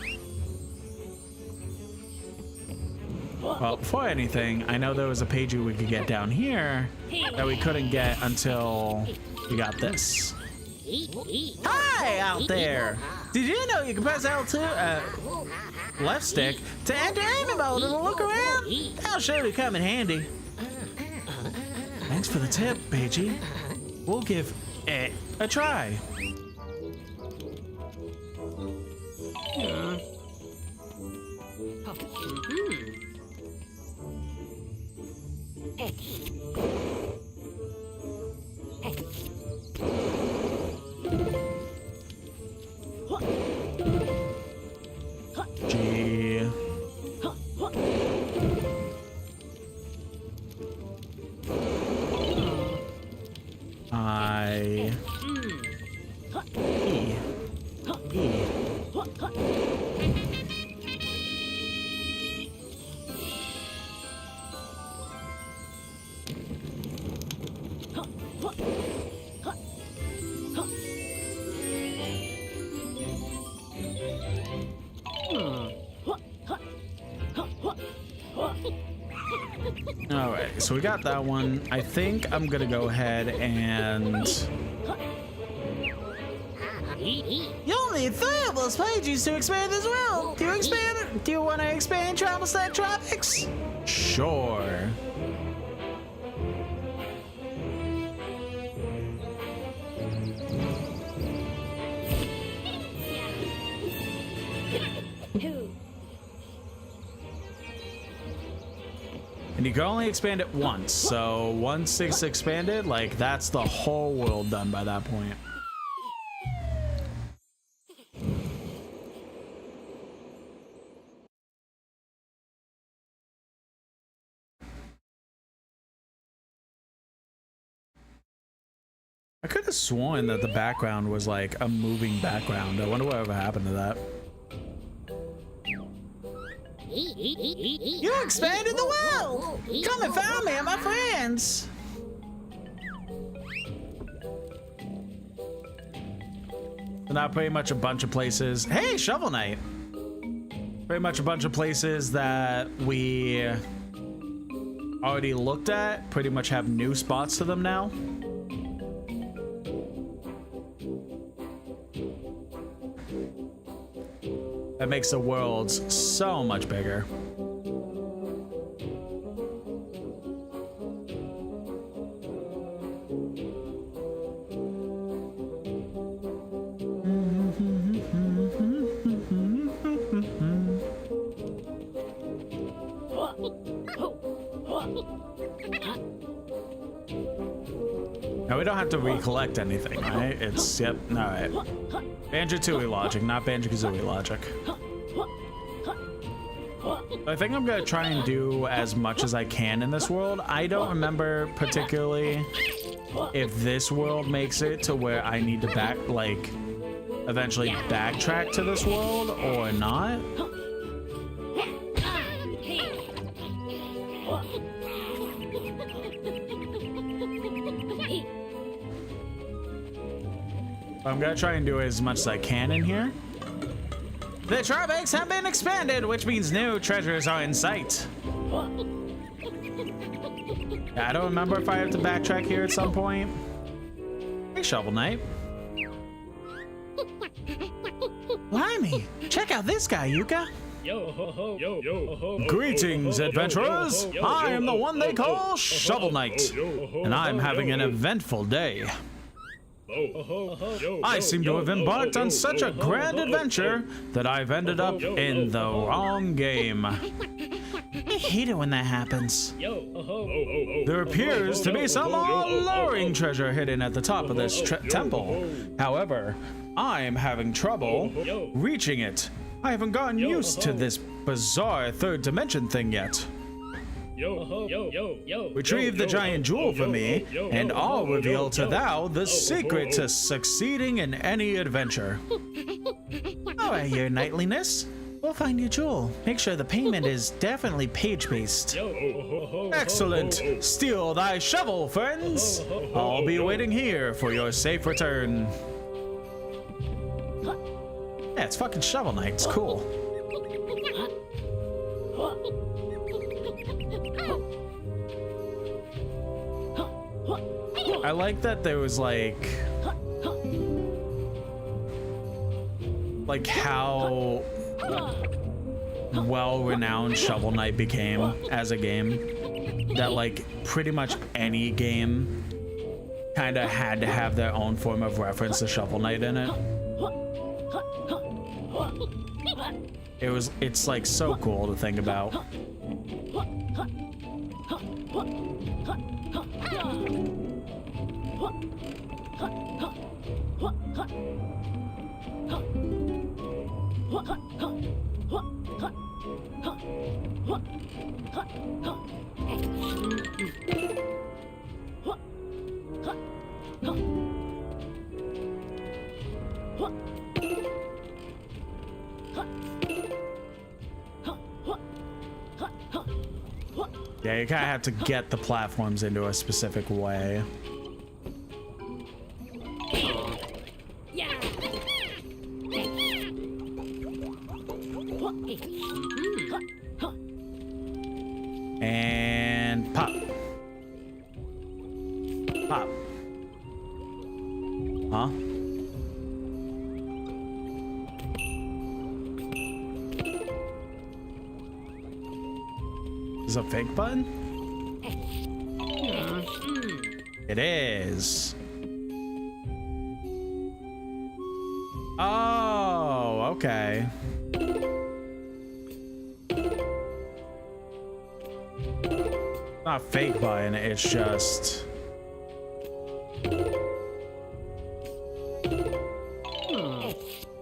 Well, before anything, I know there was a page we could get down here that we couldn't get until we got this. Hi out there! Did you know you can press L2, left stick, to enter aiming mode and look around? That'll surely come in handy. Thanks for the tip, Pagey. We'll give it a try. G. I. E. E. right, so we got that one. I think I'm gonna go ahead and... You'll need 3 of those pages to expand this world. Do you want to expand Travel State Tropics? Sure. And you can only expand it once, so once it's expanded, like, that's the whole world done by that point. I could have sworn that the background was like a moving background. I wonder whatever happened to that. You expanded the world. Come and find me and my friends. So now pretty much a bunch of places. Hey, Shovel Knight! Pretty much a bunch of places that we already looked at pretty much have new spots to them now. That makes the worlds so much bigger. Now we don't have to recollect anything, right? It's, yep, alright. Banjo-Tooie logic, not Banjo-Kazooie logic. I think I'm gonna try and do as much as I can in this world. I don't remember particularly if this world makes it to where I need to eventually backtrack to this world or not. I'm gonna try and do as much as I can in here. The tropics have been expanded, which means new treasures are in sight. I don't remember if I have to backtrack here at some point. Hey, Shovel Knight. Blimey, check out this guy, Yuka. Greetings, adventurers! I am the one they call Shovel Knight, and I'm having an eventful day. I seem to have embarked on such a grand adventure that I've ended up in the wrong game. I hate it when that happens. There appears to be some alluring treasure hidden at the top of this temple. However, I'm having trouble reaching it. I haven't gotten used to this bizarre third dimension thing yet. Retrieve the giant jewel for me, and I'll reveal to thou the secret to succeeding in any adventure. All right, your knightliness. We'll find your jewel. Make sure the payment is definitely page-based. Excellent! Steal thy shovel, friends! I'll be waiting here for your safe return. Yeah, it's fucking Shovel Knight. It's cool. I like that there was like how well-renowned Shovel Knight became as a game. That like pretty much any game kind of had to have their own form of reference to Shovel Knight in it. It's like so cool to think about. Yeah, you kind of have to get the platforms into a specific way. And pop. Is it a fake button? It is. Oh, okay. Not fake button, it's just...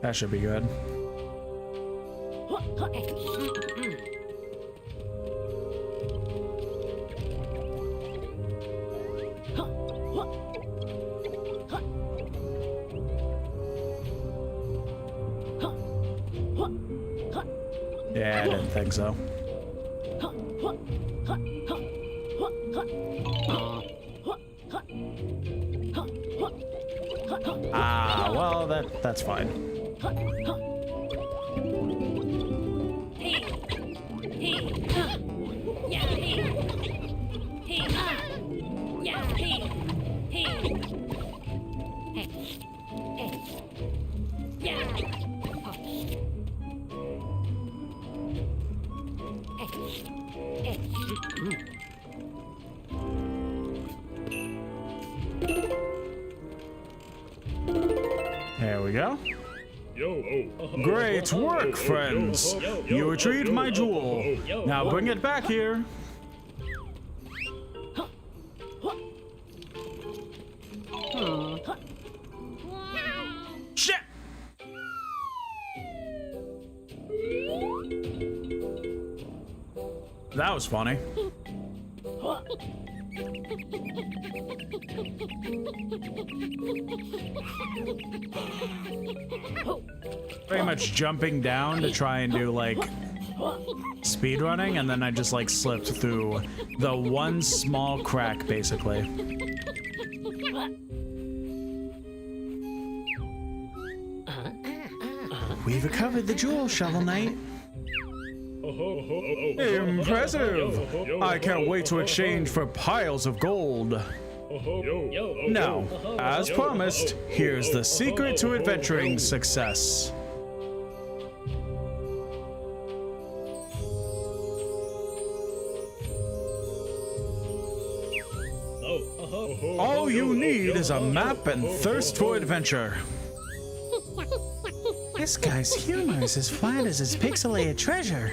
That should be good. Yeah, I didn't think so. Ah, well, that's fine. There we go. Great work, friends. You retrieved my jewel. Now bring it back here. Shit! That was funny. Very much jumping down to try and do like speed running, and then I just like slipped through the one small crack basically. We've recovered the jewel, Shovel Knight. Impressive! I can't wait to exchange for piles of gold. Now, as promised, here's the secret to adventuring success. All you need is a map and thirst for adventure. This guy's humor is as flat as his pixelated treasure.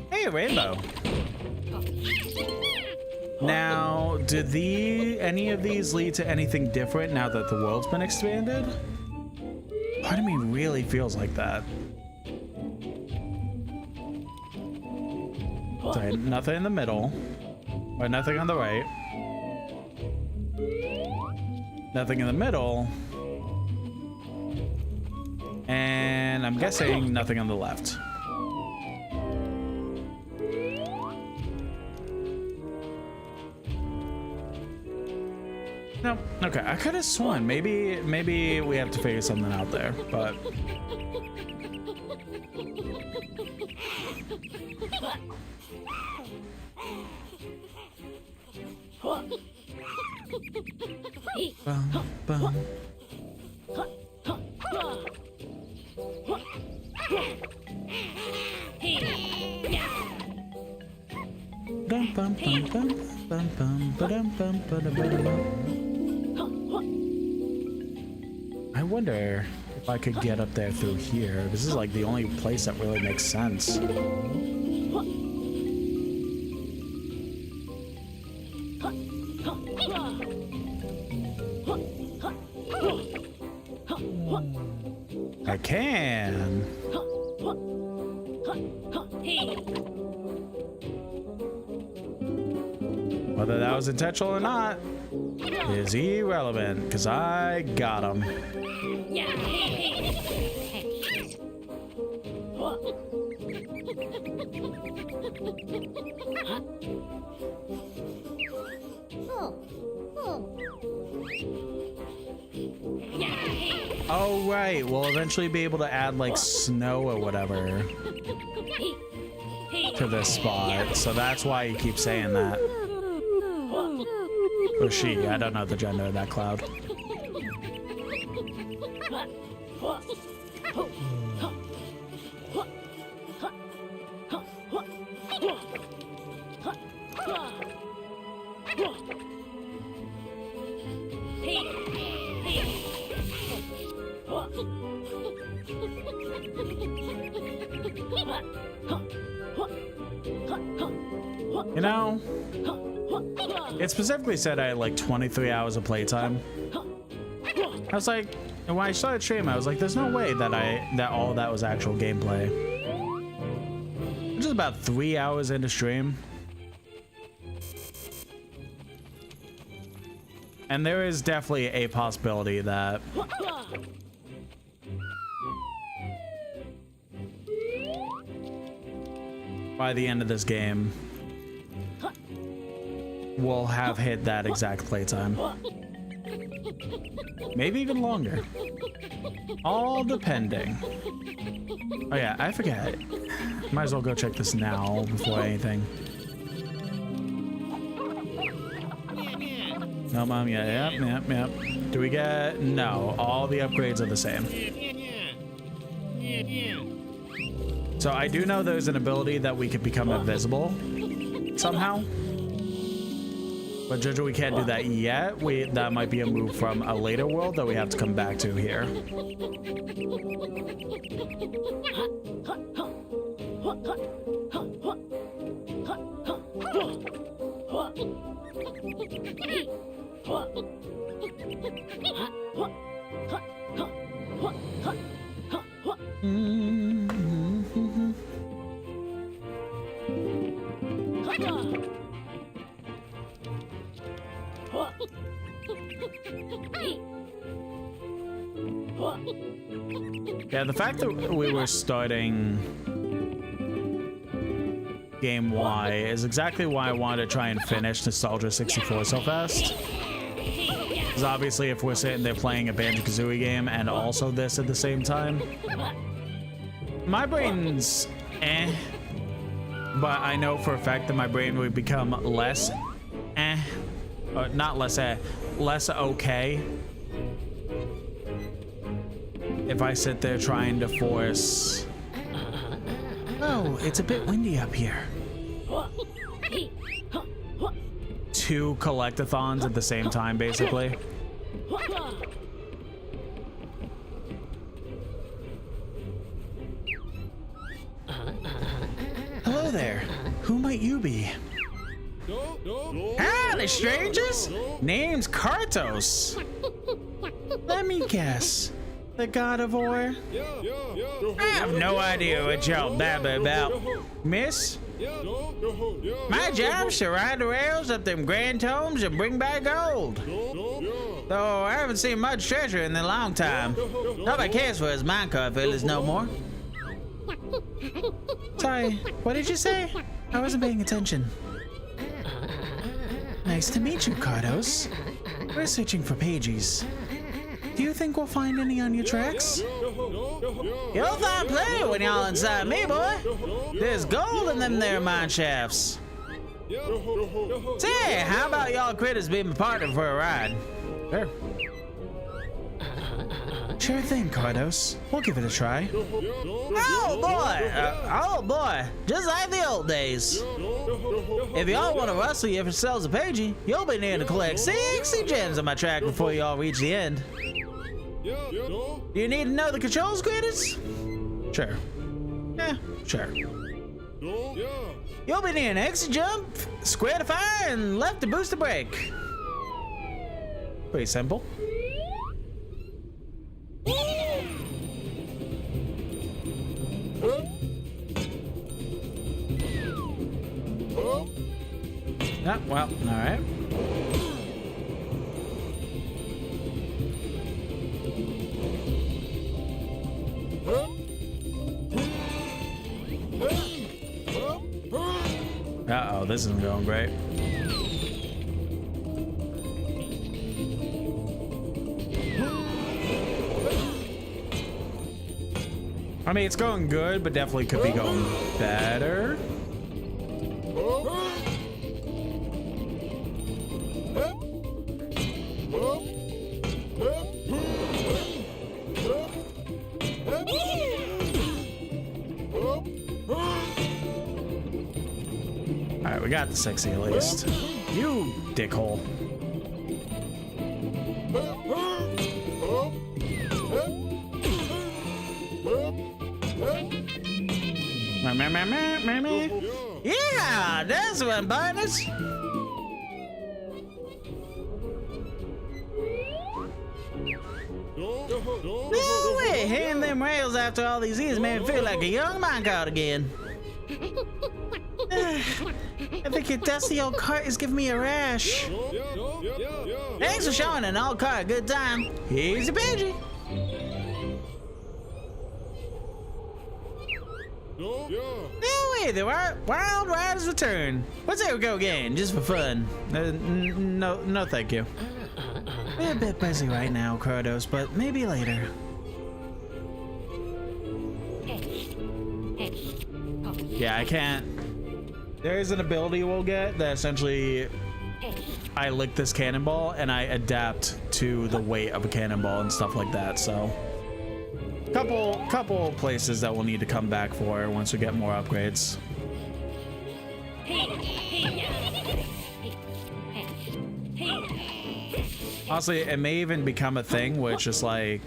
Hey, Rainbow. Now, did any of these lead to anything different now that the world's been expanded? Part of me really feels like that. Sorry, nothing in the middle. Or nothing on the right. Nothing in the middle. And I'm guessing nothing on the left. No, okay. I could have sworn maybe we have to figure something out there, but bum, bum. Bum, bum, bum, bum, bum, bum, ba-dum, bum, ba-dum, ba-dum, bum. I wonder if I could get up there through here. This is like the only place that really makes sense. I can. Whether that was intentional or not is irrelevant, because I got him. Oh, right. We'll eventually be able to add, like, snow or whatever to this spot. So that's why you keep saying that. Or she. I don't know the gender of that cloud. You know, it specifically said I had like 23 hours of playtime. I was like, and when I started streaming, I was like, there's no way that all of that was actual gameplay. Just about 3 hours into stream. And there is definitely a possibility that by the end of this game, we'll have hit that exact playtime. Maybe even longer. All depending. Oh yeah, I forget. Might as well go check this now before anything. No, Mom, yeah, yep. Do we get... No, all the upgrades are the same. So I do know there's an ability that we could become invisible somehow. But Jojo, we can't do that yet. That might be a move from a later world that we have to come back to here. Yeah, the fact that we were starting Game Y is exactly why I wanted to try and finish Nostalgia 64 so fast. Because obviously if we're sitting there playing a Banjo-Kazooie game and also this at the same time, my brain's eh. But I know for a fact that my brain would become less eh. Not less eh, less okay. If I sit there trying to force... Oh, it's a bit windy up here. 2 collectathons at the same time, basically. Hello there. Who might you be? Howdy, strangers. Name's Kartos. Let me guess. The God of War? I have no idea what y'all babbling about, miss. My job's to ride the rails up them grand tomes and bring back gold. Though I haven't seen much treasure in a long time. Nobody cares for his minecart villas no more. Sorry, what did you say? I wasn't paying attention. Nice to meet you, Kartos. We're searching for Pages. Do you think we'll find any on your tracks? You'll find plenty when y'all inside me, boy. There's gold in them there mine shafts. Say, how about y'all critters being my partner for a ride? Sure. Sure thing, Kartos. We'll give it a try. Oh boy, just like the old days. If y'all want to rustle yourselves a pagey, you'll be needing to collect 60 gems on my track before y'all reach the end. Do you need to know the controls, critters? Sure. Yeah, sure. You'll be needing exit jump, square to fire, and left to boost the brake. Pretty simple. Yeah, well, all right. Uh-oh, this isn't going great. I mean, it's going good, but definitely could be going better. right, we got the 60 at least. You dickhole. Yeah, that's one, partners. No way, hitting them rails after all these years made me feel like a young minecart again. I think your dusty old cart is giving me a rash. Thanks for showing an old cart a good time. Here's a Benji. No way, the Wild Riders return. Let's ever go again, just for fun. No, thank you. We're a bit busy right now, Kratos, but maybe later. Yeah, I can't. There is an ability we'll get that essentially I lick this cannonball and I adapt to the weight of a cannonball and stuff like that. So couple places that we'll need to come back for once we get more upgrades. Honestly, it may even become a thing where it's just like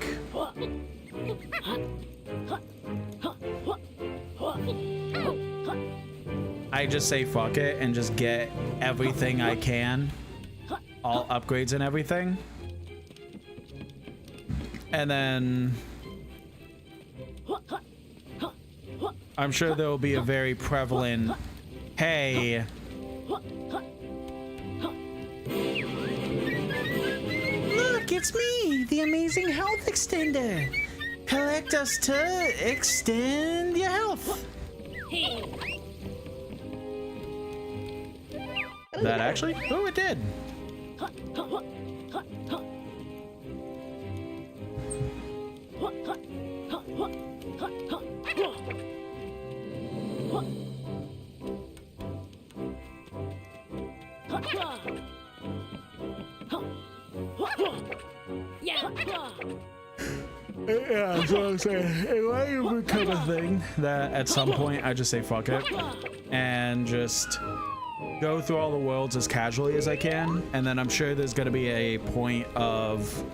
I just say fuck it and just get everything I can, all upgrades and everything, and then I'm sure there will be a very prevalent, hey, Look, it's me, the amazing health extender. Collect us to extend your health. that actually? Oh, it did. Yeah, so I'm saying, it might become a thing that at some point I just say fuck it and just go through all the worlds as casually as I can, and then I'm sure there's going to be a point of,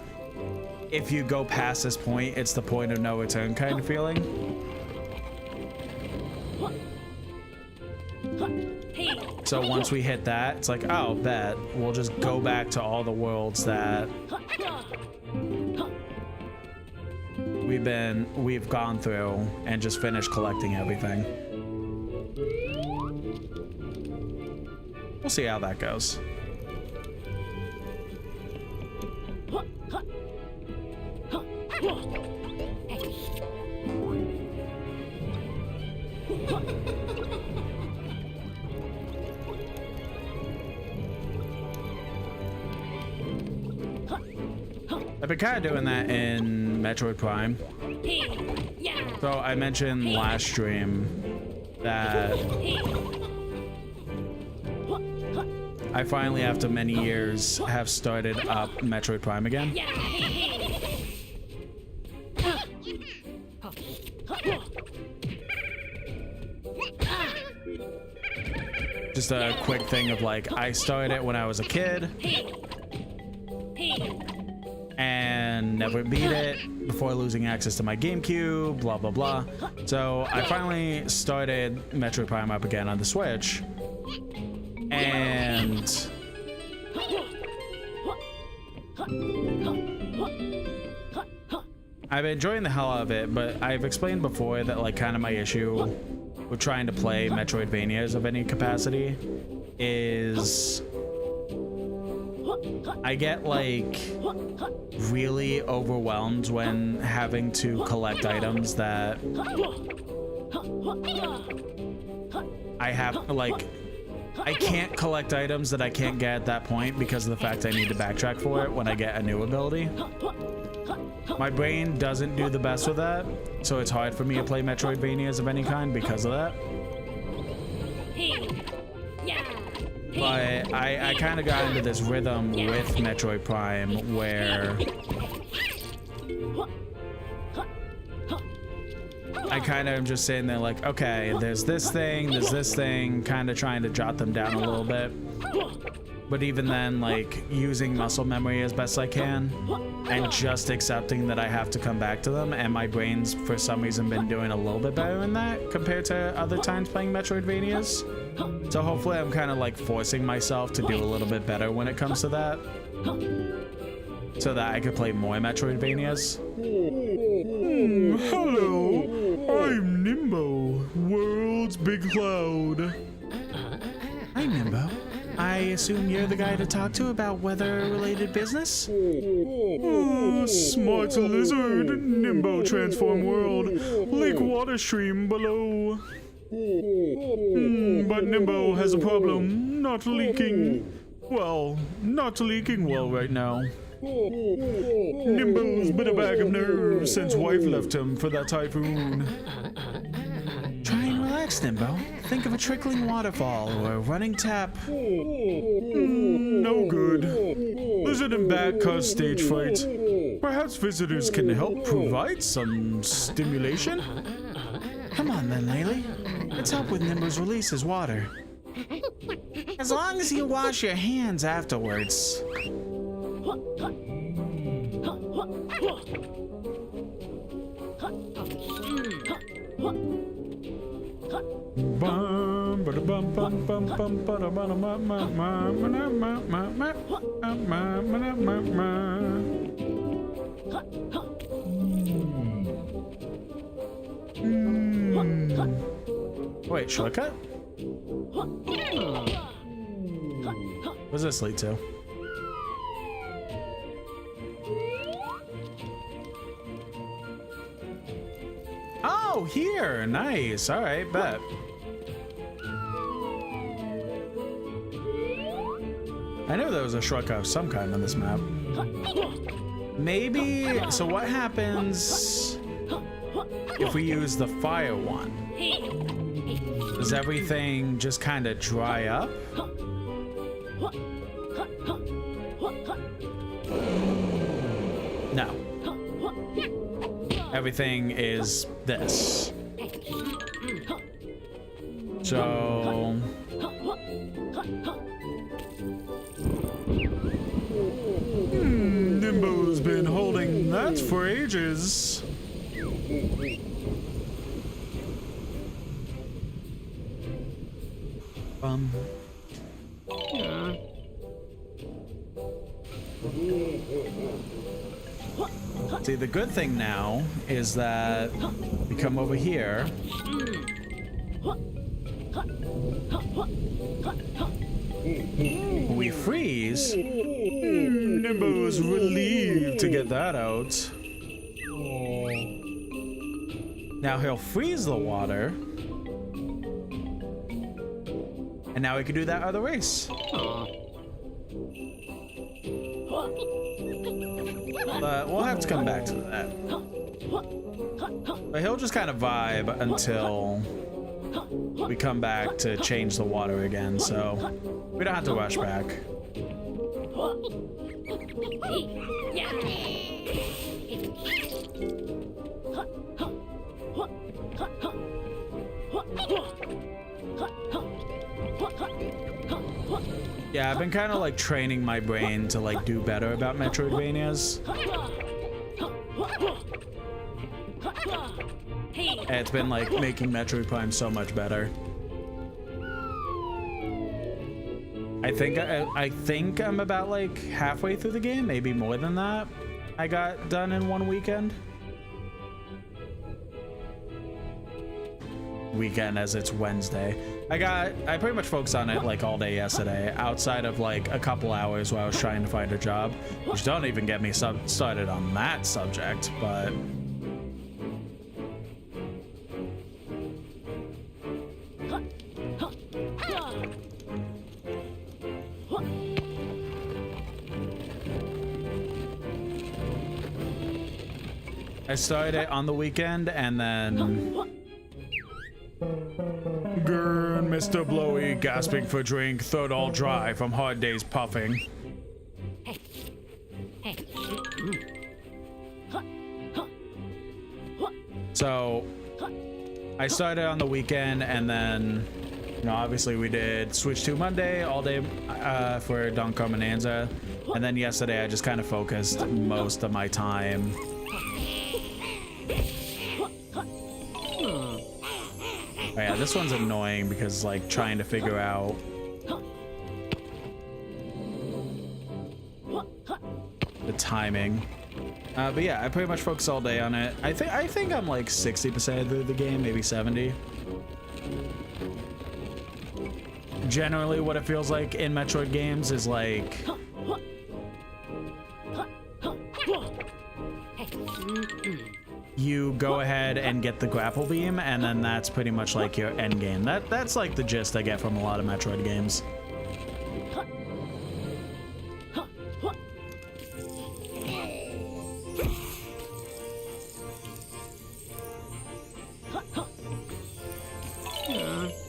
if you go past this point, it's the point of no return kind of feeling. So once we hit that, it's like, oh, bet we'll just go back to all the worlds that we've gone through and just finish collecting everything. We'll see how that goes. I've been kind of doing that in Metroid Prime. So I mentioned last stream that I finally, after many years, have started up Metroid Prime again. Just a quick thing of like, I started it when I was a kid and never beat it before losing access to my GameCube, blah blah blah. So I finally started Metroid Prime up again on the Switch, and I've been enjoying the hell out of it, but I've explained before that like kind of my issue with trying to play Metroidvanias of any capacity is I get like really overwhelmed when having to collect items that I have, like, I can't collect items that I can't get at that point because of the fact I need to backtrack for it when I get a new ability. My brain doesn't do the best with that, so it's hard for me to play Metroidvanias of any kind because of that. But I kind of got into this rhythm with Metroid Prime where I kind of am just sitting there like, okay, there's this thing, kind of trying to jot them down a little bit. But even then, like, using muscle memory as best I can and just accepting that I have to come back to them, and my brain's for some reason been doing a little bit better in that compared to other times playing Metroidvanias. So hopefully I'm kind of like forcing myself to do a little bit better when it comes to that, so that I could play more Metroidvanias. Hello, I'm Nimbo, world's big cloud. Hi, Nimbo. I assume you're the guy to talk to about weather-related business? Oh, smart lizard, Nimbo transform world, lake water stream below. But Nimbo has a problem, not leaking. Well, not leaking well right now. Nimbo's been a bag of nerves since wife left him for that typhoon. Try and relax, Nimbo. Think of a trickling waterfall or a running tap. No good. Lizard and bat cause stage fright. Perhaps visitors can help provide some stimulation? Come on then, Laylee. Let's help with Nimbo's release his water. As long as you wash your hands afterwards. Wait, shortcut? What does this lead to? Oh, here! Nice. Alright, bet. I knew there was a shortcut of some kind on this map. Maybe... So what happens if we use the fire one? Does everything just kind of dry up? No. Everything is this. So... Nimbo's been holding that for ages. See, the good thing now is that we come over here. We freeze. Nimbo's relieved to get that out. Now he'll freeze the water. And now we can do that other race. But we'll have to come back to that. But he'll just kind of vibe until we come back to change the water again, so we don't have to rush back. Yeah, I've been kind of like training my brain to like do better about Metroidvanias. And it's been like making Metroid Prime so much better. I think I'm about like halfway through the game, maybe more than that. I got done in one weekend. Weekend as it's Wednesday. I pretty much focused on it like all day yesterday, outside of like a couple hours where I was trying to find a job, which don't even get me started on that subject, but I started it on the weekend and then Grr, Mr. Blowy gasping for drink, throat all dry from hard days puffing. So I started on the weekend, and then, you know, obviously we did Switch 2 Monday all day for Don Bonanza, and then yesterday I just kind of focused most of my time. Oh yeah, this one's annoying because like trying to figure out the timing. But yeah, I pretty much focus all day on it. I think I'm like 60% through the game, maybe 70. Generally, what it feels like in Metroid games is like you go ahead and get the grapple beam, and then that's pretty much like your end game. That's like the gist I get from a lot of Metroid games.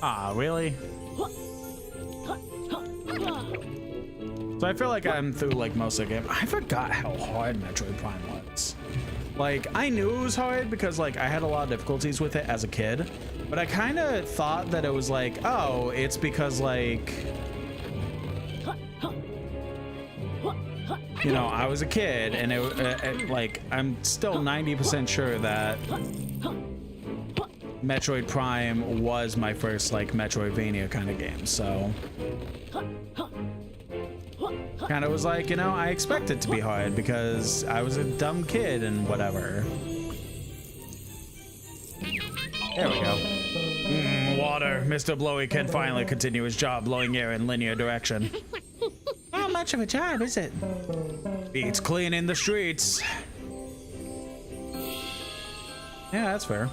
Ah, really? So I feel like I'm through like most of the game. I forgot how hard Metroid Prime was. Like, I knew it was hard because like I had a lot of difficulties with it as a kid, but I kind of thought that it was like, oh, it's because like, you know, I was a kid, and it like I'm still 90% sure that Metroid Prime was my first like Metroidvania kind of game, so kind of was like, you know, I expect it to be hard because I was a dumb kid and whatever. There we go. Water. Mr. Blowy can finally continue his job blowing air in linear direction. How much of a job is it? Beats cleaning the streets. Yeah, that's fair.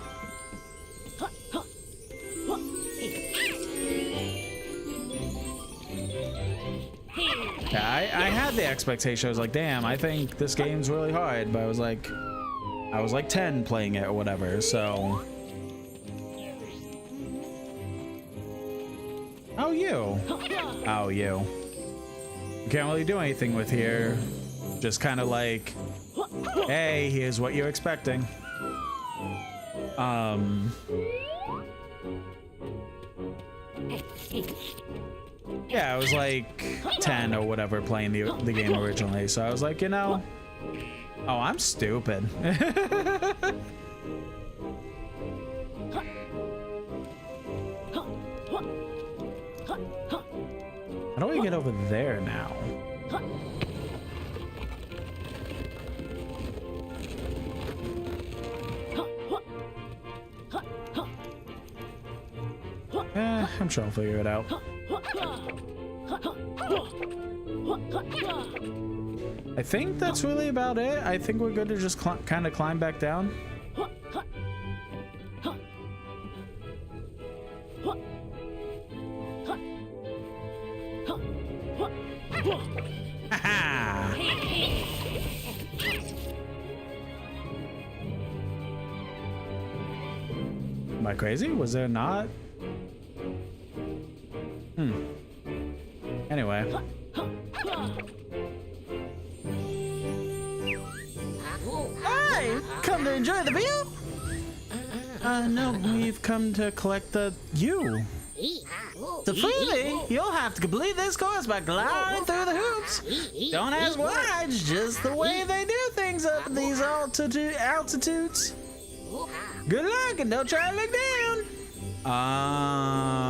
Yeah, I had the expectation. I was like, damn, I think this game's really hard, but I was like 10 playing it or whatever, so. Oh, you. Oh, you. You can't really do anything with here. Just kind of like, hey, here's what you're expecting. Yeah, I was like 10 or whatever playing the game originally, so I was like, you know, oh, I'm stupid. How do we get over there now? I'm sure I'll figure it out. I think that's really about it. I think we're good to just kind of climb back down. Haha! Am I crazy? Was there not? Anyway. Hey, come to enjoy the view? No, we've come to collect the you. To freely, you'll have to complete this course by gliding through the hoops. Don't ask why, it's just the way they do things up at these altitudes. Good luck and don't try to look down. Oh.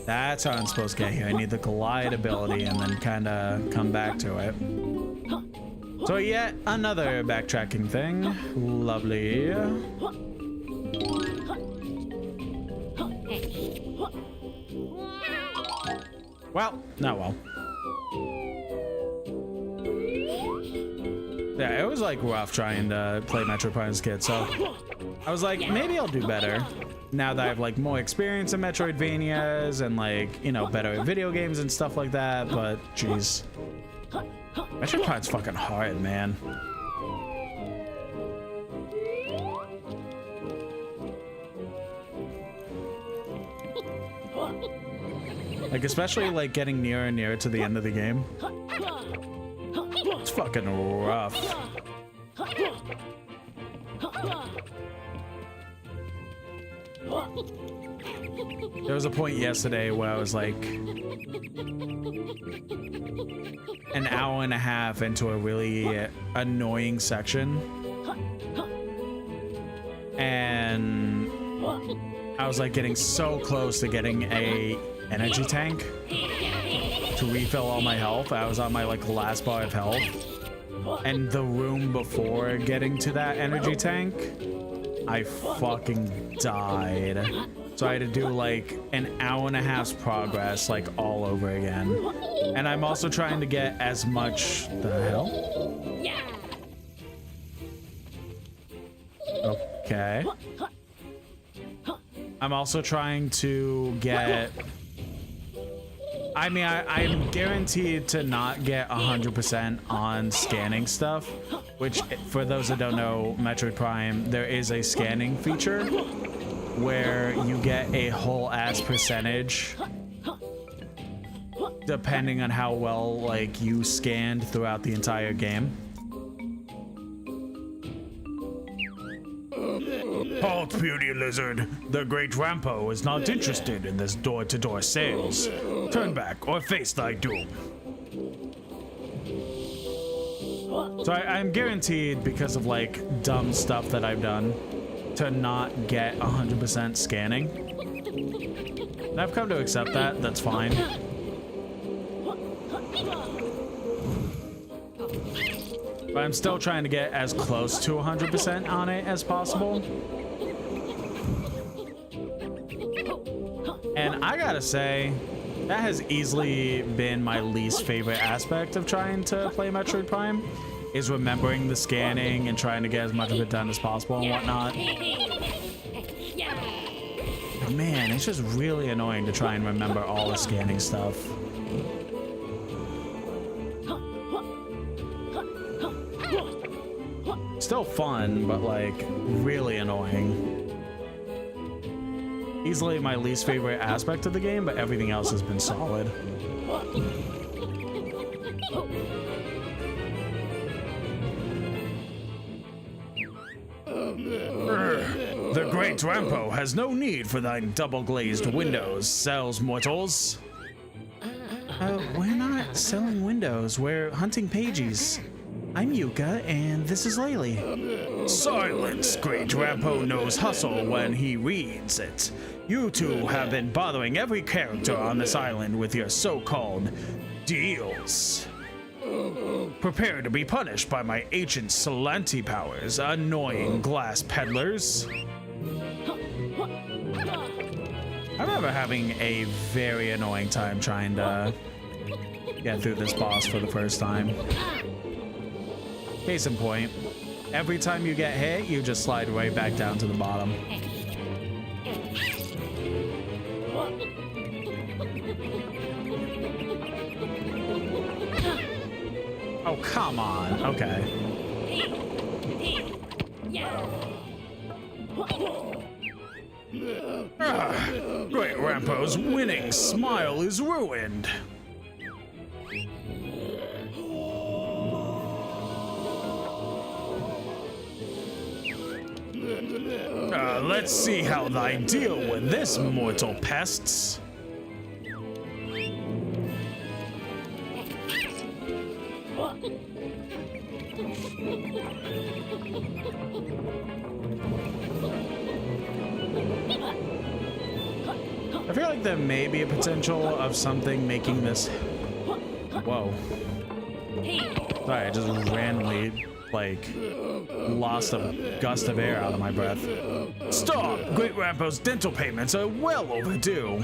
That's how I'm supposed to get here. I need the glide ability and then kind of come back to it. So yet another backtracking thing. Lovely. Well, not well. Yeah, it was like rough trying to play Metroid Prime as a kid, so I was like, maybe I'll do better now that I have like more experience in Metroidvanias and like, you know, better at video games and stuff like that, but jeez. Metroid Prime's fucking hard, man. Like, especially like getting nearer and nearer to the end of the game. It's fucking rough. There was a point yesterday where I was like an hour and a half into a really annoying section, and I was like getting so close to getting a energy tank to refill all my health. I was on my like last bar of health, and the room before getting to that energy tank, I fucking died. So I had to do like an hour and a half's progress like all over again. And I'm also trying to get as much... The hell? Okay. I'm also trying to get... I mean, I'm guaranteed to not get 100% on scanning stuff, which, for those that don't know Metroid Prime, there is a scanning feature where you get a whole ass percentage depending on how well like you scanned throughout the entire game. Halt, Beauty Lizard. The Great Rampo is not interested in this door-to-door sales. Turn back or face thy doom. So I'm guaranteed, because of like dumb stuff that I've done, to not get 100% scanning. And I've come to accept that. That's fine. But I'm still trying to get as close to 100% on it as possible. And I gotta say, that has easily been my least favorite aspect of trying to play Metroid Prime, is remembering the scanning and trying to get as much of it done as possible and whatnot. But man, it's just really annoying to try and remember all the scanning stuff. Still fun, but like really annoying. Easily my least favorite aspect of the game, but everything else has been solid. The Great Rampo has no need for thine double-glazed windows, sells mortals. We're not selling windows, we're hunting pages. I'm Yuka, and this is Laylee. Silence! Great Rampo knows hustle when he reads it. You two have been bothering every character on this island with your so-called deals. Prepare to be punished by my ancient Salanti powers, annoying glass peddlers. I remember having a very annoying time trying to get through this boss for the first time. Case in point, every time you get hit, you just slide right back down to the bottom. Oh, come on. Okay. Great Rampo's winning smile is ruined. Let's see how thy deal with this, mortal pests. I feel like there may be a potential of something making this... Whoa. Sorry, I just randomly, like, lost a gust of air out of my breath. Stop! Great Rampo's dental payments are well overdue.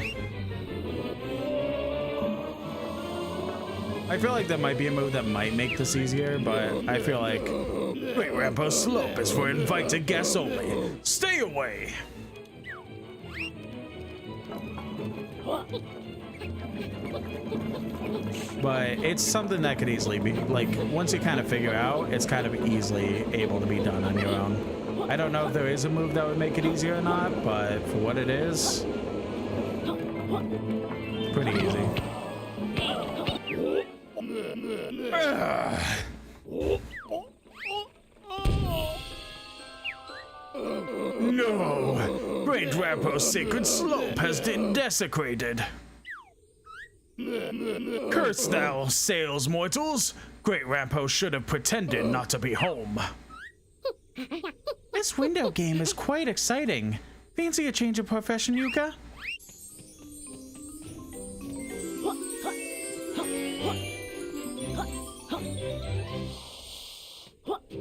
I feel like there might be a move that might make this easier, but I feel like Great Rampo's slope is for invited guests only. Stay away! But it's something that could easily be, like, once you kind of figure out, it's kind of easily able to be done on your own. I don't know if there is a move that would make it easier or not, but for what it is, pretty easy. No! Great Rampo's sacred slope has been desecrated. Curse thou, sails mortals! Great Rampo should have pretended not to be home. This window game is quite exciting. Fancy a change of profession, Yuka?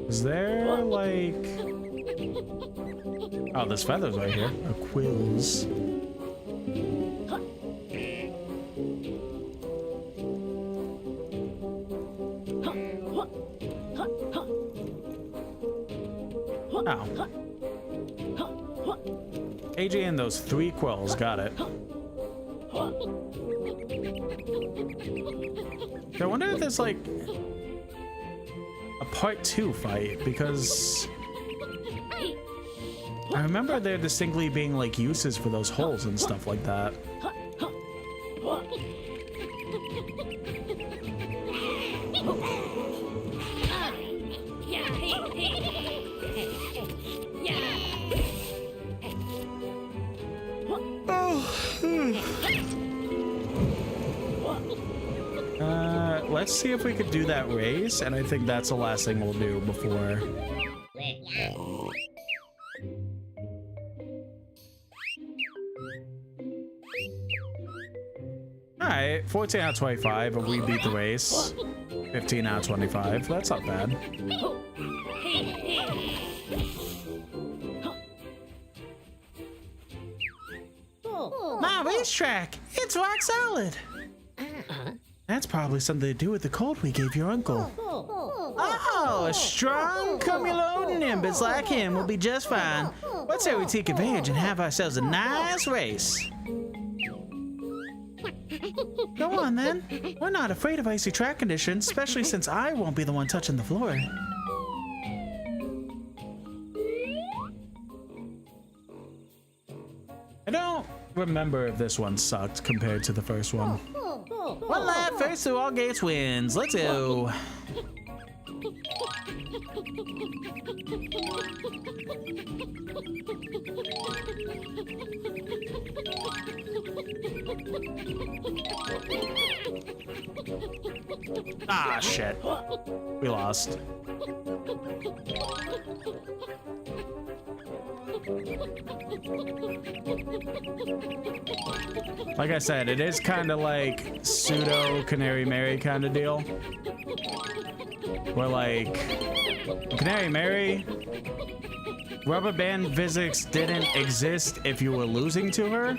Is there, like... Oh, there's feathers right here. Oh, quills. Oh. AJ and those 3 quills, got it. I wonder if there's like a part 2 fight, because I remember there distinctly being like uses for those holes and stuff like that. Let's see if we could do that race, and I think that's the last thing we'll do before. Alright, 14 out of 25, but we beat the race. 15 out of 25, that's not bad. My racetrack! It's rock solid! That's probably something to do with the cold we gave your uncle. Oh, a strong cumulonimbus nimbus like him will be just fine. Let's say we take advantage and have ourselves a nice race. Go on then. We're not afraid of icy track conditions, especially since I won't be the one touching the floor. I don't remember if this one sucked compared to the first one. One lap, first through all gates wins. Let's go. Ah, shit. We lost. Like I said, it is kind of like pseudo Canary Mary kind of deal. Where like Canary Mary, rubber band physics didn't exist if you were losing to her.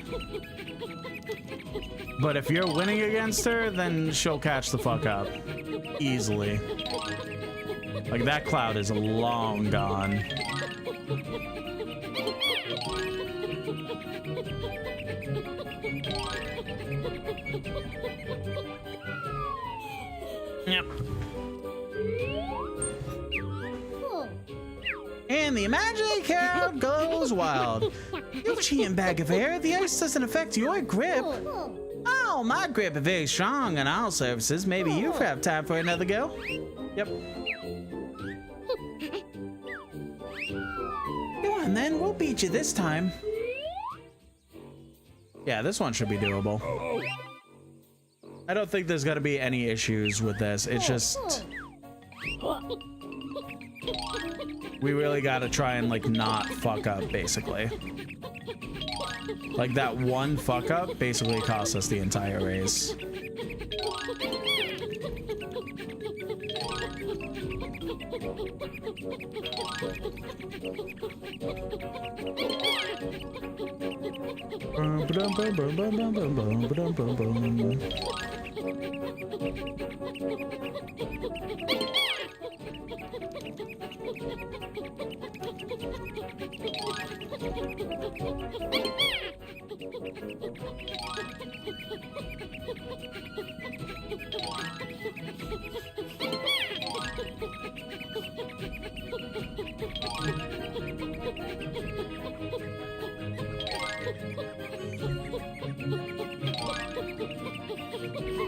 But if you're winning against her, then she'll catch the fuck up. Easily. Like that cloud is long gone. Yep. And the imaginary crowd goes wild. You cheating bag of air, the ice doesn't affect your grip. Oh, my grip is very strong on all surfaces. Maybe you have time for another go. Yep. Go on then, we'll beat you this time. Yeah, this one should be doable. I don't think there's gonna be any issues with this. It's just... we really gotta try and, like, not fuck up, basically. Like, that one fuck up basically cost us the entire race.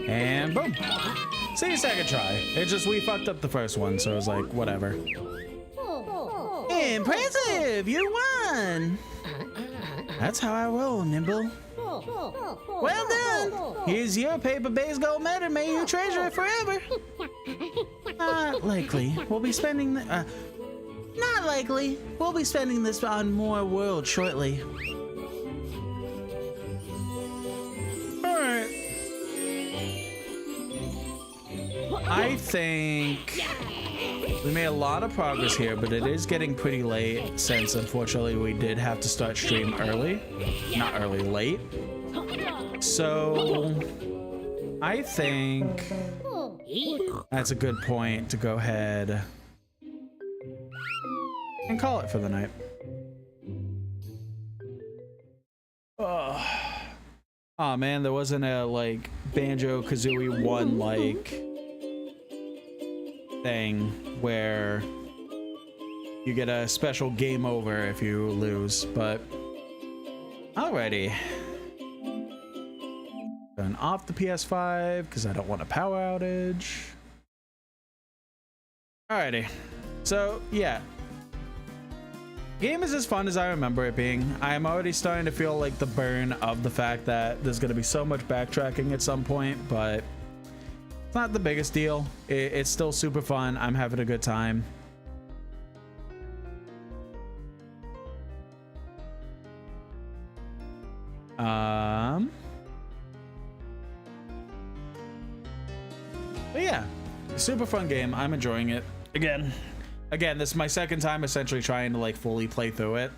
And boom. See maybe second try. It's just we fucked up the first one, so it was like whatever. Impressive! You won! That's how I roll, Nimble. Well done! Here's your paper-based gold medal. May you treasure it forever. Not likely. We'll be spending not likely. We'll be spending this on more worlds shortly. Alright. I think we made a lot of progress here, but it is getting pretty late since unfortunately we did have to start stream early. Not early, late. So I think that's a good point to go ahead and call it for the night. Oh man, there wasn't a like Banjo-Kazooie 1 like thing where you get a special game over if you lose, but alrighty. Turn off the PS5 because I don't want a power outage. Alrighty, so yeah. Game is as fun as I remember it being. I am already starting to feel like the burn of the fact that there's going to be so much backtracking at some point, but it's not the biggest deal. It's still super fun. I'm having a good time. But yeah, super fun game. I'm enjoying it. Again, this is my second time essentially trying to like fully play through it.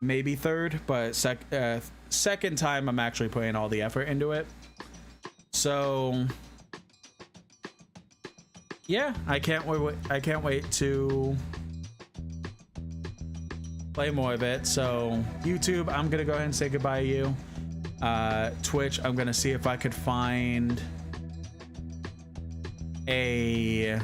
Maybe third, but second time I'm actually putting all the effort into it. So yeah, I can't wait to play more of it. So YouTube, I'm gonna go ahead and say goodbye to you. Twitch, I'm gonna see if I could find a